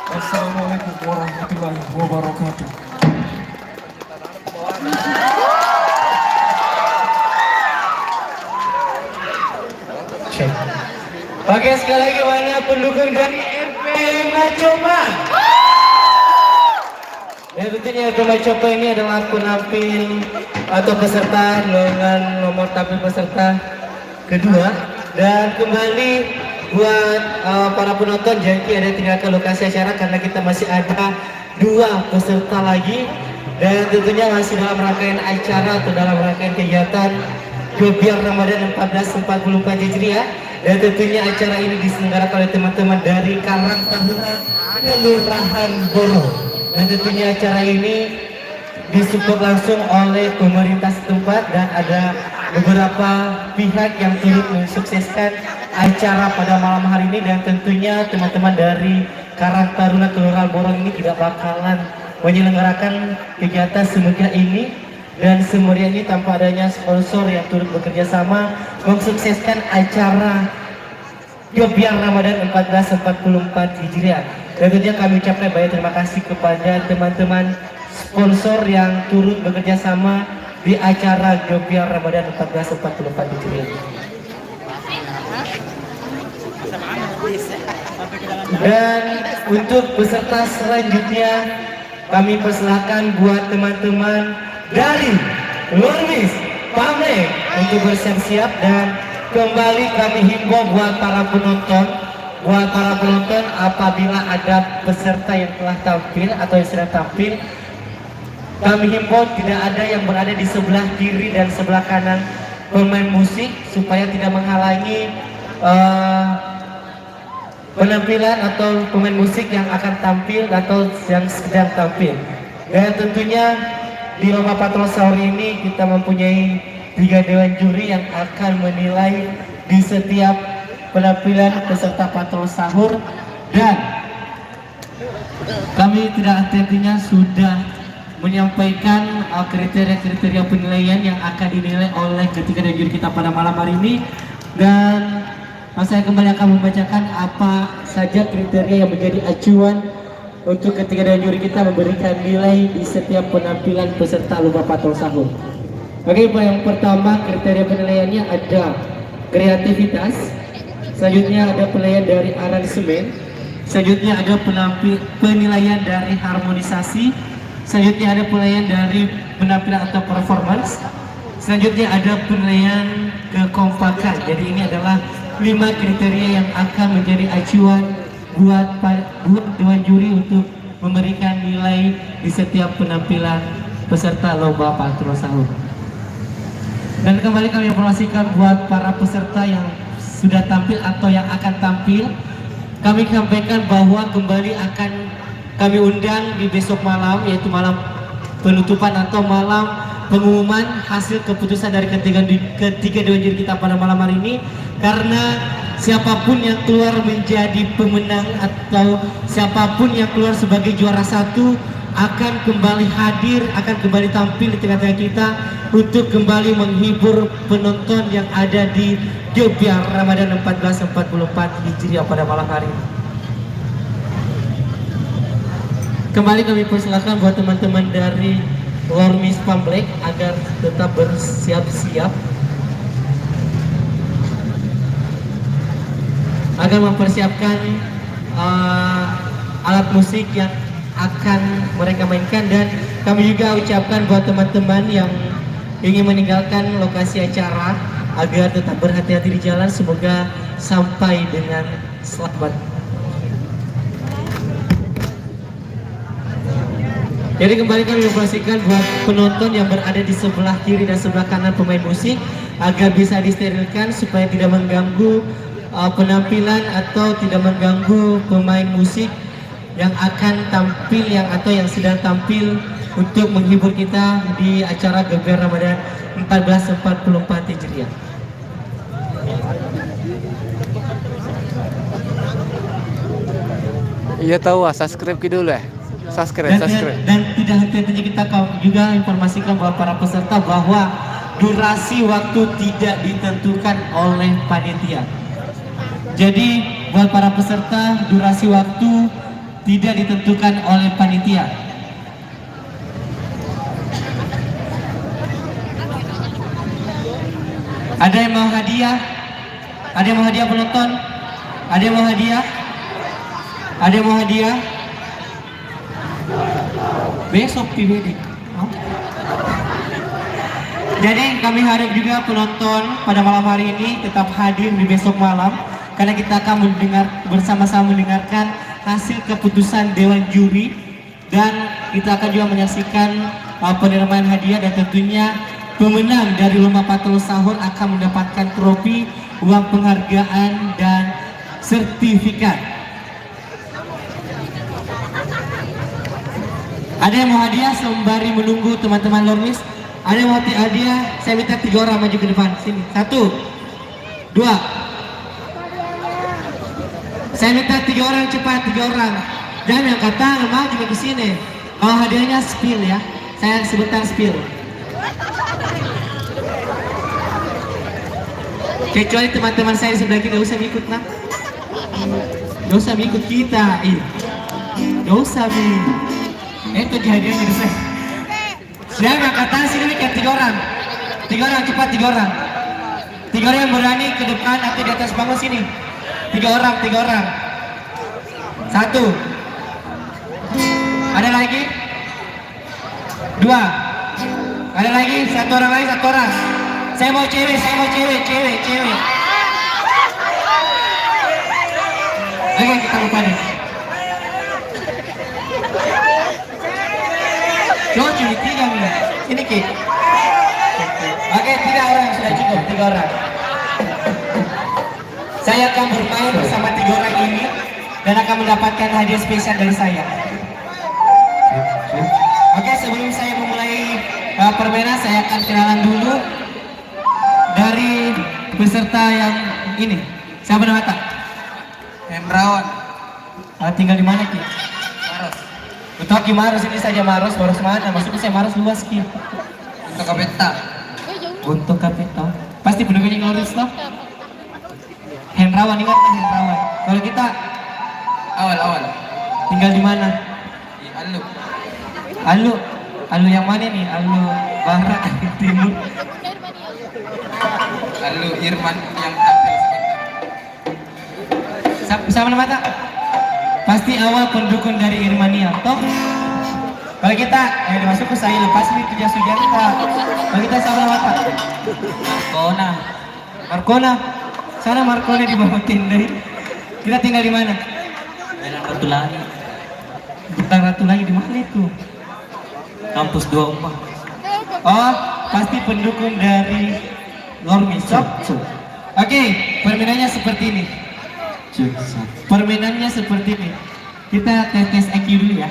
Speaker 9: Assalamualaikum warahmatullahi wabarakatuh.
Speaker 1: Cek. Oke, sekali lagi mana pendukung dari RP Macoba? Dan tentunya RP Macoba ini adalah penampil atau peserta dengan nomor tampil peserta kedua. Dan kembali buat para penonton, janji ada tinggal ke lokasi acara karena kita masih ada 2 peserta lagi. Dan tentunya masih dalam rangkaian acara atau dalam rangkaian kegiatan Gebiar Ramadan 1444 Hijriah. Dan tentunya acara ini diselenggarakan oleh teman-teman dari Karang Taruna Kelurahan Boro. Dan tentunya acara ini disupport langsung oleh pemerintah setempat dan ada beberapa pihak yang turut mensukseskan acara pada malam hari ini. Dan tentunya teman-teman dari Karang Taruna Kelurahan Boro ini tidak bakalan menyelenggarakan kegiatan semeriah ini dan semeriah ini tanpa adanya sponsor yang turut bekerja sama mensukseskan acara Gebiar Ramadan 1444 Hijriah. Dan tentunya kami ucapkan banyak terima kasih kepada teman-teman sponsor yang turut bekerja sama di acara Gebiar Ramadan 1444 Hijriah. Dan untuk peserta selanjutnya kami persilahkan buat teman-teman dari Lurmis Pameng untuk bersiap-siap. Dan kembali kami himbau buat para penonton apabila ada peserta yang telah tampil atau yang sedang tampil, kami himbau tidak ada yang berada di sebelah kiri dan sebelah kanan pemain musik supaya tidak menghalangi penampilan atau pemain musik yang akan tampil atau yang sedang tampil. Dan tentunya di lomba patrol sahur ini kita mempunyai 3 dewan juri yang akan menilai di setiap penampilan peserta patrol sahur. Dan kami tidak tentunya sudah menyampaikan kriteria-kriteria penilaian yang akan dinilai oleh ketiga dewan juri kita pada malam hari ini. Dan saya kembali akan membacakan apa saja kriteria yang menjadi acuan untuk ketiga dewan juri kita memberikan nilai di setiap penampilan peserta lomba patrol sahur. Oke, yang pertama kriteria penilaiannya ada kreativitas, selanjutnya ada penilaian dari aransemen, selanjutnya ada penilaian dari harmonisasi, selanjutnya ada penilaian dari penampilan atau performance, selanjutnya ada penilaian kekompakan. Jadi ini adalah 5 kriteria yang akan menjadi acuan buat dewan juri untuk memberikan nilai di setiap penampilan peserta lomba patrol sahur. Dan kembali kami informasikan buat para peserta yang
Speaker 4: sudah tampil atau yang akan tampil, kami sampaikan bahwa kembali akan kami undang di besok malam, yaitu malam penutupan atau malam pengumuman hasil keputusan dari ketiga dewan juri kita pada malam hari ini. Karena siapapun yang keluar menjadi pemenang atau siapapun yang keluar sebagai juara satu akan kembali hadir, akan kembali tampil di tengah-tengah kita untuk kembali menghibur penonton yang ada di Gebiar Ramadan 1444 Hijriah pada malam hari ini. Kembali kami persilakan buat teman-teman dari Lormis Pamblek agar tetap bersiap-siap agar mempersiapkan alat musik yang akan mereka mainkan. Dan kami juga ucapkan buat teman-teman yang ingin meninggalkan lokasi acara agar tetap berhati-hati di jalan, semoga sampai dengan selamat. Jadi kembali kami informasikan buat penonton yang berada di sebelah kiri dan sebelah kanan pemain musik agar bisa disterilkan supaya tidak mengganggu penampilan atau tidak mengganggu pemain musik yang akan tampil atau yang sedang tampil untuk menghibur kita di acara Gebiar Ramadan 1444 Hijriah.
Speaker 3: Iya tahu, subscribe dulu ya. Subscribe.
Speaker 4: Dan tidak henti-hentinya kita juga informasikan bahwa para peserta bahwa durasi waktu tidak ditentukan oleh panitia. Jadi buat para peserta durasi waktu tidak ditentukan oleh panitia. Ada yang mau hadiah? Ada yang mau hadiah penonton? Ada yang mau hadiah? Ada yang mau hadiah? Besok PBD. Jadi kami harap juga penonton pada malam hari ini tetap hadir di besok malam, karena kita akan bersama-sama mendengarkan hasil keputusan Dewan Juri, dan kita akan juga menyaksikan penerimaan hadiah, dan tentunya pemenang dari Lomba Patrol Sahur akan mendapatkan trofi, uang penghargaan, dan sertifikat. Ada yang mau hadiah sembari menunggu teman-teman Lormis? Ada yang mau hadiah? Saya minta 3 orang maju ke depan. Sini. 1, 2. Saya minta 3 orang cepat, 3 orang. Jangan yang kata maju ke sini. Oh, hadiahnya spill ya. Saya sebentar spill. Kecuali teman-teman saya di sebelah kita, gak usah ikut nak. Gak usah ikut kita. Gak usah itu hadiahnya di saya. Jangan yang kata sini mikir 3 orang. 3 orang cepat, 3 orang. 3 orang yang berani ke depan atau di atas panggung sini. 3 orang. 1. Ada lagi? 2. Ada lagi? 1 orang lagi, 1 orang. Saya mau cewek. Oke, kita lupa deh. Coba curi 3 nih. Ini Ki. Oke, 3 orang sudah cukup, 3 orang. Saya akan bermain bersama 3 orang ini dan akan mendapatkan hadiah spesial dari saya. Oke, sebelum saya memulai permainan, saya akan kenalan dulu dari peserta yang ini. Siapa nama tak? Hendrawan. Tinggal di mana Ki? Maros. Untuk Ki Maros ini saja Maros mana? Maksudnya saya Maros luas Ki. Untuk Kapeta. Untuk Kapeta. Pasti penduduknya Glorious toh? Hendrawan, ingat kan Hendrawan? Kalau kita awal. Tinggal di mana? Di Alu yang mana nih? Alu Barat, Timur. Alu Irman yang tampil. Sama nama tak? Pasti awal pendukung dari Irmania, toh? Kalau kita, masuk ke saya lepas nih kerja Sujanta. Kalau kita sama nama tak? Markona. Sana Markona di bawah tenda. Kita tinggal di mana? Bintang Ratu Langit di mana itu? Kampus 24. Oh, pasti pendukung dari Lormis.
Speaker 1: Oke, permainannya seperti ini.
Speaker 8: Cek satu.
Speaker 1: Permainannya seperti ini. Kita tes IQ dulu ya.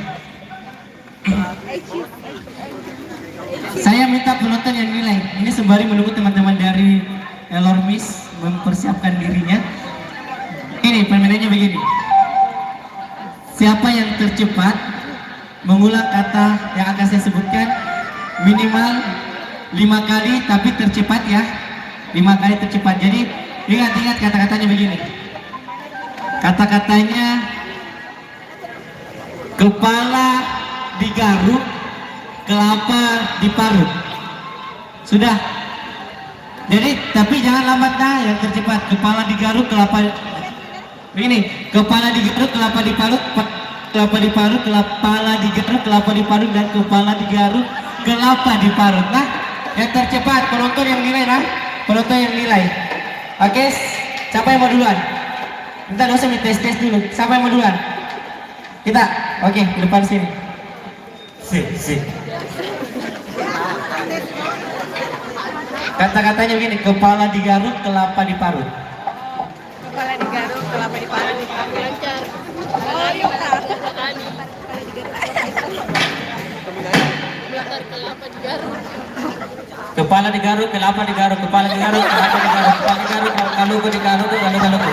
Speaker 1: Saya minta penonton yang nilai. Ini sembari menunggu teman-teman dari Lormis mempersiapkan dirinya. Ini permainannya begini. Siapa yang tercepat mengulang kata yang akan saya sebutkan minimal 5 kali, tapi tercepat ya. 5 kali tercepat. Jadi ingat kata-katanya begini. Kata-katanya kepala digaruk, kelapa diparut. Sudah. Jadi tapi jangan lambat dah, yang tercepat. Kepala digaruk, kelapa. Begini, kepala digaruk, kelapa diparut, kelapa diparut, kepala digaruk, kelapa diparut, dan kepala digaruk, kelapa diparut. Nah, yang tercepat penonton yang nilai nah. Penonton yang nilai. Oke, siapa yang mau duluan? Kita nggak usah tes dulu. Siapa yang mau duluan? Kita. Oke, di depan sini. Sip. Kata-katanya begini, kepala digaruk, kelapa diparut.
Speaker 2: Kepala digaruk, kelapa diparut.
Speaker 5: Lancar.
Speaker 2: Oh iya.
Speaker 5: Belakar kelapa digaruk.
Speaker 1: Kepala digaruk, kelapa digaruk, kepala digaruk, kelapa digaruk, kepala digaruk, kaluku digaruk, kaluku.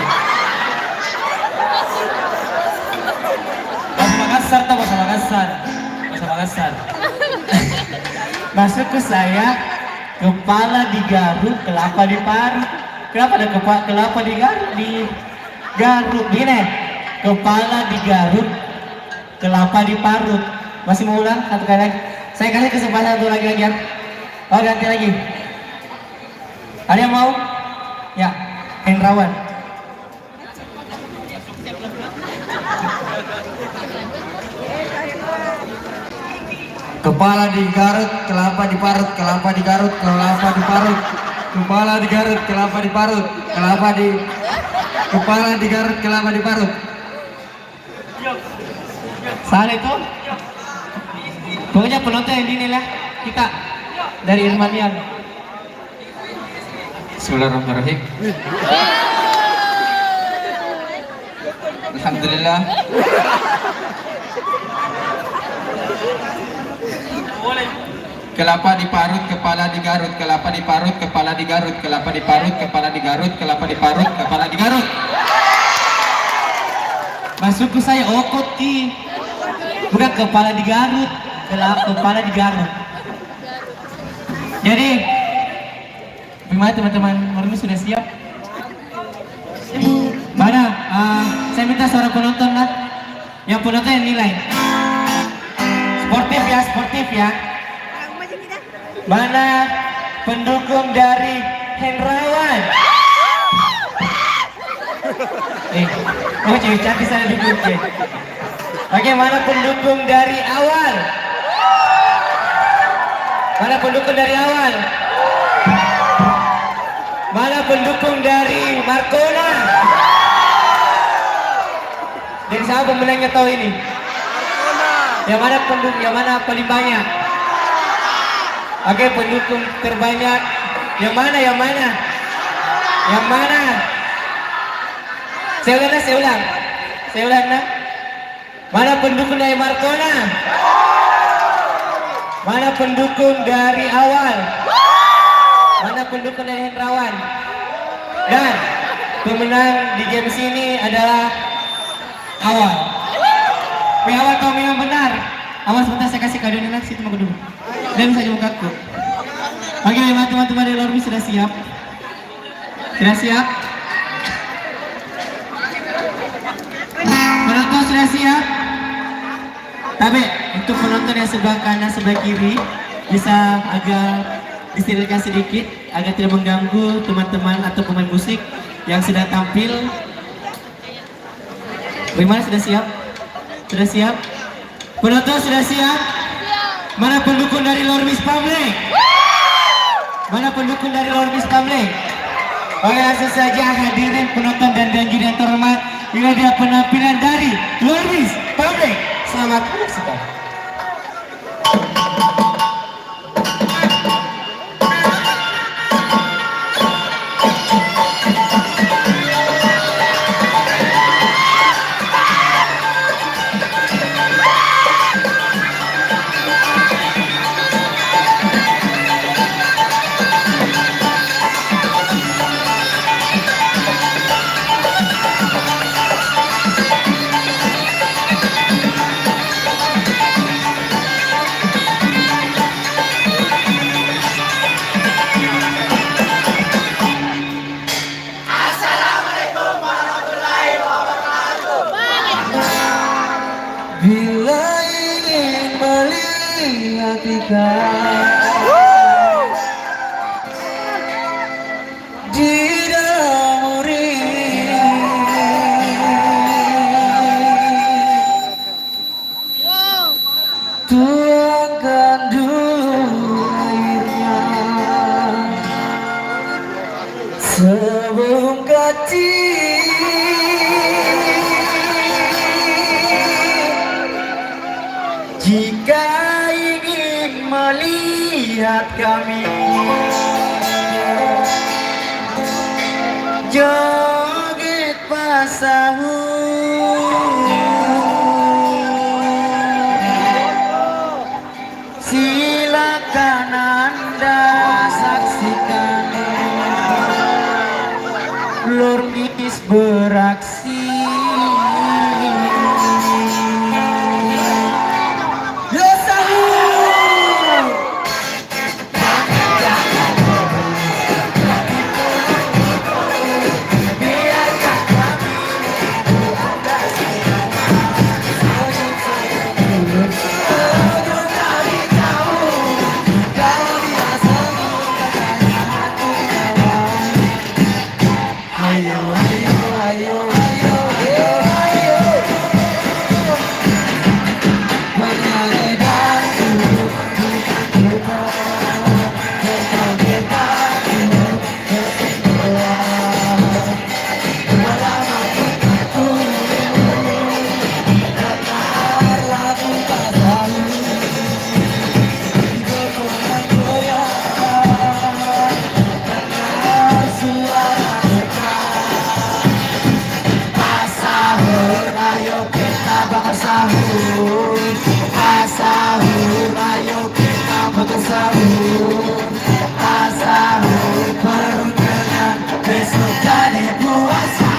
Speaker 1: Bahasa Makassar. Maksudku saya, kepala digaruk, kelapa diparut. Kenapa ada kelapa digaruk? Digaruk, gini. Kepala digaruk, kelapa diparut. Masih mau ulang? Satu kali lagi. Saya kasih kesempatan satu lagi ya. Oh, ganti lagi. Ada yang mau? Ya, Hendrawan.
Speaker 6: Kepala digarut, kelapa diparut, kelapa digarut, kelapa diparut. Kepala digarut, kelapa diparut, kepala digarut, kelapa diparut.
Speaker 1: Salah itu? Pokoknya penonton yang dinilai lah. Kita dari Irmanian.
Speaker 8: Bismillahirrahmanirrahim. Alhamdulillah. Kelapa diparut, kepala digarut, kelapa diparut, kepala digarut, kelapa diparut, kepala digarut, kelapa diparut, kepala digarut.
Speaker 1: Masukku saya okot ki. Bukan kepala digarut, kepala digarut. Jadi gimana teman-teman? Lormis sudah siap? Mana? Saya minta suara penonton lah. Yang penonton yang nilai. Sportif ya. Mana pendukung dari Hendrawan? Oh cewek cantik sana di bukit. Oke, mana pendukung dari awal? Mana pendukung dari awal? Mana pendukung dari Markona? Jadi siapa pemenangnya tahu ini? Yang mana pendukung, yang mana paling banyak? Oke, pendukung terbanyak. Yang mana? Saya ulang nah. Mana pendukung dari Markona? Mana pendukung dari awal? Mana pendukung dari Hendrawan? Dan pemenang di game sini adalah awal. Awal kau memang benar. Awal sebentar saya kasih kado nilai situ mau dulu. Dan bisa mukaku. Oke, teman-teman dari Lormis sudah siap? Sudah siap? Penonton sudah siap? Tapi untuk penonton yang sebelah kanan, sebelah kiri bisa agak disterilkan sedikit agar tidak mengganggu teman-teman atau pemain musik yang sedang tampil. Bagaimana, sudah siap? Sudah siap? Penonton sudah siap? Mana pendukung dari Lormis Public? Mana pendukung dari Lormis Public? Oke, langsung saja hadirin penonton dan juri yang terhormat, ini adalah penampilan dari Lormis Public. Selamat menyaksikan.
Speaker 9: ketika di dalam tuangkan dulu airnya sebelum ganti. Jika ingin melihat kami joget pasahu, silakan Anda saksikan Lurmis beraksi. Sahur, ayo kita makan sahur. Sahur, perut kenyang, besok jadi puasa.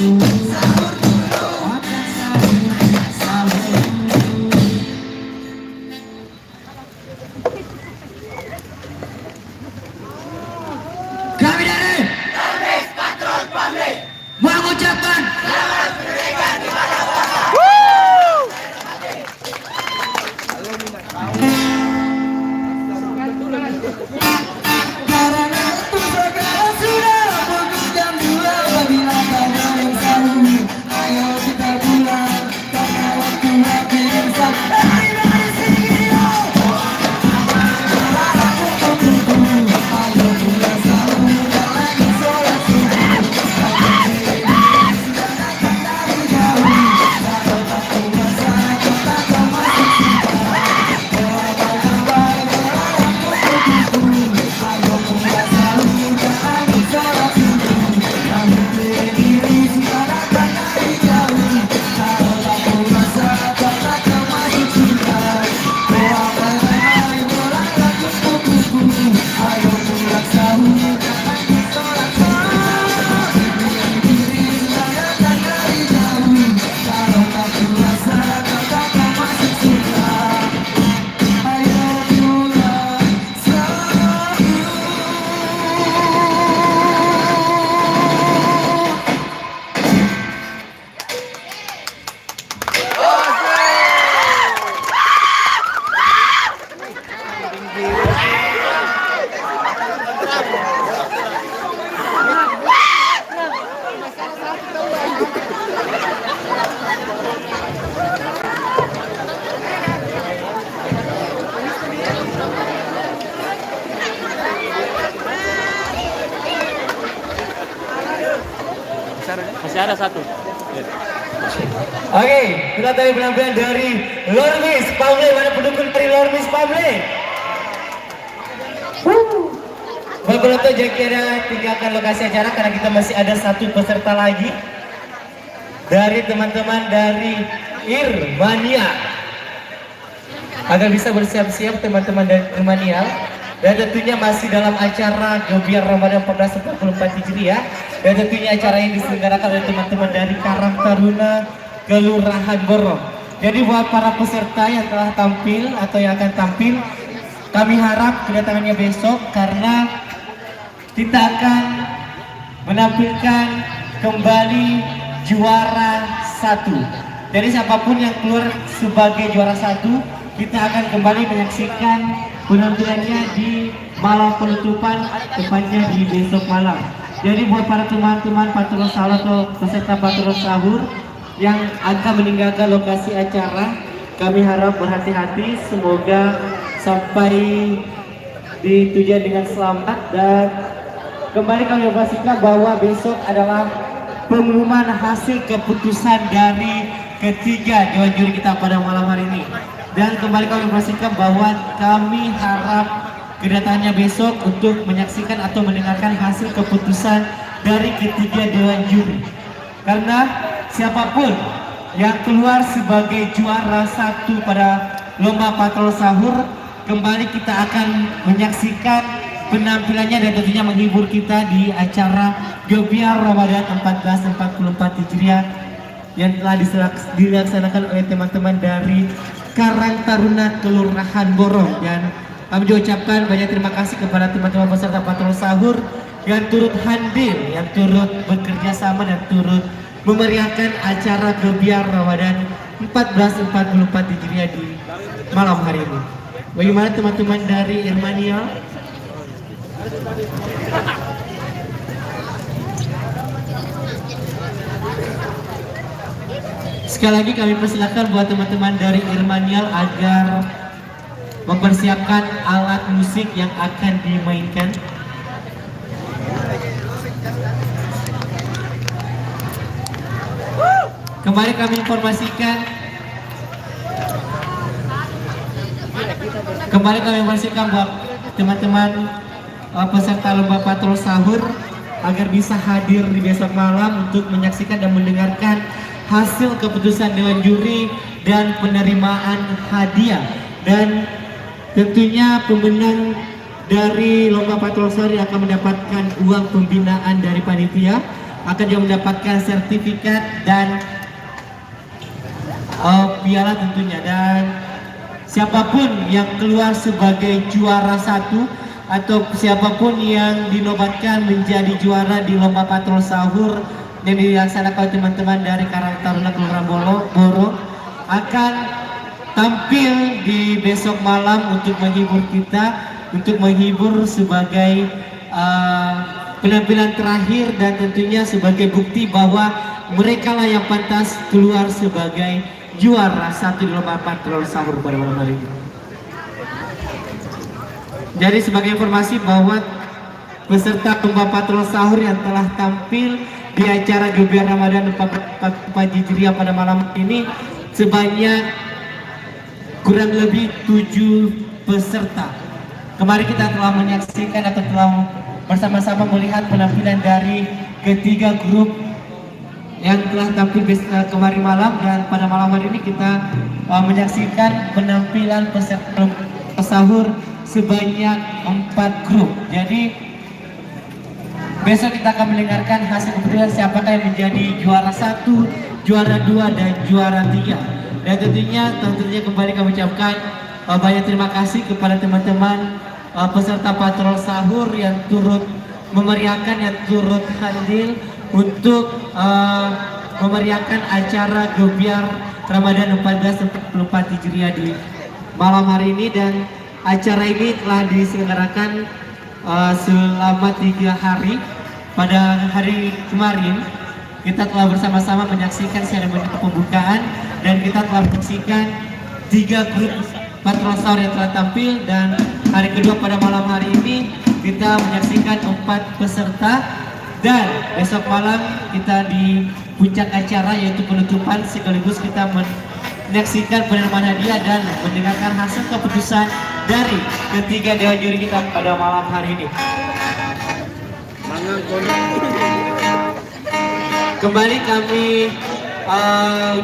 Speaker 1: Kami dari mengucapkan karena pusaka sudah pukul jam 2 apabila kamu yang tahu, ayo kita pulang karena waktu habis. Lari dari sini yo. Ayo pulang sahur dan lagi sholat subuh.
Speaker 6: Masih ada satu.
Speaker 1: Oke, kita tadi penampilan dari Lormis Pamle. Mana pendukung dari Lormis Pamle? Bapak penonton, jangan kira tinggalkan lokasi acara karena kita masih ada satu peserta lagi dari teman-teman dari Irmania. Agar bisa bersiap-siap teman-teman dari Irmania. Dan tentunya masih dalam acara Gebiar Ramadan 1444 Hijriah. Dan tentunya acara yang diselenggarakan oleh teman-teman dari Karang Taruna Kelurahan Borong. Jadi buat para peserta yang telah tampil atau yang akan tampil, kami harap kedatangannya besok karena kita akan menampilkan kembali juara 1. Jadi siapapun yang keluar sebagai juara 1, kita akan kembali menyaksikan penampilannya di malam penutupan, tepatnya di besok malam. Jadi buat para teman-teman patrol sahur atau peserta patrol sahur yang akan meninggalkan lokasi acara, kami harap berhati-hati, semoga sampai di tujuan dengan selamat. Dan kembali kami informasikan bahwa besok adalah pengumuman hasil keputusan dari ketiga dewan juri kita pada malam hari ini. Dan kembali kami informasikan bahwa kami harap kedatangannya besok untuk menyaksikan atau mendengarkan hasil keputusan dari ketiga dewan juri. Karena siapapun yang keluar sebagai juara 1 pada lomba patrol sahur, kembali kita akan menyaksikan penampilannya dan tentunya menghibur kita di acara Gebiar Ramadan 1444 Hijriah yang telah dilaksanakan oleh teman-teman dari Karang Taruna Kelurahan Borong. Dan kami ucapkan banyak terima kasih kepada teman-teman peserta patrol sahur yang turut hadir, yang turut bekerja sama dan turut memeriahkan acara Gebiar Ramadan 1444 Hijriah di malam hari ini. Bagaimana teman-teman dari Irmania? Sekali lagi kami persilakan buat teman-teman dari Irmanial agar mempersiapkan alat musik yang akan dimainkan. Kembali kami informasikan buat teman-teman peserta lomba patrol sahur agar bisa hadir di besok malam untuk menyaksikan dan mendengarkan hasil keputusan dewan juri dan penerimaan hadiah. Dan tentunya pemenang dari lomba patrol sahur akan mendapatkan uang pembinaan dari panitia akan juga mendapatkan sertifikat dan piala tentunya. Dan siapapun yang keluar sebagai juara satu atau siapapun yang dinobatkan menjadi juara di lomba patrol sahur yang dilaksanakan teman-teman dari Karang Taruna Kelurahan Boro akan tampil di besok malam untuk menghibur kita, untuk menghibur sebagai penampilan terakhir dan tentunya sebagai bukti bahwa mereka lah yang pantas keluar sebagai juara satu di lomba patrol sahur pada malam hari ini. Jadi sebagai informasi bahwa peserta lomba patrol sahur yang telah tampil di acara Gebiar Ramadan 1444 Hijriah pada malam ini sebanyak kurang lebih 7 peserta. Kemarin kita telah menyaksikan atau telah bersama-sama melihat penampilan dari ketiga grup yang telah tampil kemarin malam, dan pada malam hari ini kita menyaksikan penampilan peserta sahur sebanyak 4 grup. Jadi besok kita akan mendengarkan hasil keputusan siapakah yang menjadi juara 1, juara 2, dan juara 3. Dan tentunya kembali kami ucapkan banyak terima kasih kepada teman-teman peserta patrol sahur yang turut memeriahkan, yang turut hadir untuk memeriahkan acara Gebiar Ramadan 1444 Hijriah di malam hari ini. Dan acara ini telah diselenggarakan selama 3 hari. Pada hari kemarin kita telah bersama-sama menyaksikan seremoni pembukaan dan kita telah menyaksikan 3 grup patrol sahur yang telah tampil, dan hari kedua pada malam hari ini kita menyaksikan 4 peserta, dan besok malam kita di puncak acara yaitu penutupan sekaligus kita menyaksikan penerimaan hadiah dan mendengarkan hasil keputusan dari ketiga dewan juri kita pada malam hari ini. Kembali kami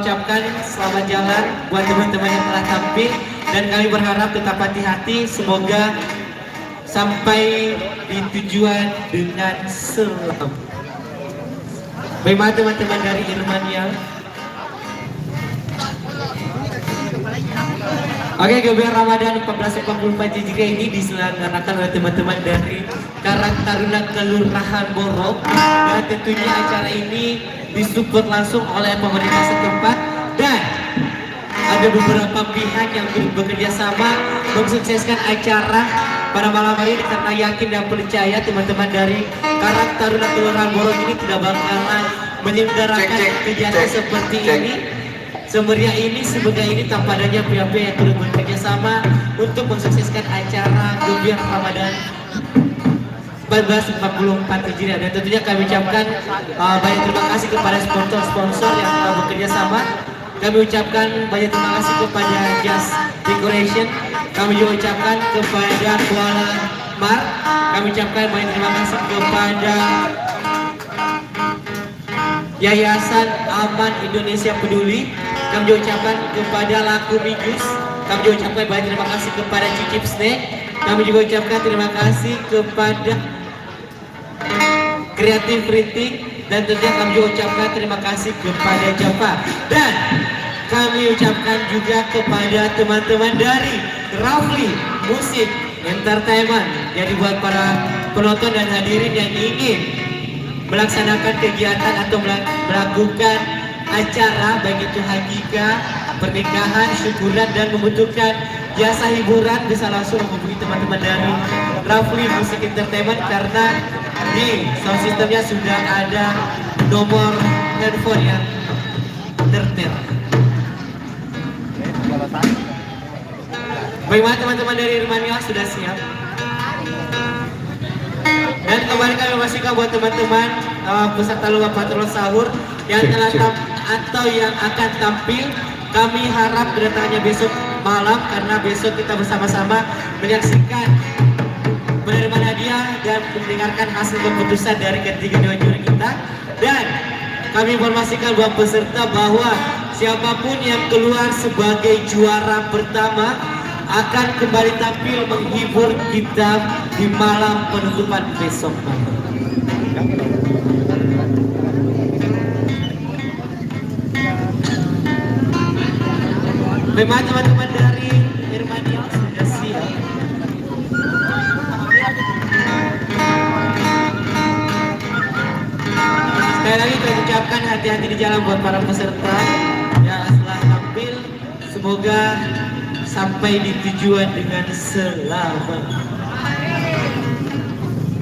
Speaker 1: ucapkan selamat jalan buat teman-teman yang telah tampil, dan kami berharap tetap hati-hati, semoga sampai di tujuan dengan selamat. Bagaimana teman-teman dari Irmania? Oke, Gebiar Ramadan 1444 Hijriah ini diselenggarakan oleh teman-teman dari Karang Taruna Kelurahan Boro, dan tentunya acara ini disupport langsung oleh pemerintah setempat, dan ada beberapa pihak yang bekerja sama mensukseskan acara pada malam hari ini, karena yakin dan percaya teman-teman dari Karang Taruna Kelurahan Boro ini tidak bakalan menyelenggarakan kegiatan seperti ini, semeriah ini, sebegah ini tanpa adanya pihak-pihak yang turut bekerja sama untuk mensukseskan acara Gebiar Ramadan 1444 Hijriah. Dan tentunya kami ucapkan banyak terima kasih kepada sponsor-sponsor yang telah bekerja sama. Kami ucapkan banyak terima kasih kepada Just Decoration. Kami juga ucapkan kepada Kuala Mar. Kami ucapkan banyak terima kasih kepada Yayasan Aman Indonesia Peduli. Kami juga ucapkan kepada Laku Migus. Kami juga ucapkan banyak terima kasih kepada Cicip Snack. Kami juga ucapkan terima kasih kepada Creative Printing, dan tentunya kami juga ucapkan terima kasih kepada Java, dan kami ucapkan juga kepada teman-teman dari Rafli Musik Entertainment. Jadi buat para penonton dan hadirin yang ingin melaksanakan kegiatan atau melakukan acara baik itu hakikah, pernikahan, syukuran, dan membutuhkan jasa hiburan, bisa langsung menghubungi teman-teman dari Rafli Musik Entertainment, karena di sound systemnya sudah ada nomor handphone yang tertera. Bagaimana teman-teman dari Irmania, sudah siap? Dan kembali kami memastikan buat teman-teman peserta lomba patrol sahur yang telah atau yang akan tampil, kami harap kedatangannya besok malam, karena besok kita bersama-sama menyaksikan penerimaan hadiah dan mendengarkan hasil keputusan dari ketiga dewan juri kita. Dan kami informasikan buat peserta bahwa siapapun yang keluar sebagai juara pertama akan kembali tampil menghibur kita di malam penutupan besok. Bagaimana teman-teman dari Irmania sudah siap? Sekali lagi kita ucapkan hati-hati di jalan buat para peserta yang setelah tampil. Semoga sampai di tujuan dengan selamat.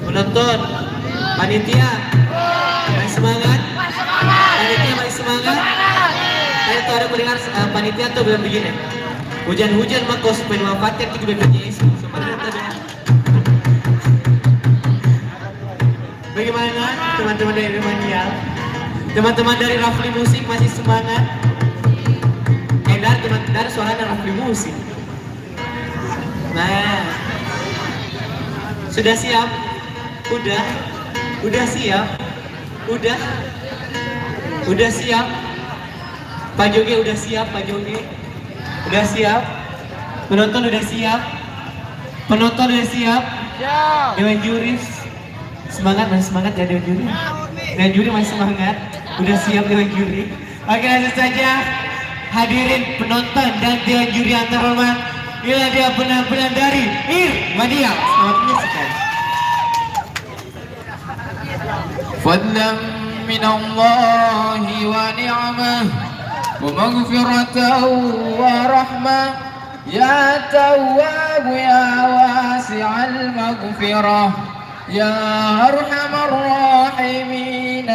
Speaker 1: Penonton, panitia, masih semangat? Panitia masih semangat? Saya tuh ada mendengar panitia tuh bilang begini, hujan-hujan mah kau supaya wafatkan itu BPJS. Bagaimana teman-teman dari Remanial? Teman-teman dari Rafli Musik masih semangat? Teman-teman dari suaranya Rafli Musik. Nah, sudah siap? Udah siap? Udah siap? Pak Joge udah siap, Pak Joge? Udah siap? Penonton udah siap? Penonton udah siap? Dewan juri semangat, masih semangat ya Dewan juri? Dewan juri masih semangat? Udah siap Dewan juri? Oke, langsung saja hadirin penonton dan Dewan juri yang terhormat, inilah dia penampilan dari Irmania. Selamat menyaksikan.
Speaker 8: فضلا من الله ونعمة ومغفرة ورحمة يا تواب يا واسع المغفرة يا أرحم الراحمين.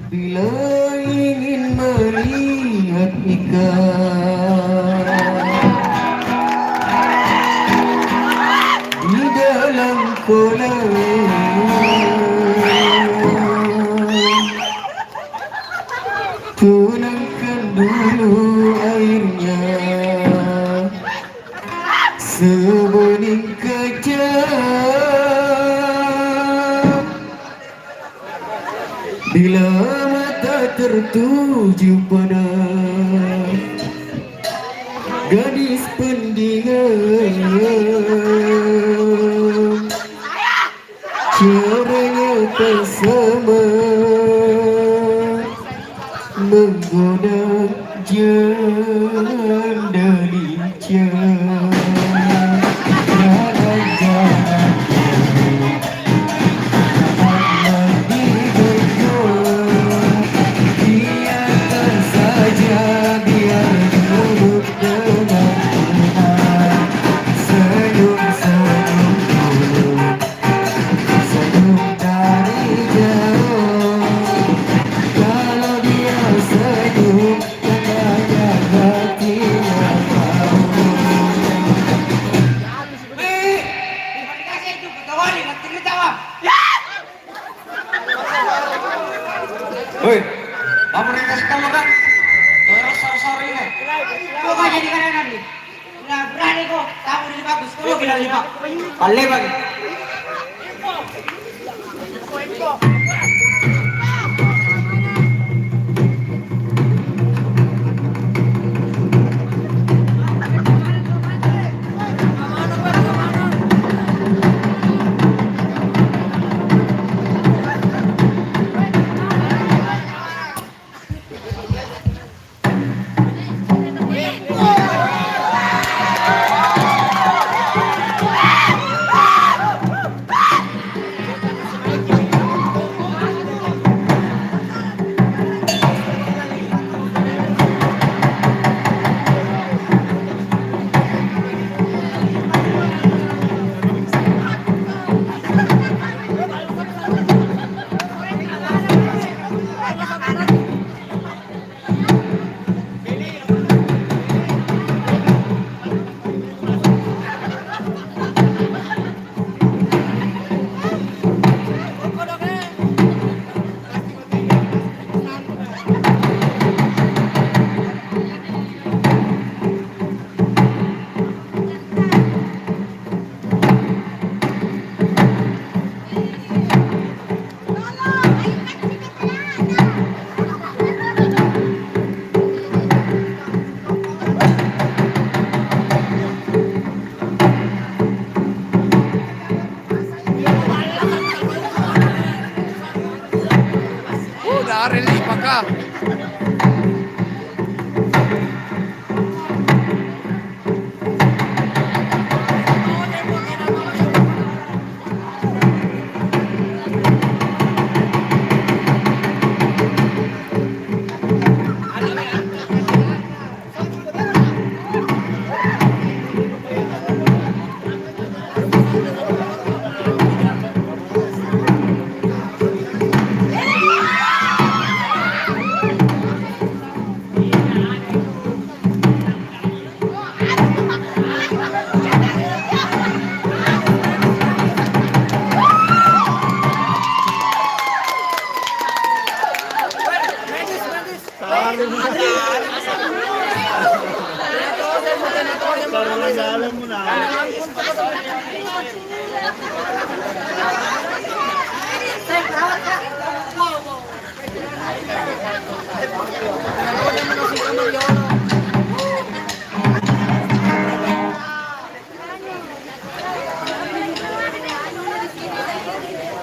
Speaker 9: Bila ingin melihat ikan di dalam kolam, tenangkan dulu airnya sebening kaca. Bila mata tertuju pada gadis pendingan, caranya tak sama menggoda janda lincah. Hei, kamu rekas kamu kan? Terus sore ini. Kau mau jadi karyawan nanti? Nah, berani kok. Kamu ini bagus. Kau bilang lima. Paling bagi.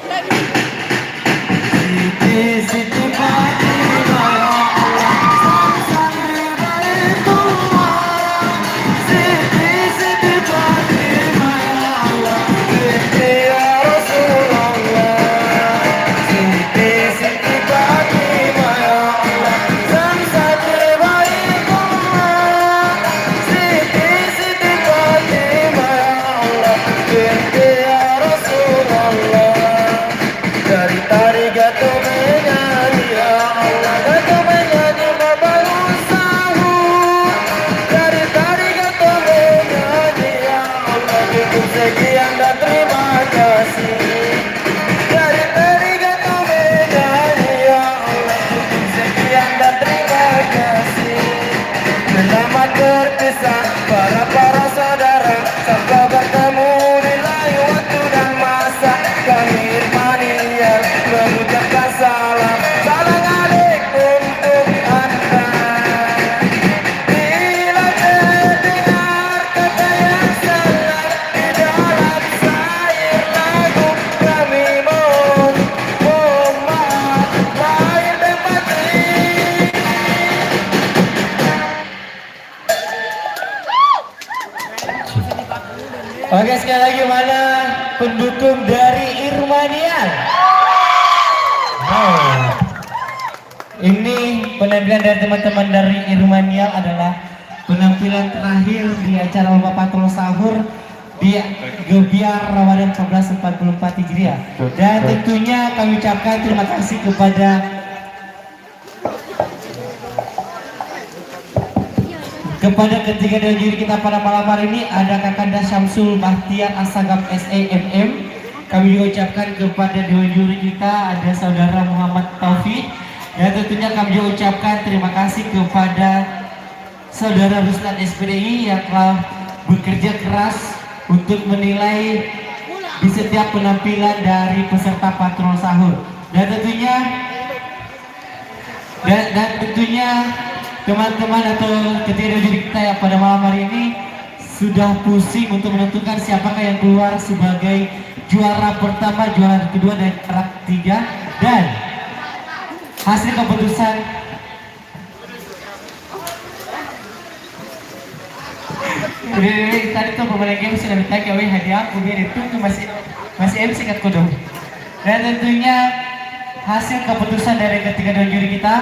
Speaker 5: Thank you.
Speaker 9: Siti Fatimah ya Allah, sang-sang Hidayatullah. Siti Fatimah ya Allah, binti ya Rasulullah. Siti Fatimah ya Allah, sang-sang Hidayatullah. Siti Fatimah ya Allah, binti ya Rasulullah. Dari tari gato menyanyi ya Allah, gato menyanyi membangun sahur. Dari tari gato menyanyi ya Allah, cukup sekian dan terima kasih. Dari tari gato menyanyi ya Allah, cukup sekian dan terima kasih. Selamat berpisah para saudara, sampai bertemu di lain waktu dan masa. Kami Irmanial mengucapkan salam adik untuk Anda. Bila terdengar kata yang salah di dalam syair lagu, kami mohon maaf lahir dan batin.
Speaker 1: Oke, sekali lagi mana pendukung dari Irmanial? Ini penampilan dari teman-teman dari Irmanial adalah penampilan terakhir di acara Lomba Patrol Sahur di Gebiar Ramadan 1444 Hijriah. Dan tentunya kami ucapkan terima kasih kepada ketiga dari juri kita pada malam hari ini. Ada Kakanda Syamsul Bahtiar Asagap SEMM. Kami juga ucapkan kepada dewan juri kita ada Saudara Muhammad Taufik. Dan tentunya kami juga ucapkan terima kasih kepada Saudara Ruslan SPDI yang telah bekerja keras untuk menilai di setiap penampilan dari peserta patrol sahur. Dan tentunya teman-teman atau ketiga juri kita yang pada malam hari ini sudah pusing untuk menentukan siapakah yang keluar sebagai juara pertama, juara kedua, dan juara ketiga. Dan hasil keputusan tadi tuh pemain game sudah minta gawe hadiah, kemudian itu masih MC kat kodong. Dan tentunya hasil keputusan dari ketiga dan juri kita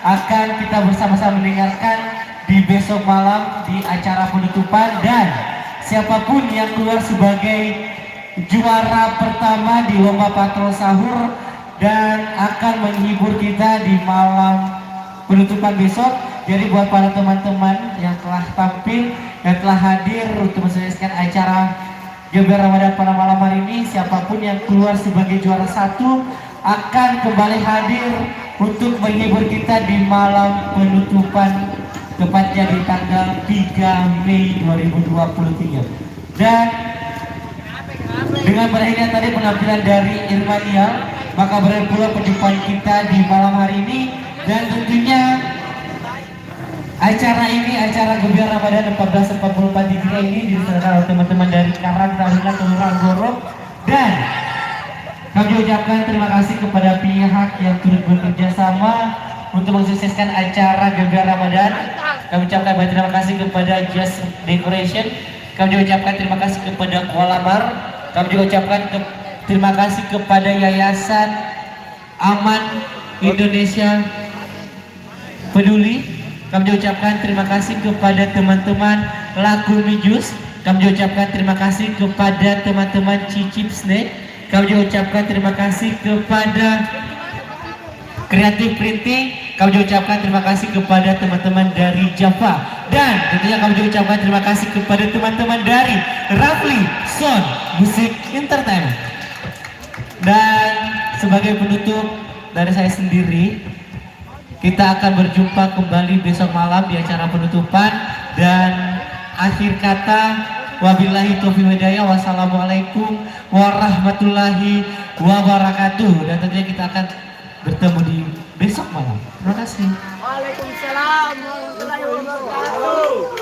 Speaker 1: akan kita bersama-sama mendengarkan di besok malam di acara penutupan. Dan siapapun yang keluar sebagai juara pertama di Lomba Patrol Sahur dan akan menghibur kita di malam penutupan besok. Jadi buat para teman-teman yang telah tampil dan telah hadir untuk menyaksikan acara Gebiar Ramadan pada malam hari ini, siapapun yang keluar sebagai juara satu akan kembali hadir untuk menghibur kita di malam penutupan, tepatnya di tanggal 3 Mei 2023. Dan dengan berakhirnya tadi penampilan dari Irmanial, maka berakhir pula perjumpaan kita di malam hari ini. Dan tentunya acara ini, acara Gebiar Ramadan 1444 Hijriah ini diselenggarakan oleh teman-teman dari Karang Taruna Kelurahan Gorok. Dan kami ucapkan terima kasih kepada pihak yang turut bekerja sama untuk mensukseskan acara Gebiar Ramadan. Kami ucapkan banyak terima kasih kepada Just Decoration. Kami juga ucapkan terima kasih kepada Kualamar. Kami juga ucapkan terima kasih kepada Yayasan Aman Indonesia Peduli. Kami juga ucapkan terima kasih kepada teman-teman Laku Mijus. Kami juga ucapkan terima kasih kepada teman-teman Cicip Snack. Kami juga ucapkan terima kasih kepada Creative Printing. Kami juga ucapkan terima kasih kepada teman-teman dari Java. Dan tentunya kami juga ucapkan terima kasih kepada teman-teman dari Rafli Sound Music Entertainment. Dan sebagai penutup dari saya sendiri, kita akan berjumpa kembali besok malam di acara penutupan. Dan akhir kata, wabillahi taufiq wal hidayah, wassalamualaikum warahmatullahi wabarakatuh. Dan tentunya kita akan bertemu di besok malam. Terima kasih.
Speaker 5: Waalaikumsalam warahmatullahi wabarakatuh.